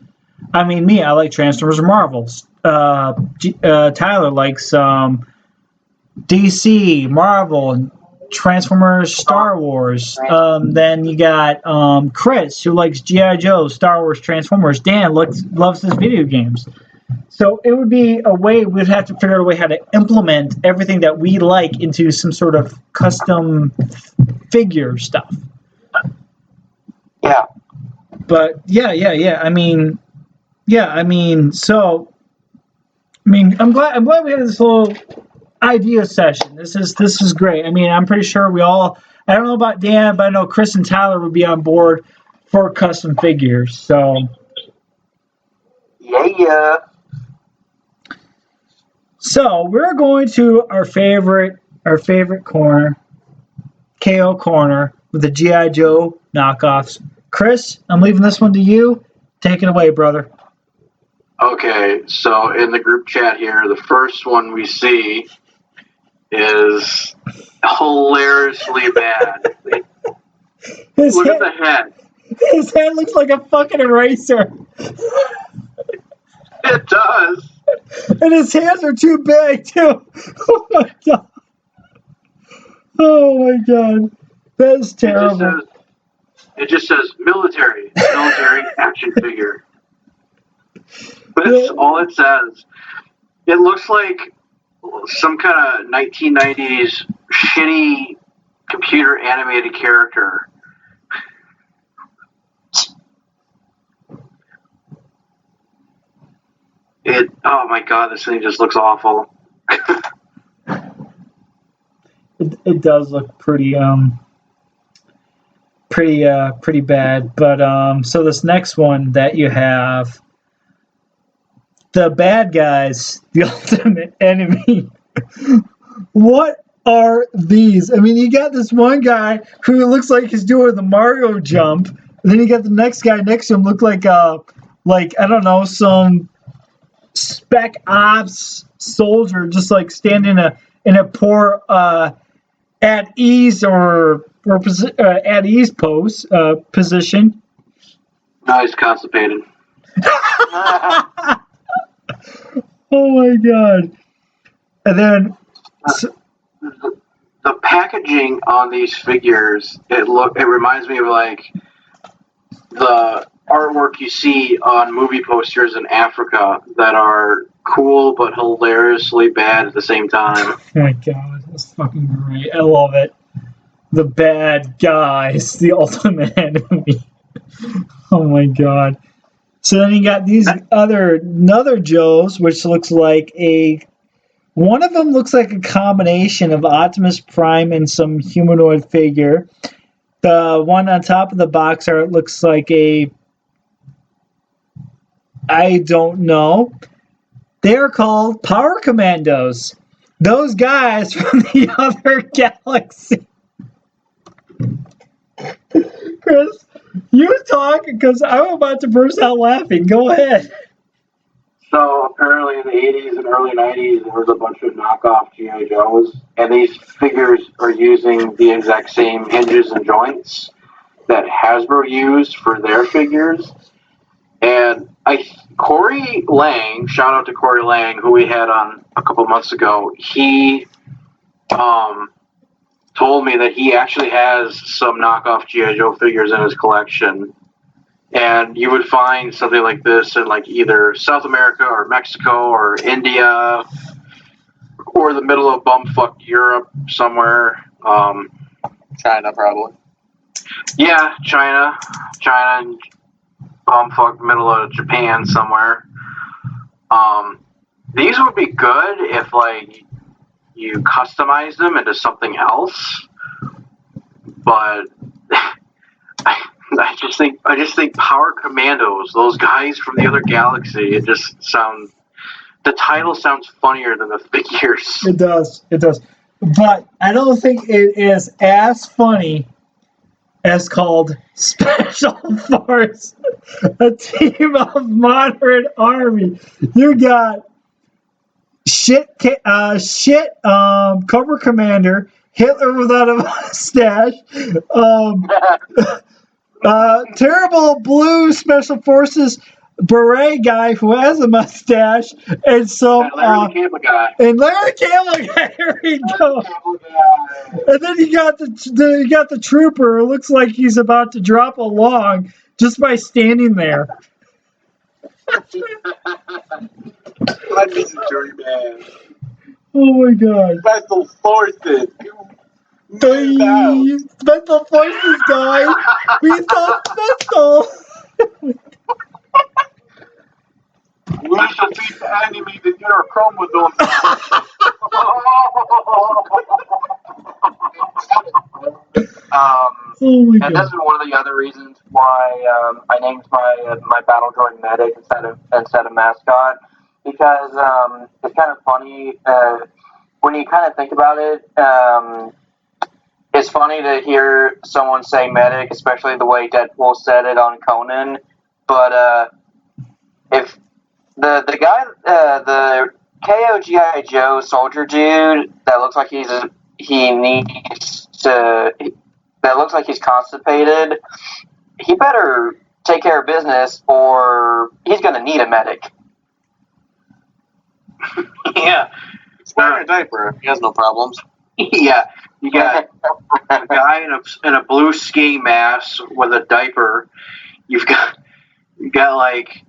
[SPEAKER 2] I mean, me, I like Transformers and Marvels. Tyler likes DC, Marvel, Transformers, Star Wars. Then you got Chris, who likes G.I. Joe, Star Wars, Transformers. Dan loves his video games. So it would be a way we'd have to figure out a way how to implement everything that we like into some sort of custom figure stuff.
[SPEAKER 5] Yeah.
[SPEAKER 2] But yeah. I mean, I'm glad we had this little idea session. This is great. I mean, I'm pretty sure we all. I don't know about Dan, but I know Chris and Tyler would be on board for custom figures. So.
[SPEAKER 5] Yeah.
[SPEAKER 2] So we're going to our favorite corner, KO corner, with the G.I. Joe knockoffs. Chris, I'm leaving this one to you. Take it away, brother.
[SPEAKER 6] Okay, so in the group chat here, the first one we see is hilariously bad. Look at the head.
[SPEAKER 2] His head looks like a fucking eraser.
[SPEAKER 6] It does.
[SPEAKER 2] And his hands are too big, too. Oh, my God. Oh, my God. That is terrible.
[SPEAKER 6] It just says military action figure. That's all it says. It looks like some kind of 1990s shitty computer animated character. Oh my God, this thing just looks awful.
[SPEAKER 2] It does look pretty bad. But so this next one that you have, the bad guys, the ultimate enemy. What are these? I mean, you got this one guy who looks like he's doing the Mario jump, and then you got the next guy next to him look like I don't know, some spec ops soldier, just like standing in a poor at ease or at ease position.
[SPEAKER 6] No, he's constipated.
[SPEAKER 2] Oh my God! And then
[SPEAKER 6] the packaging on these figures, it reminds me of like the artwork you see on movie posters in Africa that are cool but hilariously bad at the same time.
[SPEAKER 2] Oh my God, that's fucking great. I love it. The bad guys, the ultimate enemy. Oh my God. So then you got these another Joes, which looks like one of them looks like a combination of Optimus Prime and some humanoid figure. The one on top of the box art looks like I don't know. They're called Power Commandos. Those guys from the other galaxy. Chris, you talk because I'm about to burst out laughing. Go ahead.
[SPEAKER 6] So apparently in the 80s and early 90s, there was a bunch of knockoff G.I. Joes, and these figures are using the exact same hinges and joints that Hasbro used for their figures. And Corey Lang, shout out to Corey Lang, who we had on a couple months ago, he told me that he actually has some knockoff G.I. Joe figures in his collection. And you would find something like this in like either South America or Mexico or India or the middle of bumfuck Europe somewhere.
[SPEAKER 7] China, probably.
[SPEAKER 6] Yeah, China and bumfuck middle of Japan somewhere. These would be good if like you customize them into something else, but I just think Power Commandos, those guys from the other galaxy, the title sounds funnier than the figures.
[SPEAKER 2] It does. But I don't think it is as funny as called Special Force, a team of moderate army. You got Cobra Commander, Hitler without a mustache, terrible blue Special Forces beret guy who has a mustache, and some
[SPEAKER 6] Larry the Cable Guy.
[SPEAKER 2] and Larry Cable Guy. Here we go. And then you got the trooper who looks like he's about to drop a log just by standing there.
[SPEAKER 7] I miss you, Joey, man.
[SPEAKER 2] Oh my god.
[SPEAKER 7] Special Forces.
[SPEAKER 2] Special Forces guy. We so special.
[SPEAKER 7] We shall beat the enemy to get our chromosomes.
[SPEAKER 2] Oh my
[SPEAKER 5] And
[SPEAKER 2] god.
[SPEAKER 5] this is one of the other reasons why I named my battle droid medic instead of mascot, because it's kind of funny when you kind of think about it. It's funny to hear someone say medic, especially the way Deadpool said it on Conan. But if the guy, the KO GI Joe soldier dude that looks like that looks like he's constipated, he better take care of business or he's going to need a medic.
[SPEAKER 6] Yeah.
[SPEAKER 7] He's wearing a diaper. He has no problems.
[SPEAKER 6] Yeah. You got a guy in a blue ski mask with a diaper. You got like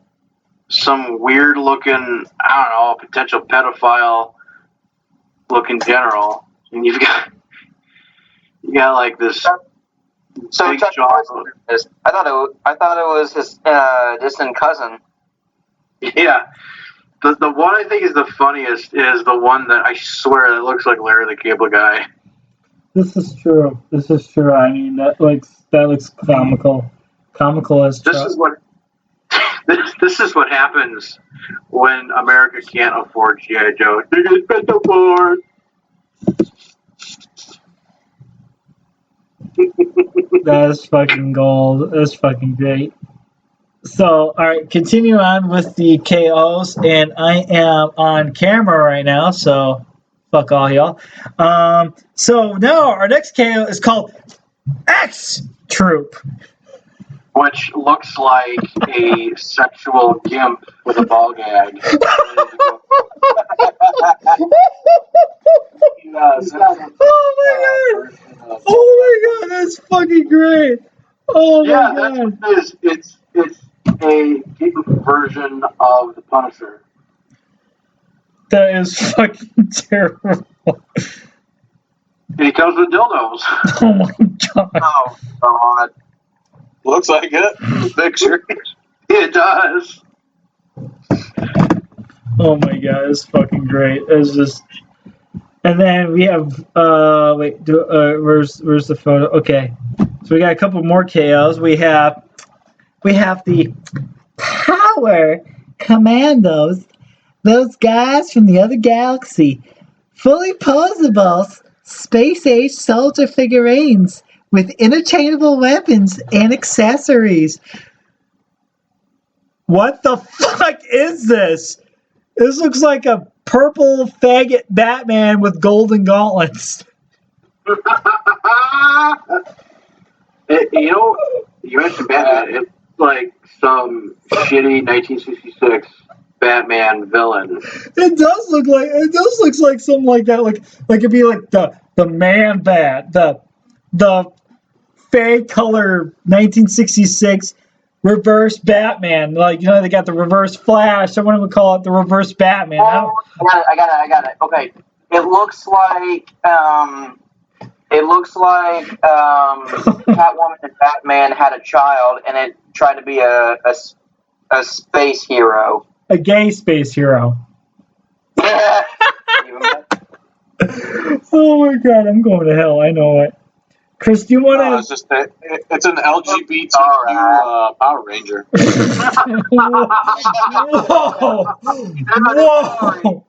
[SPEAKER 6] some weird looking, I don't know, potential pedophile looking general, and you got like this
[SPEAKER 5] So
[SPEAKER 6] big
[SPEAKER 5] Chuck
[SPEAKER 6] jaw.
[SPEAKER 5] Norris, I thought it was his distant cousin.
[SPEAKER 6] Yeah. The one I think is the funniest is the one that I swear that looks like Larry the Cable Guy.
[SPEAKER 2] This is true. I mean, that looks comical. Comical as
[SPEAKER 6] This is what happens when America can't afford G.I. Joe. They can't afford.
[SPEAKER 2] That is fucking gold. That's fucking great. So, alright, continue on with the KOs, and I am on camera right now, so fuck all y'all. So now our next KO is called X Troop.
[SPEAKER 6] Which looks like a sexual gimp with a ball gag.
[SPEAKER 2] Oh my god, that's fucking great. Oh my
[SPEAKER 6] Yeah,
[SPEAKER 2] god.
[SPEAKER 6] that's what it is. It's a gimp version of the Punisher.
[SPEAKER 2] That is fucking terrible.
[SPEAKER 6] And he comes with dildos.
[SPEAKER 2] Oh my god.
[SPEAKER 5] Oh God!
[SPEAKER 7] Looks like it. The picture.
[SPEAKER 6] It does.
[SPEAKER 2] Oh my god, it's fucking great. It's just, and then we have where's the photo? Okay, so we got a couple more KOs. We have the Power Commandos, those guys from the other galaxy, fully posable space-age soldier figurines with interchangeable weapons and accessories. What the fuck is this? This looks like a purple faggot Batman with golden gauntlets.
[SPEAKER 6] You know, you mentioned Batman. It's like some shitty 1966 Batman villain.
[SPEAKER 2] It does look like something like that. Like it'd be like the Man Bat, the fake color 1966 reverse Batman. Like, you know, they got the reverse Flash. Someone would call it the reverse Batman.
[SPEAKER 5] Oh, I got it. Okay, it looks like Catwoman and Batman had a child, and it tried to be a space hero.
[SPEAKER 2] A gay space hero. Oh my god, I'm going to hell. I know it. Chris, do you want to?
[SPEAKER 7] It's just it's an LGBTQ Power Ranger.
[SPEAKER 2] Whoa!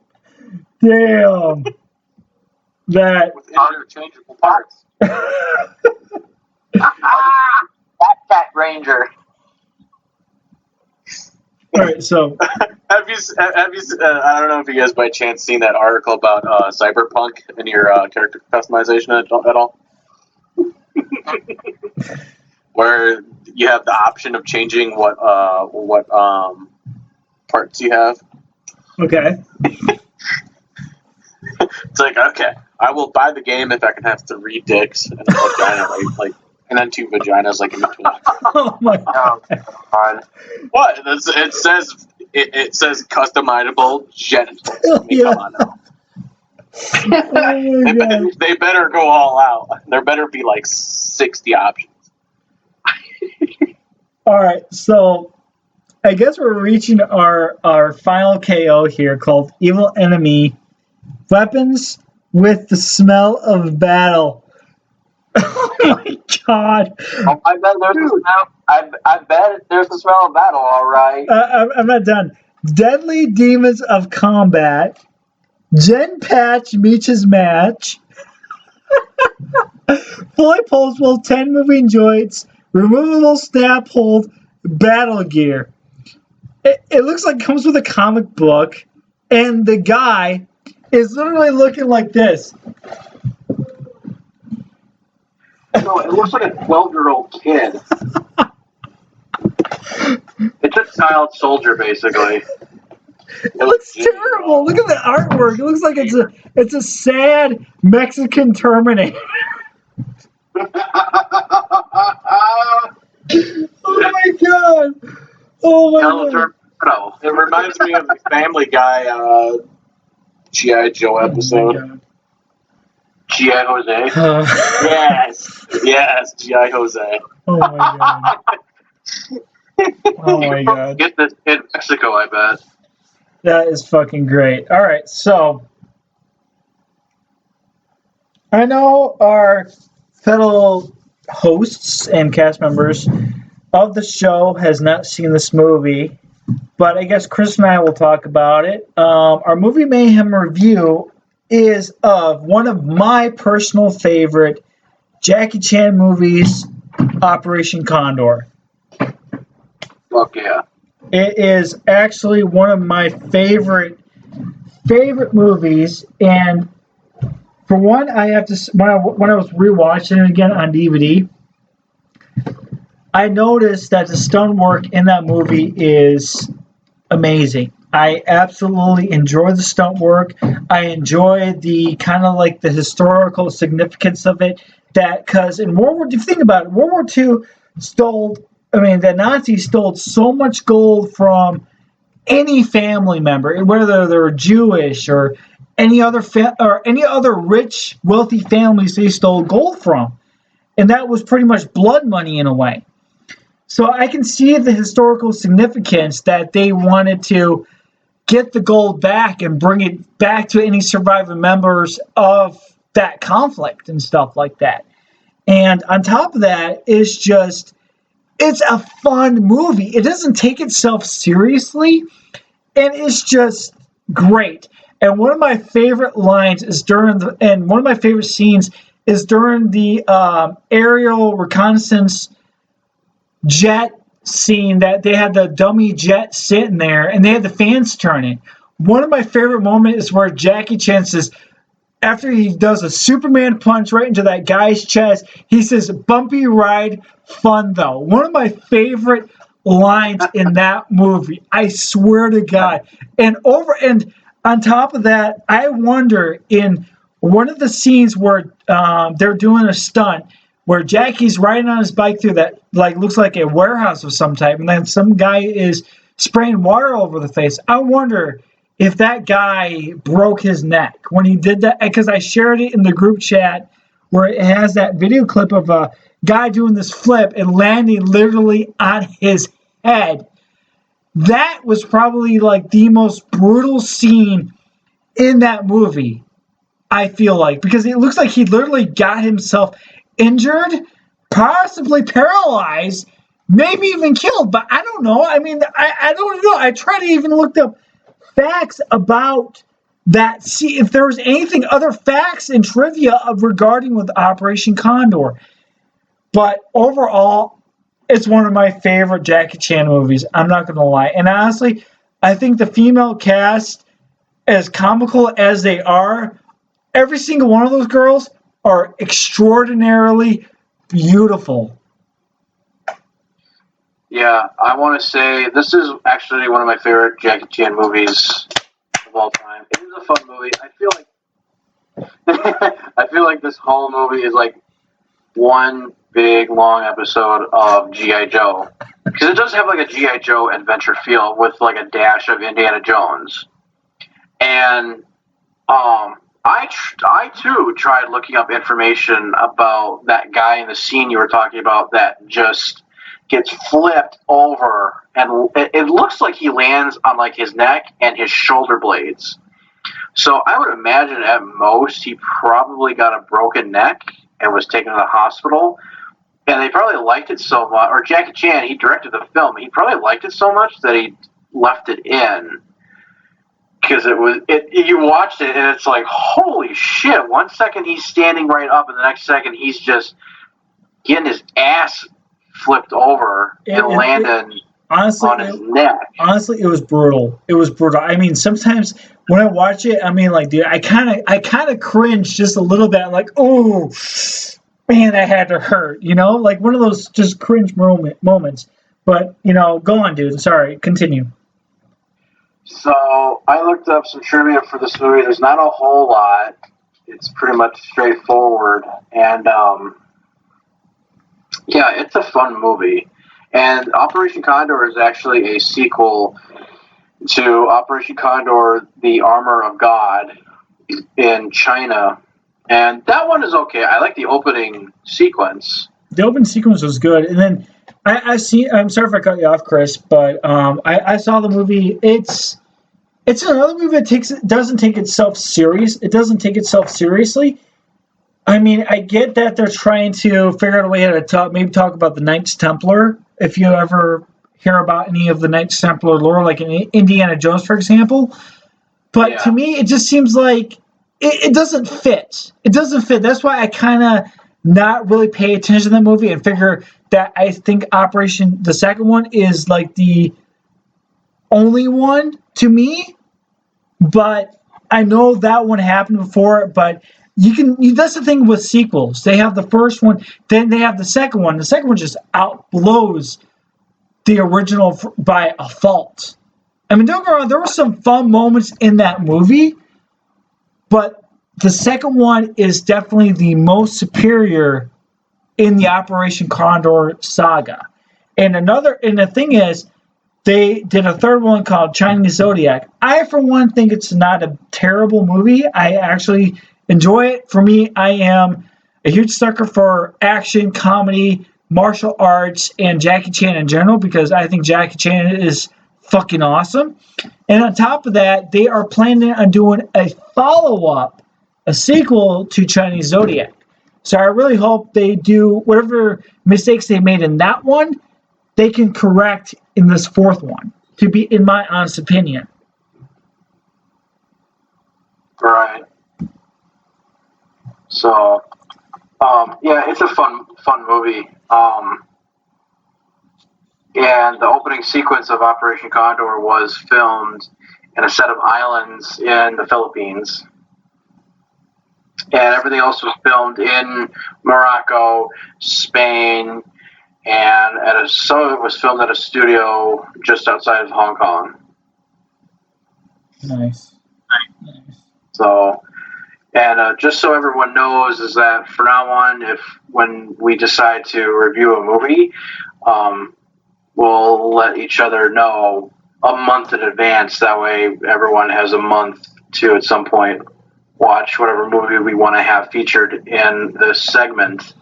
[SPEAKER 2] Damn. That.
[SPEAKER 7] With interchangeable parts.
[SPEAKER 5] Cat Ranger.
[SPEAKER 2] All right, so
[SPEAKER 7] Have you? I don't know if you guys by chance seen that article about Cyberpunk and your character customization at all, where you have the option of changing what parts you have.
[SPEAKER 2] okay.
[SPEAKER 7] It's like, okay, I will buy the game if I can have 3 dicks and a vagina, and then 2 vaginas like in between.
[SPEAKER 2] Oh my god.
[SPEAKER 5] God.
[SPEAKER 7] What? It says customizable genitals. I mean,
[SPEAKER 2] Yeah.
[SPEAKER 7] come on now.
[SPEAKER 2] Oh my god.
[SPEAKER 7] They better go all out. There better be like 60 options.
[SPEAKER 2] All right, so I guess we're reaching our final KO here called Evil Enemy. Weapons with the smell of battle. Oh my god.
[SPEAKER 5] I bet there's a smell. I bet there's a smell of battle. All right.
[SPEAKER 2] I'm not done. Deadly Demons of Combat. Gen Patch meets his match. Fully postable 10 moving joints. Removable snap hold. Battle gear. It looks like it comes with a comic book. And the guy is literally looking like this.
[SPEAKER 6] No, it looks like a 12-year-old kid. It's a child soldier, basically.
[SPEAKER 2] It looks terrible. Look at the artwork. It looks like it's a sad Mexican Terminator. Oh my god. Oh my god.
[SPEAKER 6] No.
[SPEAKER 7] It reminds me of the Family Guy G.I. Joe episode.
[SPEAKER 6] G.I. Jose.
[SPEAKER 7] Yes, G.I. Jose.
[SPEAKER 2] Oh my god. Oh my god.
[SPEAKER 6] Get this in Mexico, I bet.
[SPEAKER 2] That is fucking great. All right, so I know our fellow hosts and cast members of the show has not seen this movie, but I guess Chris and I will talk about it. Our movie mayhem review is of one of my personal favorite Jackie Chan movies, Operation Condor.
[SPEAKER 6] Fuck yeah.
[SPEAKER 2] It is actually one of my favorite movies, and for one, I have to when I was rewatching it again on DVD, I noticed that the stunt work in that movie is amazing. I absolutely enjoy the stunt work. I enjoy the kind of like the historical significance of it. That because in World War, if you think about it, World War II the Nazis stole so much gold from any family member, whether they're Jewish or any other rich, wealthy families they stole gold from, and that was pretty much blood money in a way. So I can see the historical significance that they wanted to get the gold back and bring it back to any surviving members of that conflict and stuff like that. And on top of that, it's a fun movie. It doesn't take itself seriously, and it's just great. And one of my favorite lines is one of my favorite scenes is during the aerial reconnaissance jet scene that they had the dummy jet sitting there, and they had the fans turning. One of my favorite moments is where Jackie Chan says, after he does a Superman punch right into that guy's chest, he says, "Bumpy ride, fun though." One of my favorite lines in that movie. I swear to God. And on top of that, I wonder in one of the scenes where they're doing a stunt where Jackie's riding on his bike through that looks like a warehouse of some type, and then some guy is spraying water over the face. I wonder if that guy broke his neck when he did that, because I shared it in the group chat where it has that video clip of a guy doing this flip and landing literally on his head. That was probably the most brutal scene in that movie, I feel like, because it looks like he literally got himself injured, possibly paralyzed, maybe even killed, but I don't know. I mean, I don't know. I tried to even look up facts about that, see if there was anything, other facts and trivia regarding with Operation Condor. But overall, it's one of my favorite Jackie Chan movies. I'm not going to lie. And honestly, I think the female cast, as comical as they are, every single one of those girls are extraordinarily beautiful.
[SPEAKER 6] Yeah, I want to say this is actually one of my favorite Jackie Chan movies of all time. It is a fun movie. I feel like this whole movie is like one big long episode of G.I. Joe, because it does have like a G.I. Joe adventure feel with like a dash of Indiana Jones. And I too tried looking up information about that guy in the scene you were talking about that just gets flipped over, and it looks like he lands on like his neck and his shoulder blades. So I would imagine at most he probably got a broken neck and was taken to the hospital. And they probably liked it so much, or Jackie Chan, he directed the film, he probably liked it so much that he left it in. Because you watched it and it's like, holy shit, 1 second he's standing right up and the next second he's just getting his ass flipped over and landed on his neck.
[SPEAKER 2] Honestly, it was brutal. It was brutal. I mean, sometimes when I watch it, I mean, like, dude, I kind of cringe just a little bit. I'm like, oh, man, that had to hurt, you know? Like one of those just cringe moments. But, you know, go on, dude. Sorry, continue.
[SPEAKER 6] So I looked up some trivia for this movie. There's not a whole lot. It's pretty much straightforward. And, yeah, it's a fun movie. And Operation Condor is actually a sequel to Operation Condor, The Armor of God in China. And that one is okay. I like the opening sequence.
[SPEAKER 2] The opening sequence was good. And then I'm sorry if I cut you off, Chris, but I saw the movie. It's another movie that doesn't take itself serious. It doesn't take itself seriously. I mean, I get that they're trying to figure out a way how to talk about the Knights Templar. If you ever hear about any of the Knights Templar lore, like in Indiana Jones, for example. But to me, it just seems like it doesn't fit. It doesn't fit. That's why I kind of not really pay attention to that movie and figure that I think the second one is like the only one to me. But I know that one happened before, but that's the thing with sequels. They have the first one, then they have the second one. The second one just outblows the original by a fault. I mean, don't get me wrong, there were some fun moments in that movie, but the second one is definitely the most superior in the Operation Condor saga. And the thing is, they did a third one called Chinese Zodiac. I, for one, think it's not a terrible movie. I actually enjoy it. For me, I am a huge sucker for action, comedy, martial arts, and Jackie Chan in general, because I think Jackie Chan is fucking awesome. And on top of that, they are planning on doing a follow-up, a sequel to Chinese Zodiac. So I really hope they do whatever mistakes they made in that one, they can correct in this fourth one, to be in my honest opinion.
[SPEAKER 6] Right. So, yeah, it's a fun movie. And the opening sequence of Operation Condor was filmed in a set of islands in the Philippines. And everything else was filmed in Morocco, Spain, and some of it was filmed at a studio just outside of Hong Kong.
[SPEAKER 2] Nice.
[SPEAKER 6] So, and just so everyone knows, is that from now on, when we decide to review a movie, we'll let each other know a month in advance. That way, everyone has a month to, at some point, watch whatever movie we want to have featured in this segment.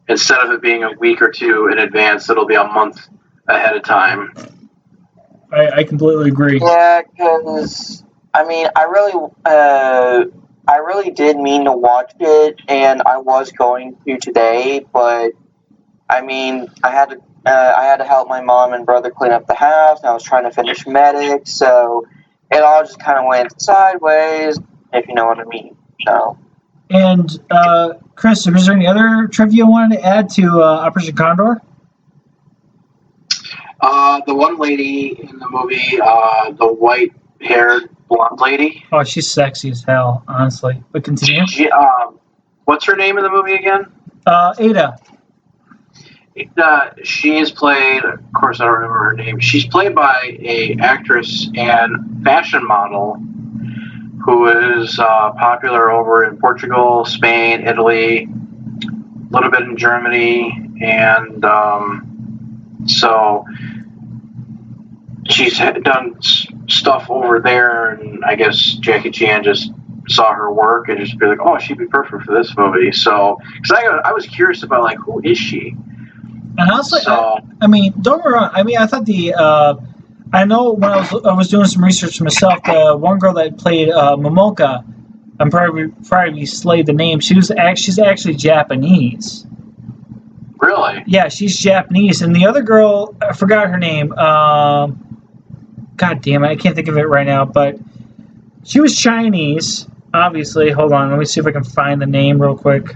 [SPEAKER 6] Instead of it being a week or two in advance, it'll be a month ahead of time.
[SPEAKER 2] I completely agree.
[SPEAKER 5] Yeah, because I mean, I really did mean to watch it, and I was going to today, but I mean, I had to help my mom and brother clean up the house, and I was trying to finish Medic, so it all just kind of went sideways, if you know what I mean. So
[SPEAKER 2] And Chris, is there any other trivia you wanted to add to Operation Condor?
[SPEAKER 6] The one lady in the movie, the white-haired blonde lady.
[SPEAKER 2] Oh, she's sexy as hell, honestly. But continue.
[SPEAKER 6] What's her name in the movie again?
[SPEAKER 2] Ada.
[SPEAKER 6] She is played, of course I don't remember her name, she's played by a actress and fashion model who is popular over in Portugal, Spain, Italy, a little bit in Germany, and so she's done stuff over there, and I guess Jackie Chan just saw her work and just be like, oh, she'd be perfect for this movie. So, because I was curious about, like, who is she?
[SPEAKER 2] And honestly,
[SPEAKER 6] So,
[SPEAKER 2] I mean, don't get me wrong. I mean, I thought I know when I was doing some research myself, the one girl that played Momoka, I'm probably slayed the name. She's actually Japanese.
[SPEAKER 6] really?
[SPEAKER 2] Yeah, she's Japanese, and the other girl, I forgot her name. God damn it, I can't think of it right now. But she was Chinese, obviously. Hold on, let me see if I can find the name real quick.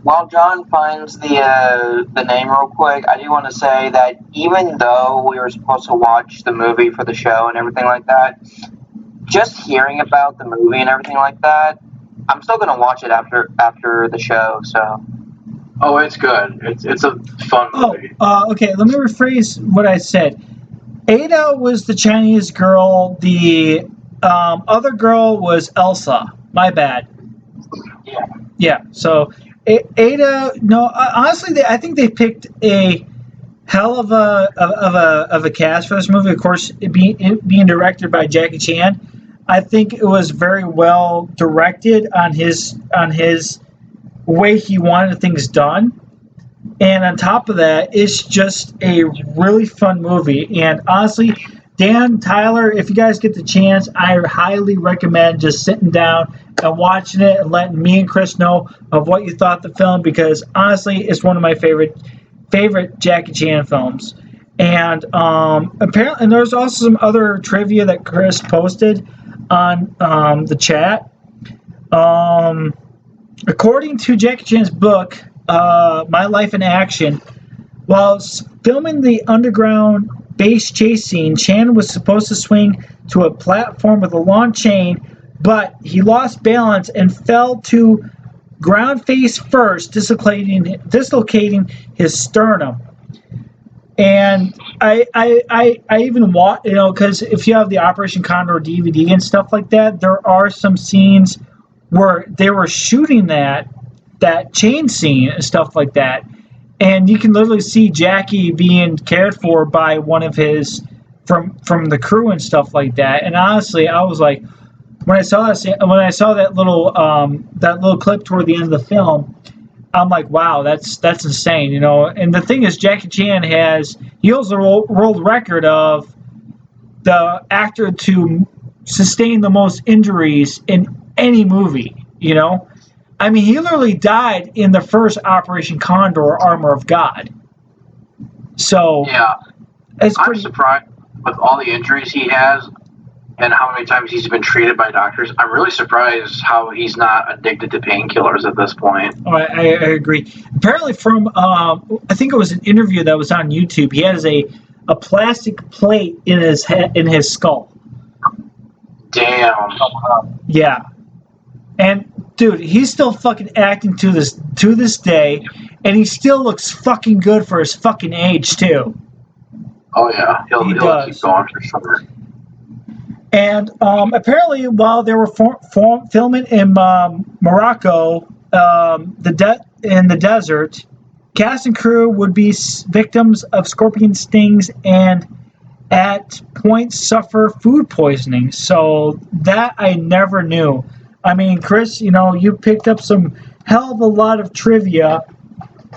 [SPEAKER 5] While John finds the name real quick, I do want to say that even though we were supposed to watch the movie for the show and everything like that, just hearing about the movie and everything like that, I'm still gonna watch it after the show. So.
[SPEAKER 6] Oh, it's good. It's a fun movie.
[SPEAKER 2] Okay. Let me rephrase what I said. Ada was the Chinese girl. The other girl was Elsa. My bad.
[SPEAKER 5] Yeah.
[SPEAKER 2] Yeah. So Ada. No, honestly, I think they picked a hell of a cast for this movie. Of course, it being directed by Jackie Chan. I think it was very well directed on his way he wanted things done. And on top of that, it's just a really fun movie. And honestly, Dan, Tyler, if you guys get the chance, I highly recommend just sitting down and watching it and letting me and Chris know of what you thought of the film, because honestly, it's one of my favorite Jackie Chan films. And apparently, and there's also some other trivia that Chris posted on the chat. According to Jackie Chan's book, My Life in Action, while filming the underground base chase scene, Chan was supposed to swing to a platform with a long chain, but he lost balance and fell to ground face first, dislocating his sternum. And I even watched, because if you have the Operation Condor DVD and stuff like that, there are some scenes where they were shooting that chain scene and stuff like that, and you can literally see Jackie being cared for by one of his from the crew and stuff like that. And honestly, I was like, when I saw that little clip toward the end of the film, I'm like, wow, that's insane, And the thing is, Jackie Chan holds the world record of the actor to sustain the most injuries in any movie, I mean, he literally died in the first Operation Condor, Armor of God. So
[SPEAKER 6] Yeah,
[SPEAKER 2] I'm
[SPEAKER 6] surprised with all the injuries he has and how many times he's been treated by doctors. I'm really surprised how he's not addicted to painkillers at this point.
[SPEAKER 2] Oh, I agree. Apparently, from I think it was an interview that was on YouTube, he has a plastic plate in his head, in his skull.
[SPEAKER 6] Damn.
[SPEAKER 2] Yeah, and dude, he's still fucking acting to this day, and he still looks fucking good for his fucking age too.
[SPEAKER 6] Oh yeah, he'll keep going for sure.
[SPEAKER 2] And apparently, while they were filming in Morocco, in the desert, cast and crew would be victims of scorpion stings and at points suffer food poisoning. So that I never knew. I mean, Chris, you picked up some hell of a lot of trivia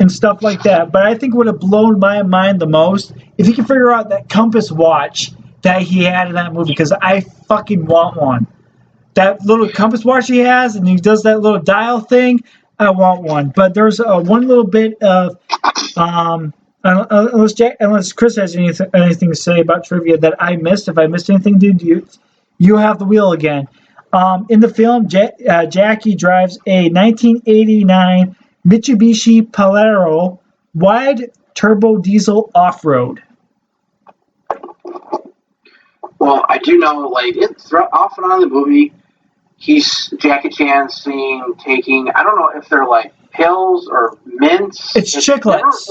[SPEAKER 2] and stuff like that. But I think what would have blown my mind the most, if you can figure out that compass watch that he had in that movie, because I fucking want one. That little compass watch he has, and he does that little dial thing, I want one. But there's one little bit of Unless Chris has anything to say about trivia that I missed. If I missed anything, dude, you have the wheel again. In the film, Jackie drives a 1989 Mitsubishi Pajero wide turbo diesel off-road.
[SPEAKER 6] Well, I do know, like, off and on in the movie, Jackie Chan's taking, I don't know if they're like pills or mints.
[SPEAKER 2] It's chiclets.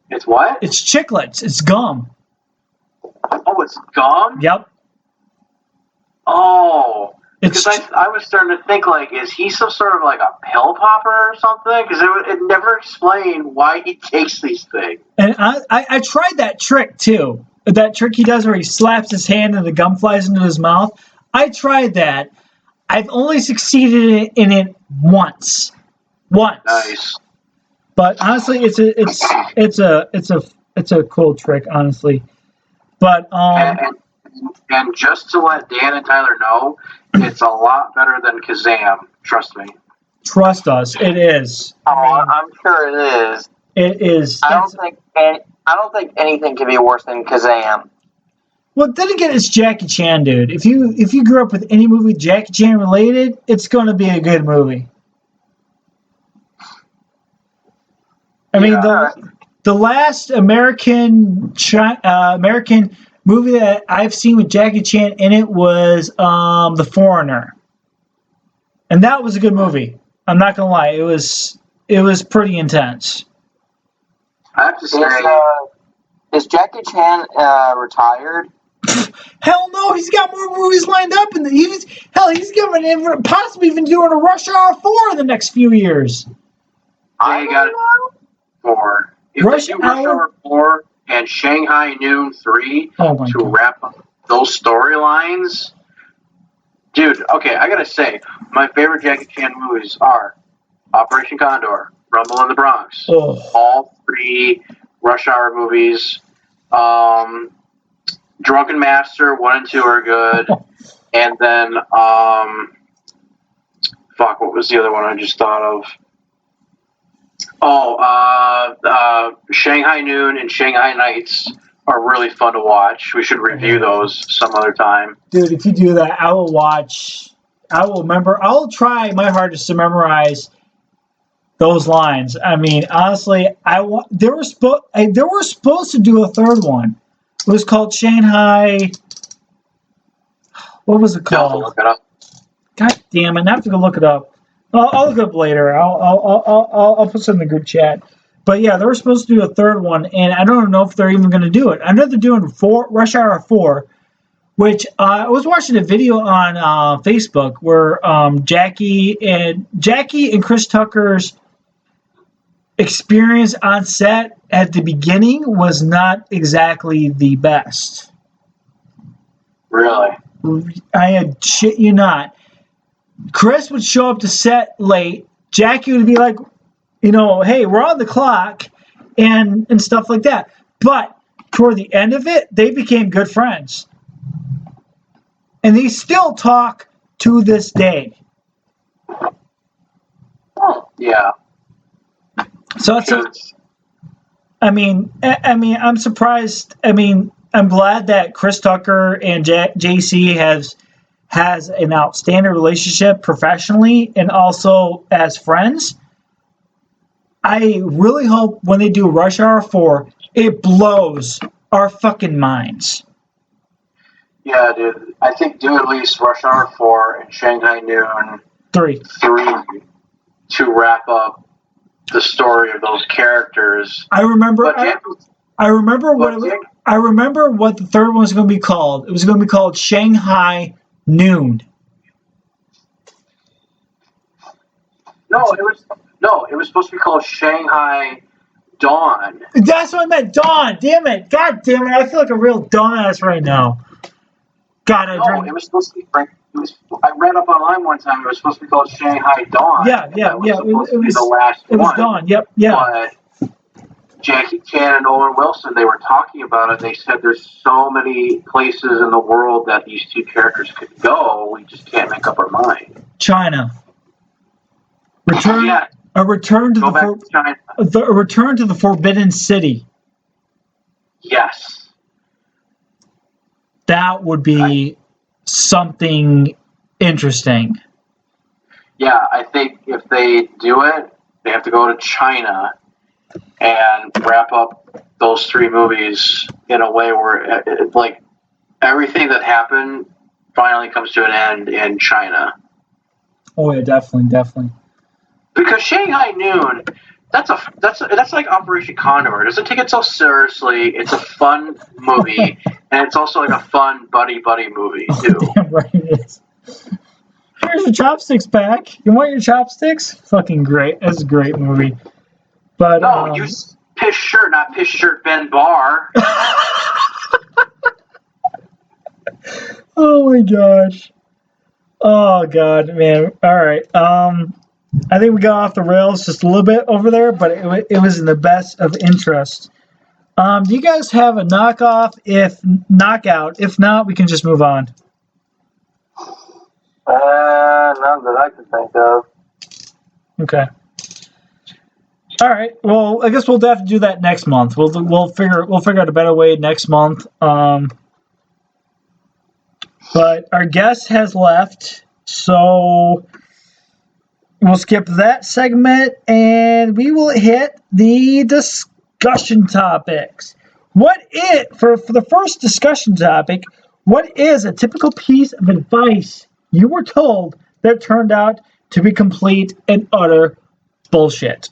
[SPEAKER 6] It's what?
[SPEAKER 2] It's chiclets. It's gum.
[SPEAKER 6] Oh, it's gum?
[SPEAKER 2] Yep.
[SPEAKER 6] Oh. Because I was starting to think, like, is he some sort of like a pill popper or something? Because it never explained why he takes these things.
[SPEAKER 2] And I tried that trick too. That trick he does where he slaps his hand and the gum flies into his mouth. I tried that. I've only succeeded in it once.
[SPEAKER 6] Nice.
[SPEAKER 2] But honestly, it's a cool trick, honestly. But
[SPEAKER 6] and just to let Dan and Tyler know, it's a lot better than Kazam. Trust me.
[SPEAKER 2] Trust us, it is.
[SPEAKER 5] I'm sure it is.
[SPEAKER 2] It is.
[SPEAKER 5] I don't think anything can be worse than Kazam.
[SPEAKER 2] Well, then again, it's Jackie Chan, dude. If you grew up with any movie Jackie Chan related, it's going to be a good movie. I mean, the last American movie that I've seen with Jackie Chan in it was The Foreigner, and that was a good movie. I'm not gonna lie, it was pretty intense.
[SPEAKER 6] I have to say,
[SPEAKER 5] is Jackie Chan retired?
[SPEAKER 2] Hell no, he's got more movies lined up, and he's going possibly even doing a Rush Hour 4 in the next few years.
[SPEAKER 6] I got it. 4. If
[SPEAKER 2] Rush
[SPEAKER 6] they do Rush Hour 4 and Shanghai Noon 3 to wrap up those storylines, dude. Okay, I gotta say, my favorite Jackie Chan movies are Operation Condor, Rumble in the Bronx, all 3 Rush Hour movies. Drunken Master 1 and 2 are good, and then what was the other one I just thought of? Shanghai Noon and Shanghai Nights are really fun to watch. We should review those some other time. Dude,
[SPEAKER 2] if you do that, I will try my hardest to memorize those lines. I mean, honestly, they were supposed to do a third one. It was called Shanghai. What was it called?
[SPEAKER 6] I'll look it up.
[SPEAKER 2] God damn it! I have to go look it up. I'll look it up later. I'll put some in the group chat. But yeah, they were supposed to do a third one, and I don't know if they're even going to do it. I know they're doing Rush Hour 4, which I was watching a video on Facebook where Jackie and Chris Tucker's experience on set at the beginning was not exactly the best.
[SPEAKER 6] Really?
[SPEAKER 2] I had shit you not. Chris would show up to set late. Jackie would be like, hey, we're on the clock, and stuff like that. But toward the end of it, they became good friends. And they still talk to this day.
[SPEAKER 6] Yeah.
[SPEAKER 2] So I'm surprised. I mean, I'm glad that Chris Tucker and JC has an outstanding relationship professionally and also as friends. I really hope when they do Rush Hour 4, it blows our fucking minds.
[SPEAKER 6] Yeah, dude. I think do at least Rush Hour 4 and Shanghai Noon 3 to wrap up the story of those characters.
[SPEAKER 2] I remember what the third one was going to be called. It was going to be called Shanghai Noon.
[SPEAKER 6] It was supposed to be called Shanghai Dawn.
[SPEAKER 2] That's what I meant, Dawn. Damn it. God damn it. I feel like a real dumbass right now. God,
[SPEAKER 6] it was supposed to be I read up online one time. It was supposed to be called Shanghai Dawn.
[SPEAKER 2] Yeah. It was
[SPEAKER 6] the last one.
[SPEAKER 2] It was Dawn. Yep. Yeah.
[SPEAKER 6] But Jackie Chan and Owen Wilson, they were talking about it. They said there's so many places in the world that these 2 characters could go. We just can't make up our mind.
[SPEAKER 2] China. A return to
[SPEAKER 4] Go back to China.
[SPEAKER 2] a return to the Forbidden City.
[SPEAKER 4] Yes.
[SPEAKER 2] That would be something interesting.
[SPEAKER 4] Yeah, I think if they do it, they have to go to China and wrap up those 3 movies in a way where like everything that happened finally comes to an end in China.
[SPEAKER 2] Oh yeah, definitely.
[SPEAKER 4] Because Shanghai Noon, that's like Operation Condor. It doesn't take itself seriously. It's a fun movie, and it's also like a fun buddy movie too.
[SPEAKER 2] Damn right it is. Here's your chopsticks back. You want your chopsticks? Fucking great. That's a great movie. But
[SPEAKER 4] No, you piss shirt, not piss shirt Ben Barr.
[SPEAKER 2] Oh my gosh. Oh god, man. All right. I think we got off the rails just a little bit over there, but it was in the best of interest. Do you guys have a knockout? If not, we can just move on.
[SPEAKER 5] None that I can think of.
[SPEAKER 2] Okay. All right. Well, I guess we'll definitely do that next month. We'll figure out a better way next month. But our guest has left, so we'll skip that segment and we will hit the discussion topics. For the first discussion topic, what is a typical piece of advice you were told that turned out to be complete and utter bullshit?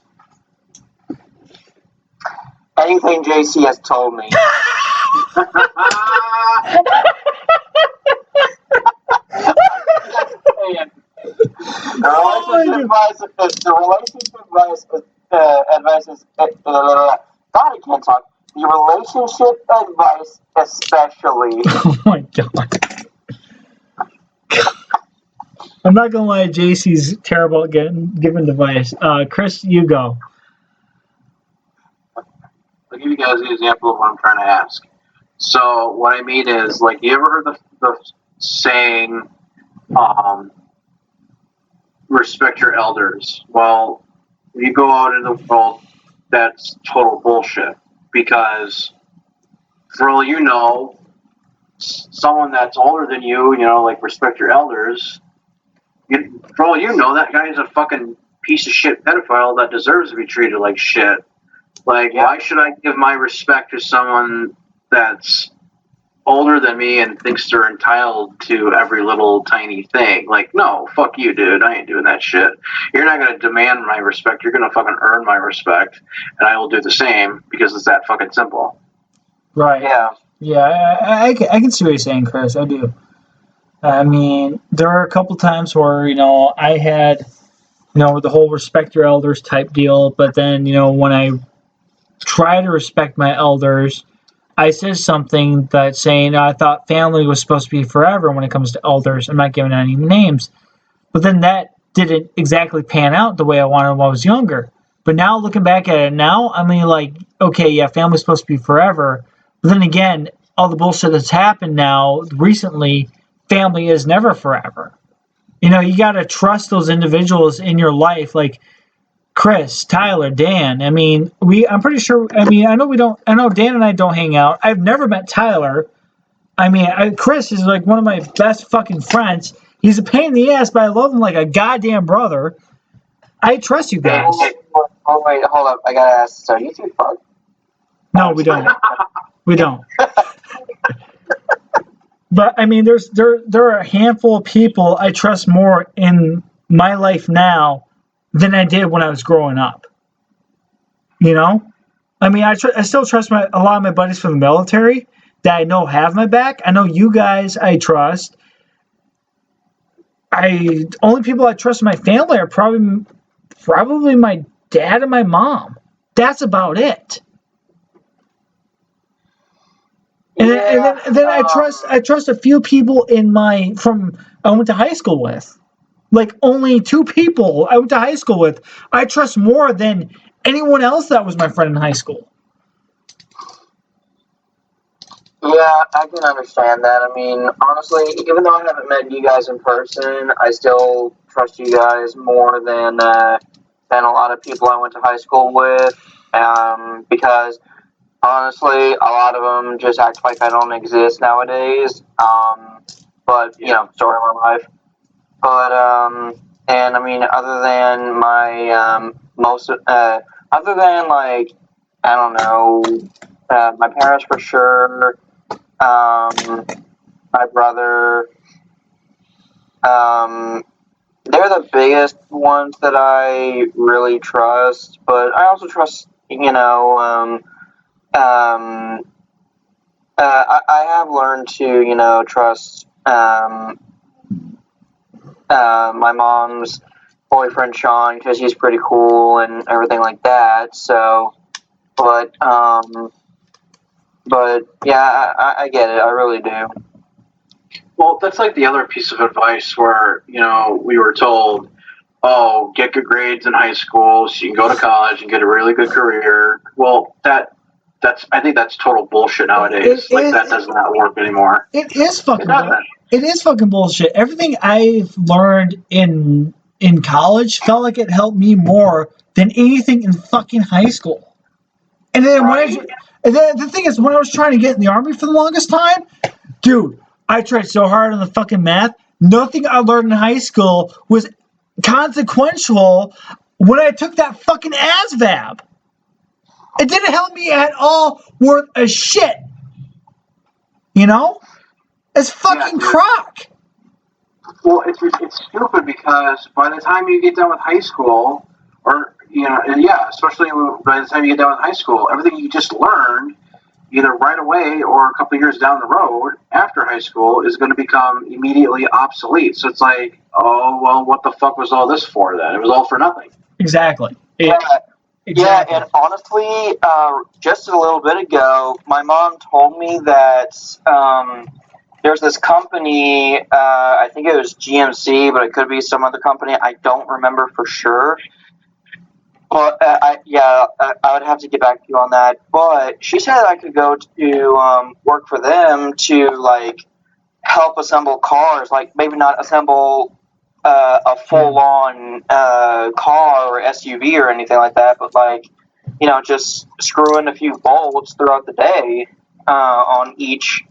[SPEAKER 5] Anything JC has told me. The relationship advice especially.
[SPEAKER 2] Oh my god. I'm not gonna lie, JC's terrible at giving advice. Chris, you go.
[SPEAKER 4] I'll give you guys an example of what I'm trying to ask. So what I mean is, like, you ever heard the saying, respect your elders? Well, if you go out in the world, that's total bullshit. Because, for all you know, someone that's older than you, like, respect your elders, for all you know, that guy's a fucking piece of shit pedophile that deserves to be treated like shit. Like, why should I give my respect to someone that's older than me and thinks they're entitled to every little tiny thing? Like, no, fuck you, dude. I ain't doing that shit. You're not going to demand my respect. You're going to fucking earn my respect, and I will do the same because it's that fucking simple.
[SPEAKER 2] Right.
[SPEAKER 5] Yeah.
[SPEAKER 2] Yeah, I can see what you're saying, Chris. I do. I mean, there are a couple times where, I had, the whole respect your elders type deal, but then, when I try to respect my elders, I said something that's saying I thought family was supposed to be forever when it comes to elders. I'm not giving any names. But then that didn't exactly pan out the way I wanted when I was younger. But now looking back at it now, I mean, like, okay, yeah, family's supposed to be forever. But then again, all the bullshit that's happened now recently, family is never forever. You got to trust those individuals in your life, like Chris, Tyler, Dan. I mean, I'm pretty sure. I mean, I know Dan and I don't hang out. I've never met Tyler. I mean, Chris is like one of my best fucking friends. He's a pain in the ass, but I love him like a goddamn brother. I trust you guys.
[SPEAKER 5] Wait, hold up. I gotta ask. So you two fuck?
[SPEAKER 2] No, we don't. We don't. But I mean, there are a handful of people I trust more in my life now than I did when I was growing up. I mean, I still trust a lot of my buddies from the military that I know have my back. I know you guys I trust. Only people I trust in my family are probably my dad and my mom. That's about it. And then I trust a few people I went to high school with. Like, only 2 people I went to high school with. I trust more than anyone else that was my friend in high school.
[SPEAKER 5] Yeah, I can understand that. I mean, honestly, even though I haven't met you guys in person, I still trust you guys more than than a lot of people I went to high school with, because honestly, a lot of them just act like I don't exist nowadays. But you know, story of my life. But and I mean, other than my other than like, I don't know, my parents for sure, my brother, they're the biggest ones that I really trust. But I also trust, you know, I have learned to, you know, trust my mom's boyfriend Sean, because he's pretty cool and everything like that. So, but yeah, I get it. I really do.
[SPEAKER 6] Well, that's like the other piece of advice where, you know, we were told, oh, get good grades in high school so you can go to college and get a really good career. Well, I think that's total bullshit nowadays. That does not work anymore.
[SPEAKER 2] It is fucking.
[SPEAKER 6] It doesn't.
[SPEAKER 2] It is fucking bullshit. Everything I've learned in college felt like it helped me more than anything in fucking high school. And then the thing is, when I was trying to get in the Army for the longest time, dude, I tried so hard on the fucking math. Nothing I learned in high school was consequential when I took that fucking ASVAB. It didn't help me at all worth a shit. You know? It's fucking crock.
[SPEAKER 6] Well, it's stupid because by the time you get done with high school, or, you know, and yeah, especially by the time you get done with high school, everything you just learned, either right away or a couple of years down the road after high school, is going to become immediately obsolete. So it's like, oh, well, what the fuck was all this for then? It was all for nothing.
[SPEAKER 2] Exactly.
[SPEAKER 5] Exactly. Yeah, and honestly, just a little bit ago, my mom told me that there's this company, I think it was GMC, but it could be some other company. I don't remember for sure. But I would have to get back to you on that. But she said I could go to work for them to like help assemble cars, like maybe not assemble a full-on car or SUV or anything like that, but like, you know, just screw in a few bolts throughout the day on each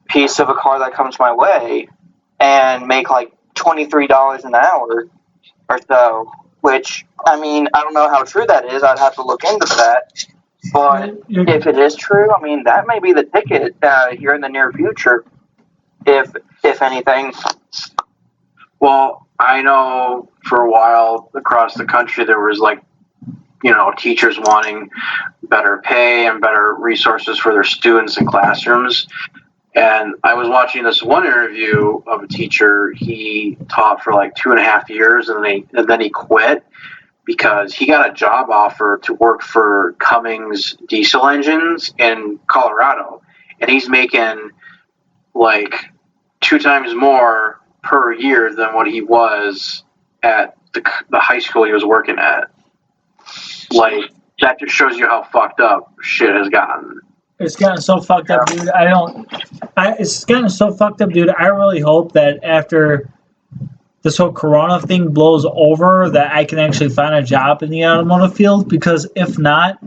[SPEAKER 5] piece of a car that comes my way, and make like $23 an hour or so. Which, I mean, I don't know how true that is. I'd have to look into that. But if it is true, I mean, that may be the ticket here in the near future, if anything.
[SPEAKER 6] Well, I know for a while across the country there was like, you know, teachers wanting better pay and better resources for their students in classrooms. And I was watching this one interview of a teacher. He taught for like 2.5 years, and then he quit because he got a job offer to work for Cummins diesel engines in Colorado, and he's making like 2 times more per year than what he was at the high school he was working at. Like, that just shows you how fucked up shit has gotten.
[SPEAKER 2] It's gotten so fucked up, dude. It's gotten so fucked up, dude. I really hope that after this whole Corona thing blows over, that I can actually find a job in the automotive field. Because if not,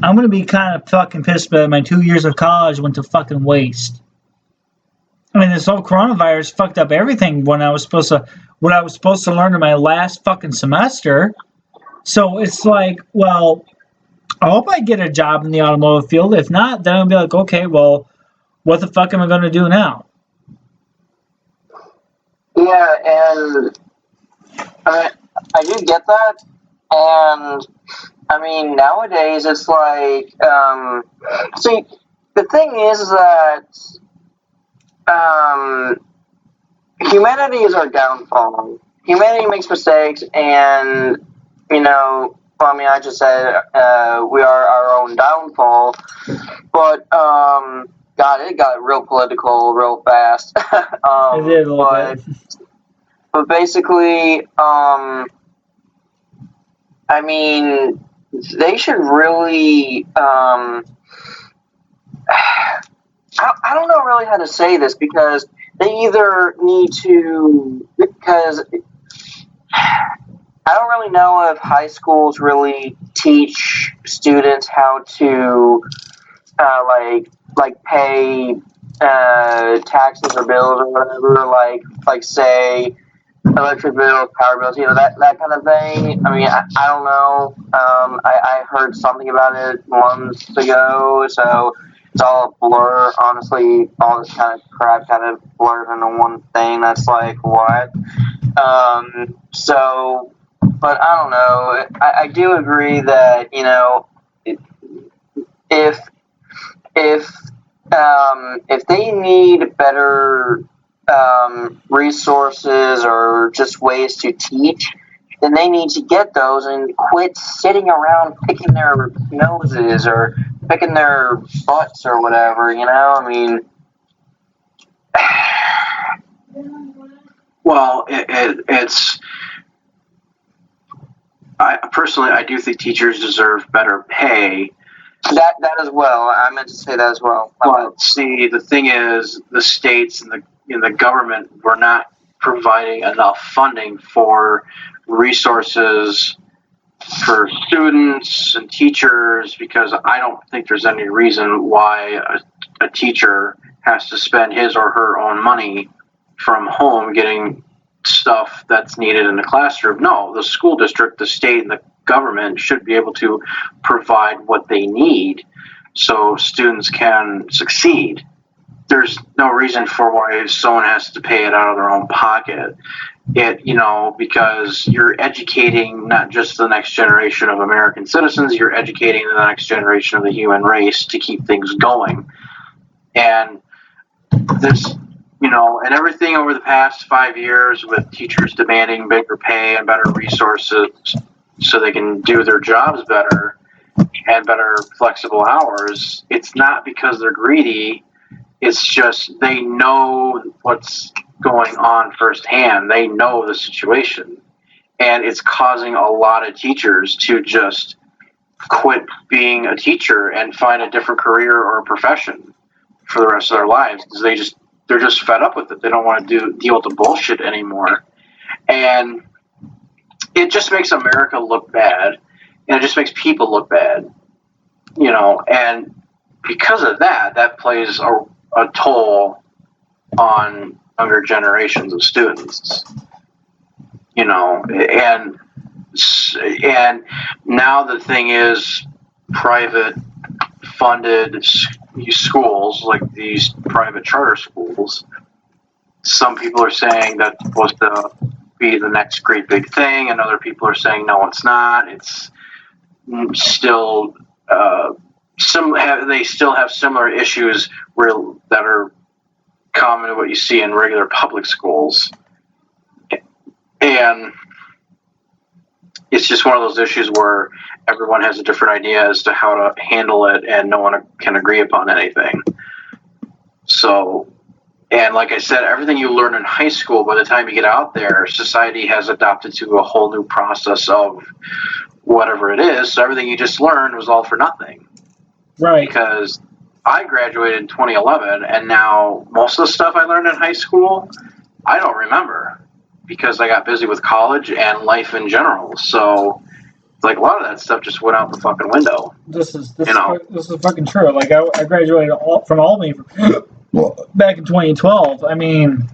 [SPEAKER 2] I'm gonna be kind of fucking pissed that my 2 years of college went to fucking waste. I mean, this whole coronavirus fucked up everything what I was supposed to learn in my last fucking semester. So it's like, well, I hope I get a job in the automotive field. If not, then I'll be like, okay, well, what the fuck am I going to do now?
[SPEAKER 5] Yeah, and I do get that. And I mean, nowadays it's like, see, the thing is that humanity is our downfall. Humanity makes mistakes, and, you know, I mean, I just said we are our own downfall, but God, it got real political real fast.
[SPEAKER 2] It did a little bit.
[SPEAKER 5] But basically, I mean, they should really. I don't know really how to say this, because they either need to, because I don't really know if high schools really teach students how to like pay taxes or bills or whatever, like say electric bills, power bills, that kind of thing. I mean, I don't know. I heard something about it months ago, so it's all a blur. Honestly, all this kind of crap kind of blurs into one thing. That's like, what? So, but I don't know. I do agree that, if they need better resources or just ways to teach, then they need to get those and quit sitting around picking their noses or picking their butts or whatever, I mean...
[SPEAKER 6] Well, it's... I do think teachers deserve better pay.
[SPEAKER 5] That as well. I meant to say that as well.
[SPEAKER 6] Well, see, the thing is, the states and the government were not providing enough funding for resources for students and teachers, because I don't think there's any reason why a teacher has to spend his or her own money from home getting stuff that's needed in the classroom. No, the school district, the state, and the government should be able to provide what they need so students can succeed. There's no reason for why someone has to pay it out of their own pocket. Because you're educating not just the next generation of American citizens, you're educating the next generation of the human race to keep things going. And this, and everything over the past 5 years with teachers demanding bigger pay and better resources so they can do their jobs better and better flexible hours, it's not because they're greedy. It's just they know what's going on firsthand. They know the situation. And it's causing a lot of teachers to just quit being a teacher and find a different career or a profession for the rest of their lives, because they're just fed up with it. They don't want to deal with the bullshit anymore. And it just makes America look bad, and it just makes people look bad, and because of that plays a toll on younger generations of students, and now the thing is, private funded schools, like these private charter schools, some people are saying that's supposed to be the next great big thing, and other people are saying no, it's not. It's still they still have similar issues that are common to what you see in regular public schools, and it's just one of those issues where everyone has a different idea as to how to handle it, and no one can agree upon anything. So, and like I said, everything you learn in high school, by the time you get out there, society has adopted to a whole new process of whatever it is. So everything you just learned was all for nothing.
[SPEAKER 2] Right.
[SPEAKER 6] Because I graduated in 2011, and now most of the stuff I learned in high school, I don't remember, because I got busy with college and life in general. So, like, a lot of that stuff just went out the fucking window.
[SPEAKER 2] This is fucking true. Like, I graduated from Albany back in 2012. I mean,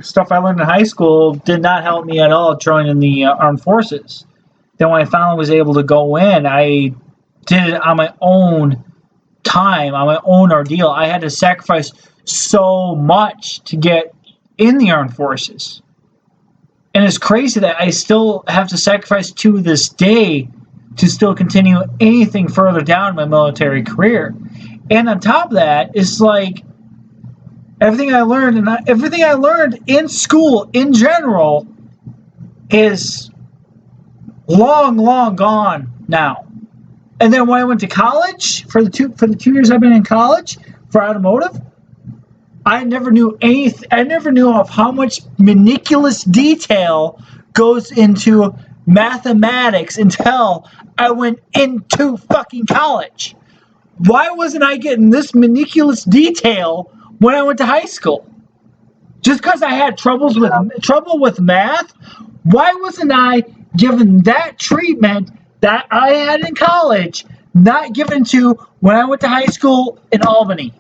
[SPEAKER 2] stuff I learned in high school did not help me at all joining the armed forces. Then when I finally was able to go in, I did it on my own time, on my own ordeal. I had to sacrifice so much to get in the armed forces. And it's crazy that I still have to sacrifice to this day to still continue anything further down in my military career. And on top of that, it's like everything I learned in school in general is long gone now. And then when I went to college for the 2 years I've been in college for automotive, I never knew anything. I never knew of how much meticulous detail goes into mathematics until I went into fucking college. Why wasn't I getting this meticulous detail when I went to high school? Just because I had trouble with math, why wasn't I given that treatment that I had in college, not given to when I went to high school in Albany.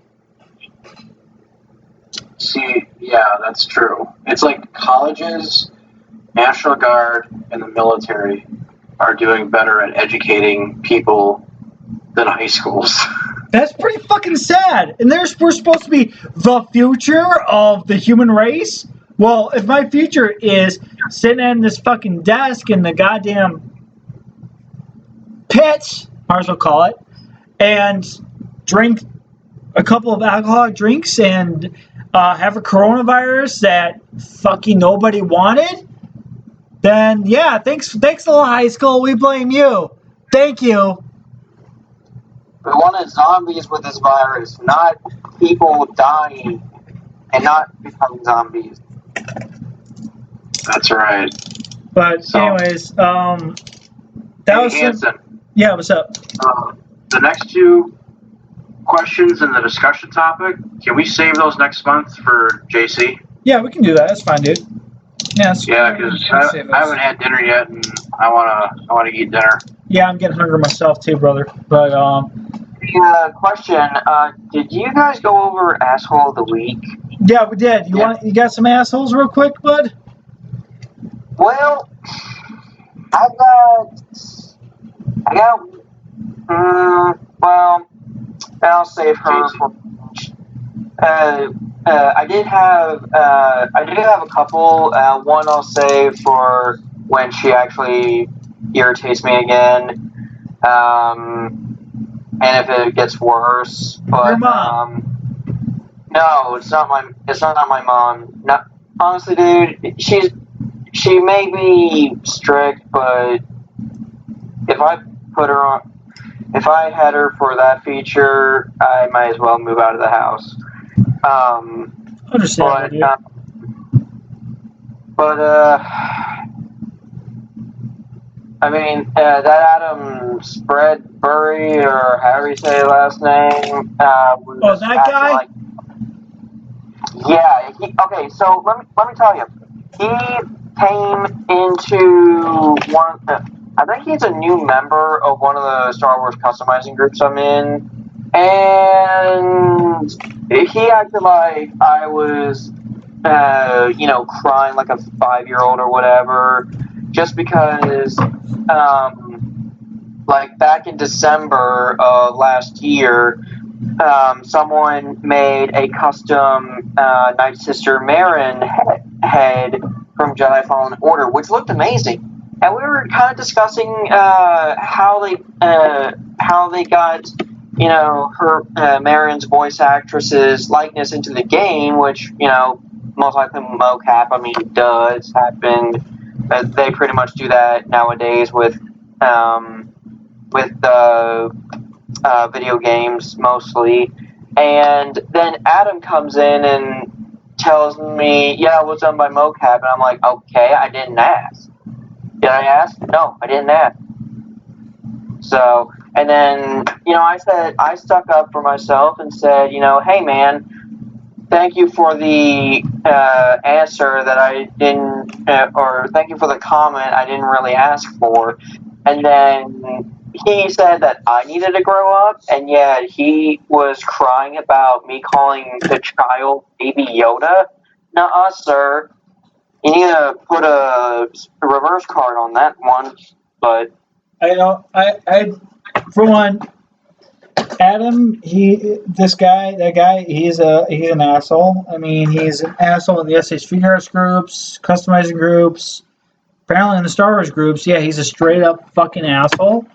[SPEAKER 6] See, yeah, that's true. It's like colleges, National Guard, and the military are doing better at educating people than high schools.
[SPEAKER 2] That's pretty fucking sad. And we're supposed to be the future of the human race. Well, if my future is sitting at this fucking desk in the goddamn pits, might as well call it, and drink a couple of alcoholic drinks and have a coronavirus that fucking nobody wanted, then yeah, thanks a lot, high school. We blame you. Thank you.
[SPEAKER 5] We wanted zombies with this virus, not people dying and not becoming zombies.
[SPEAKER 6] That's right.
[SPEAKER 2] But
[SPEAKER 6] So-
[SPEAKER 2] anyways, that was
[SPEAKER 6] Hanson,
[SPEAKER 2] yeah. What's up?
[SPEAKER 6] the next two questions in the discussion topic, can we save those next month for JC?
[SPEAKER 2] Yeah, we can do that. That's fine, dude. Yeah,
[SPEAKER 6] Because I haven't had dinner yet, and I wanna eat dinner.
[SPEAKER 2] Yeah, I'm getting hungry myself too, brother. But
[SPEAKER 5] Question, did you guys go over Asshole of the Week?
[SPEAKER 2] yeah, we did. You got some assholes real quick, bud?
[SPEAKER 5] Well, I got, well, I'll save her for. I did have a couple. One I'll save for when she actually irritates me again. And if it gets worse, but
[SPEAKER 2] Your mom.
[SPEAKER 5] no, it's not my mom. Not honestly, dude. She may be strict, but if I had her for that feature, I might as well move out of the house.
[SPEAKER 2] Understandable,
[SPEAKER 5] but I mean, that Adam Spreadbury, or however you say his last name, was
[SPEAKER 2] that
[SPEAKER 5] acting
[SPEAKER 2] guy?
[SPEAKER 5] like, yeah. Okay, so let me tell you, he came into one. I think he's a new member of one of the Star Wars customizing groups I'm in, and he acted like I was, crying like a 5-year-old or whatever, just because, like back in December of last year, someone made a custom Night Sister Marin head from Jedi Fallen Order, which looked amazing. And we were kind of discussing how they got, her Marin's voice actress's likeness into the game, which, most likely mocap. I mean, does happen. They pretty much do that nowadays with video games mostly. And then Adam comes in and tells me, yeah, it was done by mocap. And I'm like, okay, I didn't ask. Did I ask? No, I didn't ask. So, and then, I stuck up for myself and said, hey man, thank you for the answer that I didn't, or thank you for the comment I didn't really ask for. And then he said that I needed to grow up, and yet he was crying about me calling the child Baby Yoda. Nuh-uh, sir. You need to put a reverse card on that one, but
[SPEAKER 2] I for one, Adam, that guy, he's an asshole. I mean, he's an asshole in the SH Figuarts groups, customizing groups, apparently in the Star Wars groups. Yeah, he's a straight up fucking asshole.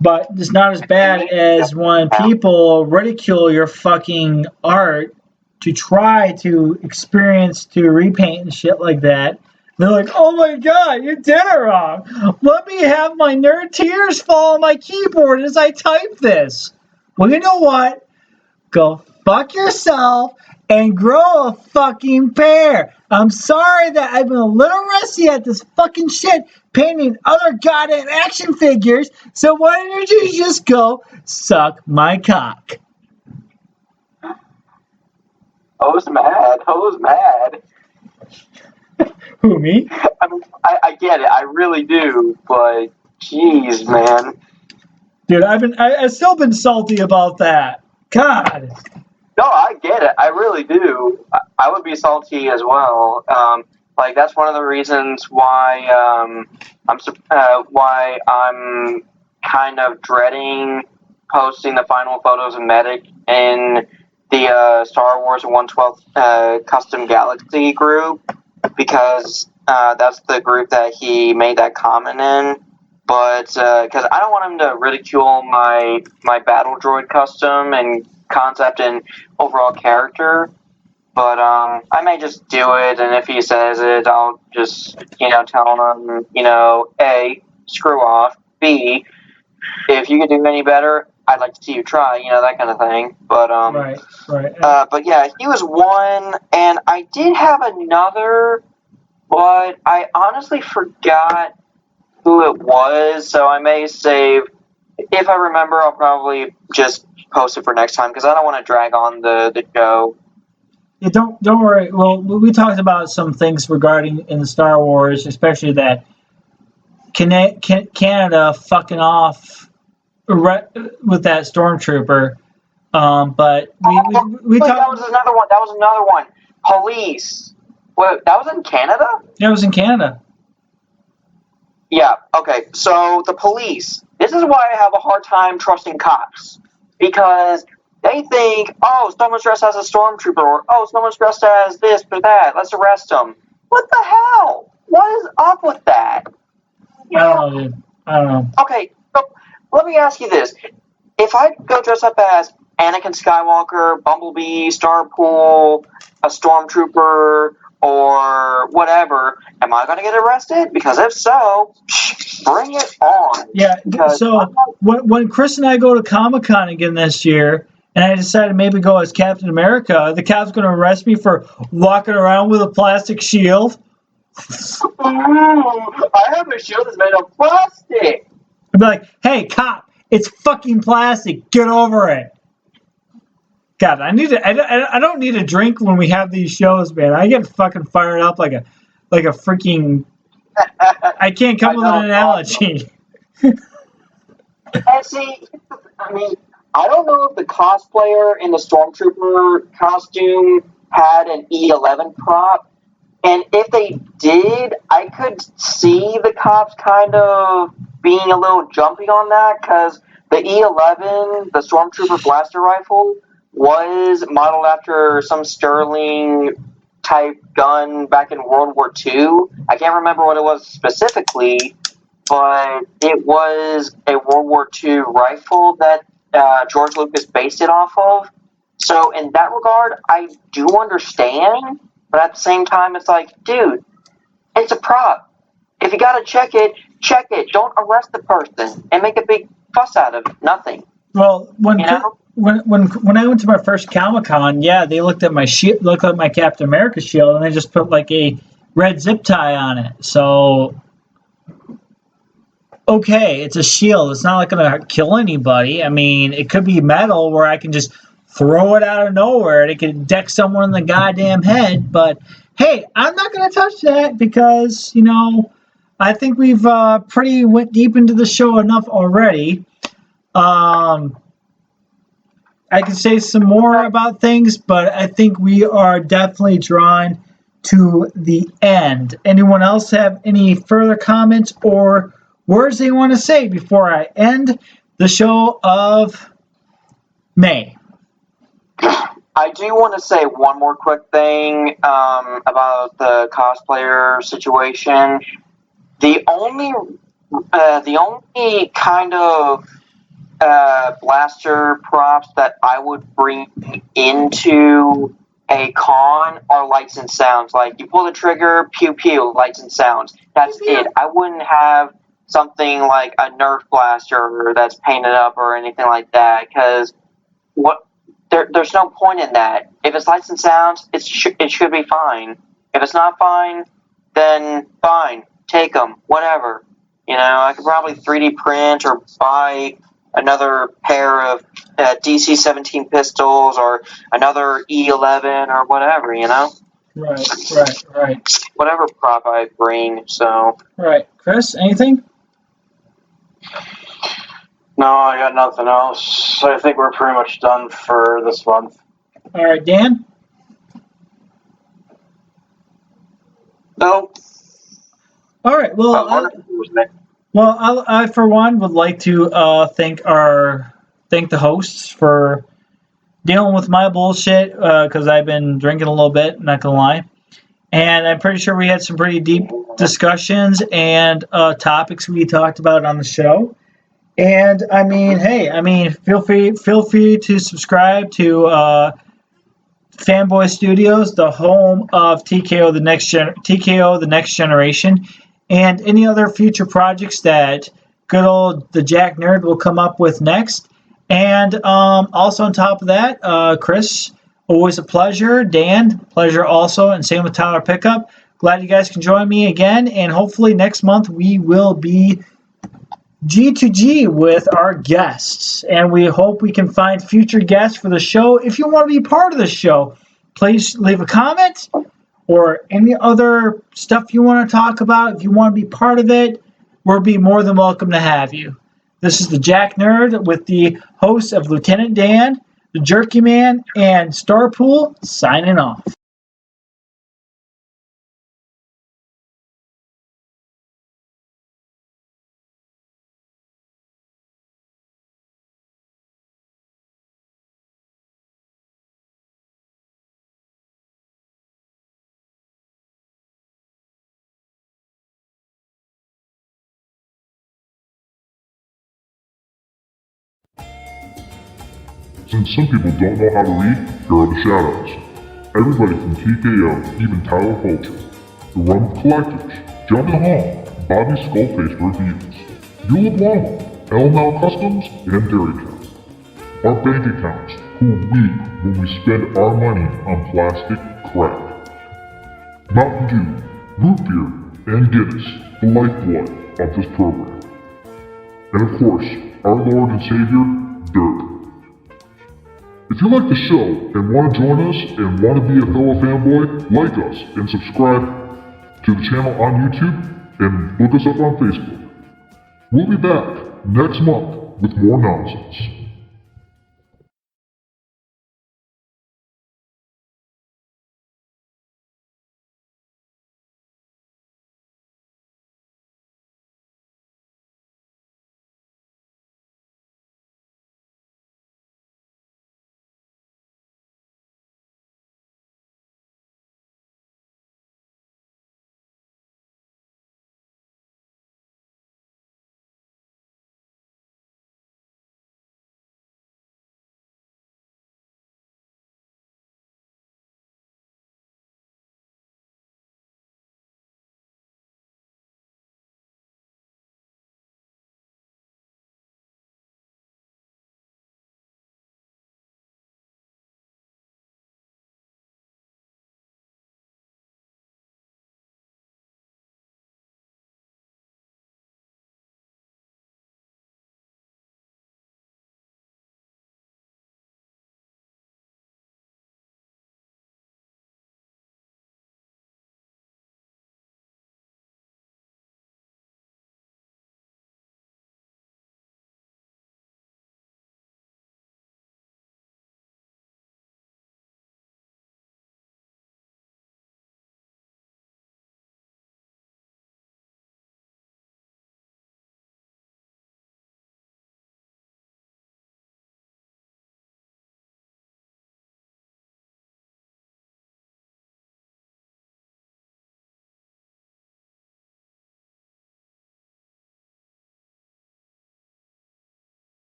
[SPEAKER 2] But it's not as bad as when people ridicule your fucking art to try to repaint and shit like that. They're like, oh my god, you did it wrong. Let me have my nerd tears fall on my keyboard as I type this. Well, you know what? Go fuck yourself and grow a fucking pair. I'm sorry that I've been a little rusty at this fucking shit painting other goddamn action figures, so why don't you just go suck my cock?
[SPEAKER 5] I was mad.
[SPEAKER 2] Who, me?
[SPEAKER 5] I I get it. I really do. But, jeez, man.
[SPEAKER 2] Dude, I've still been salty about that. God.
[SPEAKER 5] No, I get it. I really do. I would be salty as well. Like that's one of the reasons why I'm kind of dreading posting the final photos of Medic in the Star Wars 112th Custom Galaxy group, because that's the group that he made that comment in. But because I don't want him to ridicule my battle droid custom and concept and overall character. But I may just do it, and if he says it, I'll just tell him A, screw off. B, if you could do any better, I'd like to see you try. That kind of thing. But
[SPEAKER 2] Right.
[SPEAKER 5] but yeah, he was one, and I did have another, but I honestly forgot who it was, so I may save. If I remember, I'll probably just post it for next time, because I don't want to drag on the show.
[SPEAKER 2] Yeah, don't worry. Well, we talked about some things regarding in the Star Wars, especially that Canada fucking off with that stormtrooper. But we talked.
[SPEAKER 5] That was another one. Police. Wait, that was in Canada?
[SPEAKER 2] That was in Canada.
[SPEAKER 5] Yeah. Okay. So the police. This is why I have a hard time trusting cops, because they think, oh, someone's dressed as a stormtrooper, or oh, someone's dressed as this or that. Let's arrest them. What the hell? What is up with that?
[SPEAKER 2] I don't know.
[SPEAKER 5] Okay, so let me ask you this: if I go dress up as Anakin Skywalker, Bumblebee, Starpool, a stormtrooper, or whatever, am I going to get arrested? Because if so, bring it on.
[SPEAKER 2] Yeah. So when Chris and I go to Comic-Con again this year, and I decided to maybe go as Captain America, the cop's going to arrest me for walking around with a plastic shield.
[SPEAKER 5] Ooh, I have a shield that's made of plastic.
[SPEAKER 2] I'd be like, hey, cop, it's fucking plastic. Get over it. God, I don't need a drink when we have these shows, man. I get fucking fired up like a freaking. I can't come up with an analogy.
[SPEAKER 5] And see, I mean, I don't know if the cosplayer in the Stormtrooper costume had an E11 prop, and if they did, I could see the cops kind of being a little jumpy on that, because the E11, the Stormtrooper blaster rifle, was modeled after some Sterling type gun back in World War II. I can't remember what it was specifically, but it was a World War II rifle that George Lucas based it off of. So in that regard, I do understand, but at the same time, it's like, dude, it's a prop. If you gotta check it, check it. Don't arrest the person and make a big fuss out of nothing.
[SPEAKER 2] Well, when I went to my first Comic-Con, yeah, they looked at my Captain America shield, and they just put like a red zip tie on it. So, okay, it's a shield. It's not like going to kill anybody. I mean, it could be metal where I can just throw it out of nowhere and it could deck someone in the goddamn head. But hey, I'm not going to touch that because, I think we've pretty went deep into the show enough already. I can say some more about things, but I think we are definitely drawn to the end. Anyone else have any further comments or words they want to say before I end the show of May?
[SPEAKER 5] I do want to say one more quick thing about the cosplayer situation. The only kind of blaster props that I would bring into a con are lights and sounds. Like, you pull the trigger, pew pew, lights and sounds. That's it. I wouldn't have something like a Nerf blaster that's painted up or anything like that, because there's no point in that. If it's lights and sounds, it should be fine. If it's not fine, then fine. Take them. Whatever. I could probably 3D print or buy another pair of DC-17 pistols or another E11 or whatever,
[SPEAKER 2] Right.
[SPEAKER 5] whatever prop I bring. So
[SPEAKER 2] Right. Chris, anything?
[SPEAKER 6] No, I got nothing else. I think we're pretty much done for this month.
[SPEAKER 2] All right, Dan.
[SPEAKER 7] No.
[SPEAKER 2] All right. Well, I for one would like to thank the hosts for dealing with my bullshit because I've been drinking a little bit. Not gonna lie, and I'm pretty sure we had some pretty deep discussions and topics we talked about on the show. And I mean, hey, feel free to subscribe to Fanboy Studios, the home of TKO the Next Generation, and any other future projects that good old the Jack Nerd will come up with next. And also on top of that, Chris, always a pleasure. Dan, pleasure also, and same with Tyler Pickup. Glad you guys can join me again, and hopefully next month we will be G2G with our guests, and we hope we can find future guests for the show. If you want to be part of the show, please leave a comment or any other stuff you want to talk about. If you want to be part of it, we'll be more than welcome to have you. This is the Jack Nerd with the hosts of Lieutenant Dan, the Jerky Man, and Starpool signing off.
[SPEAKER 1] Since some people don't know how to read, here are the shoutouts. Everybody from TKO, even Tyler Fulcher, The Run with Collectors, Jonah Hall, Bobby Skullface Reviews, Eula Blanc, LML Customs, and Dairy Cow. Our bank accounts, who weep when we spend our money on plastic crap. Mountain Dew, Root Beer, and Guinness, the lifeblood of this program. And of course, our Lord and Savior, Dirk. If you like the show and want to join us and want to be a fellow fanboy, like us and subscribe to the channel on YouTube and look us up on Facebook. We'll be back next month with more nonsense.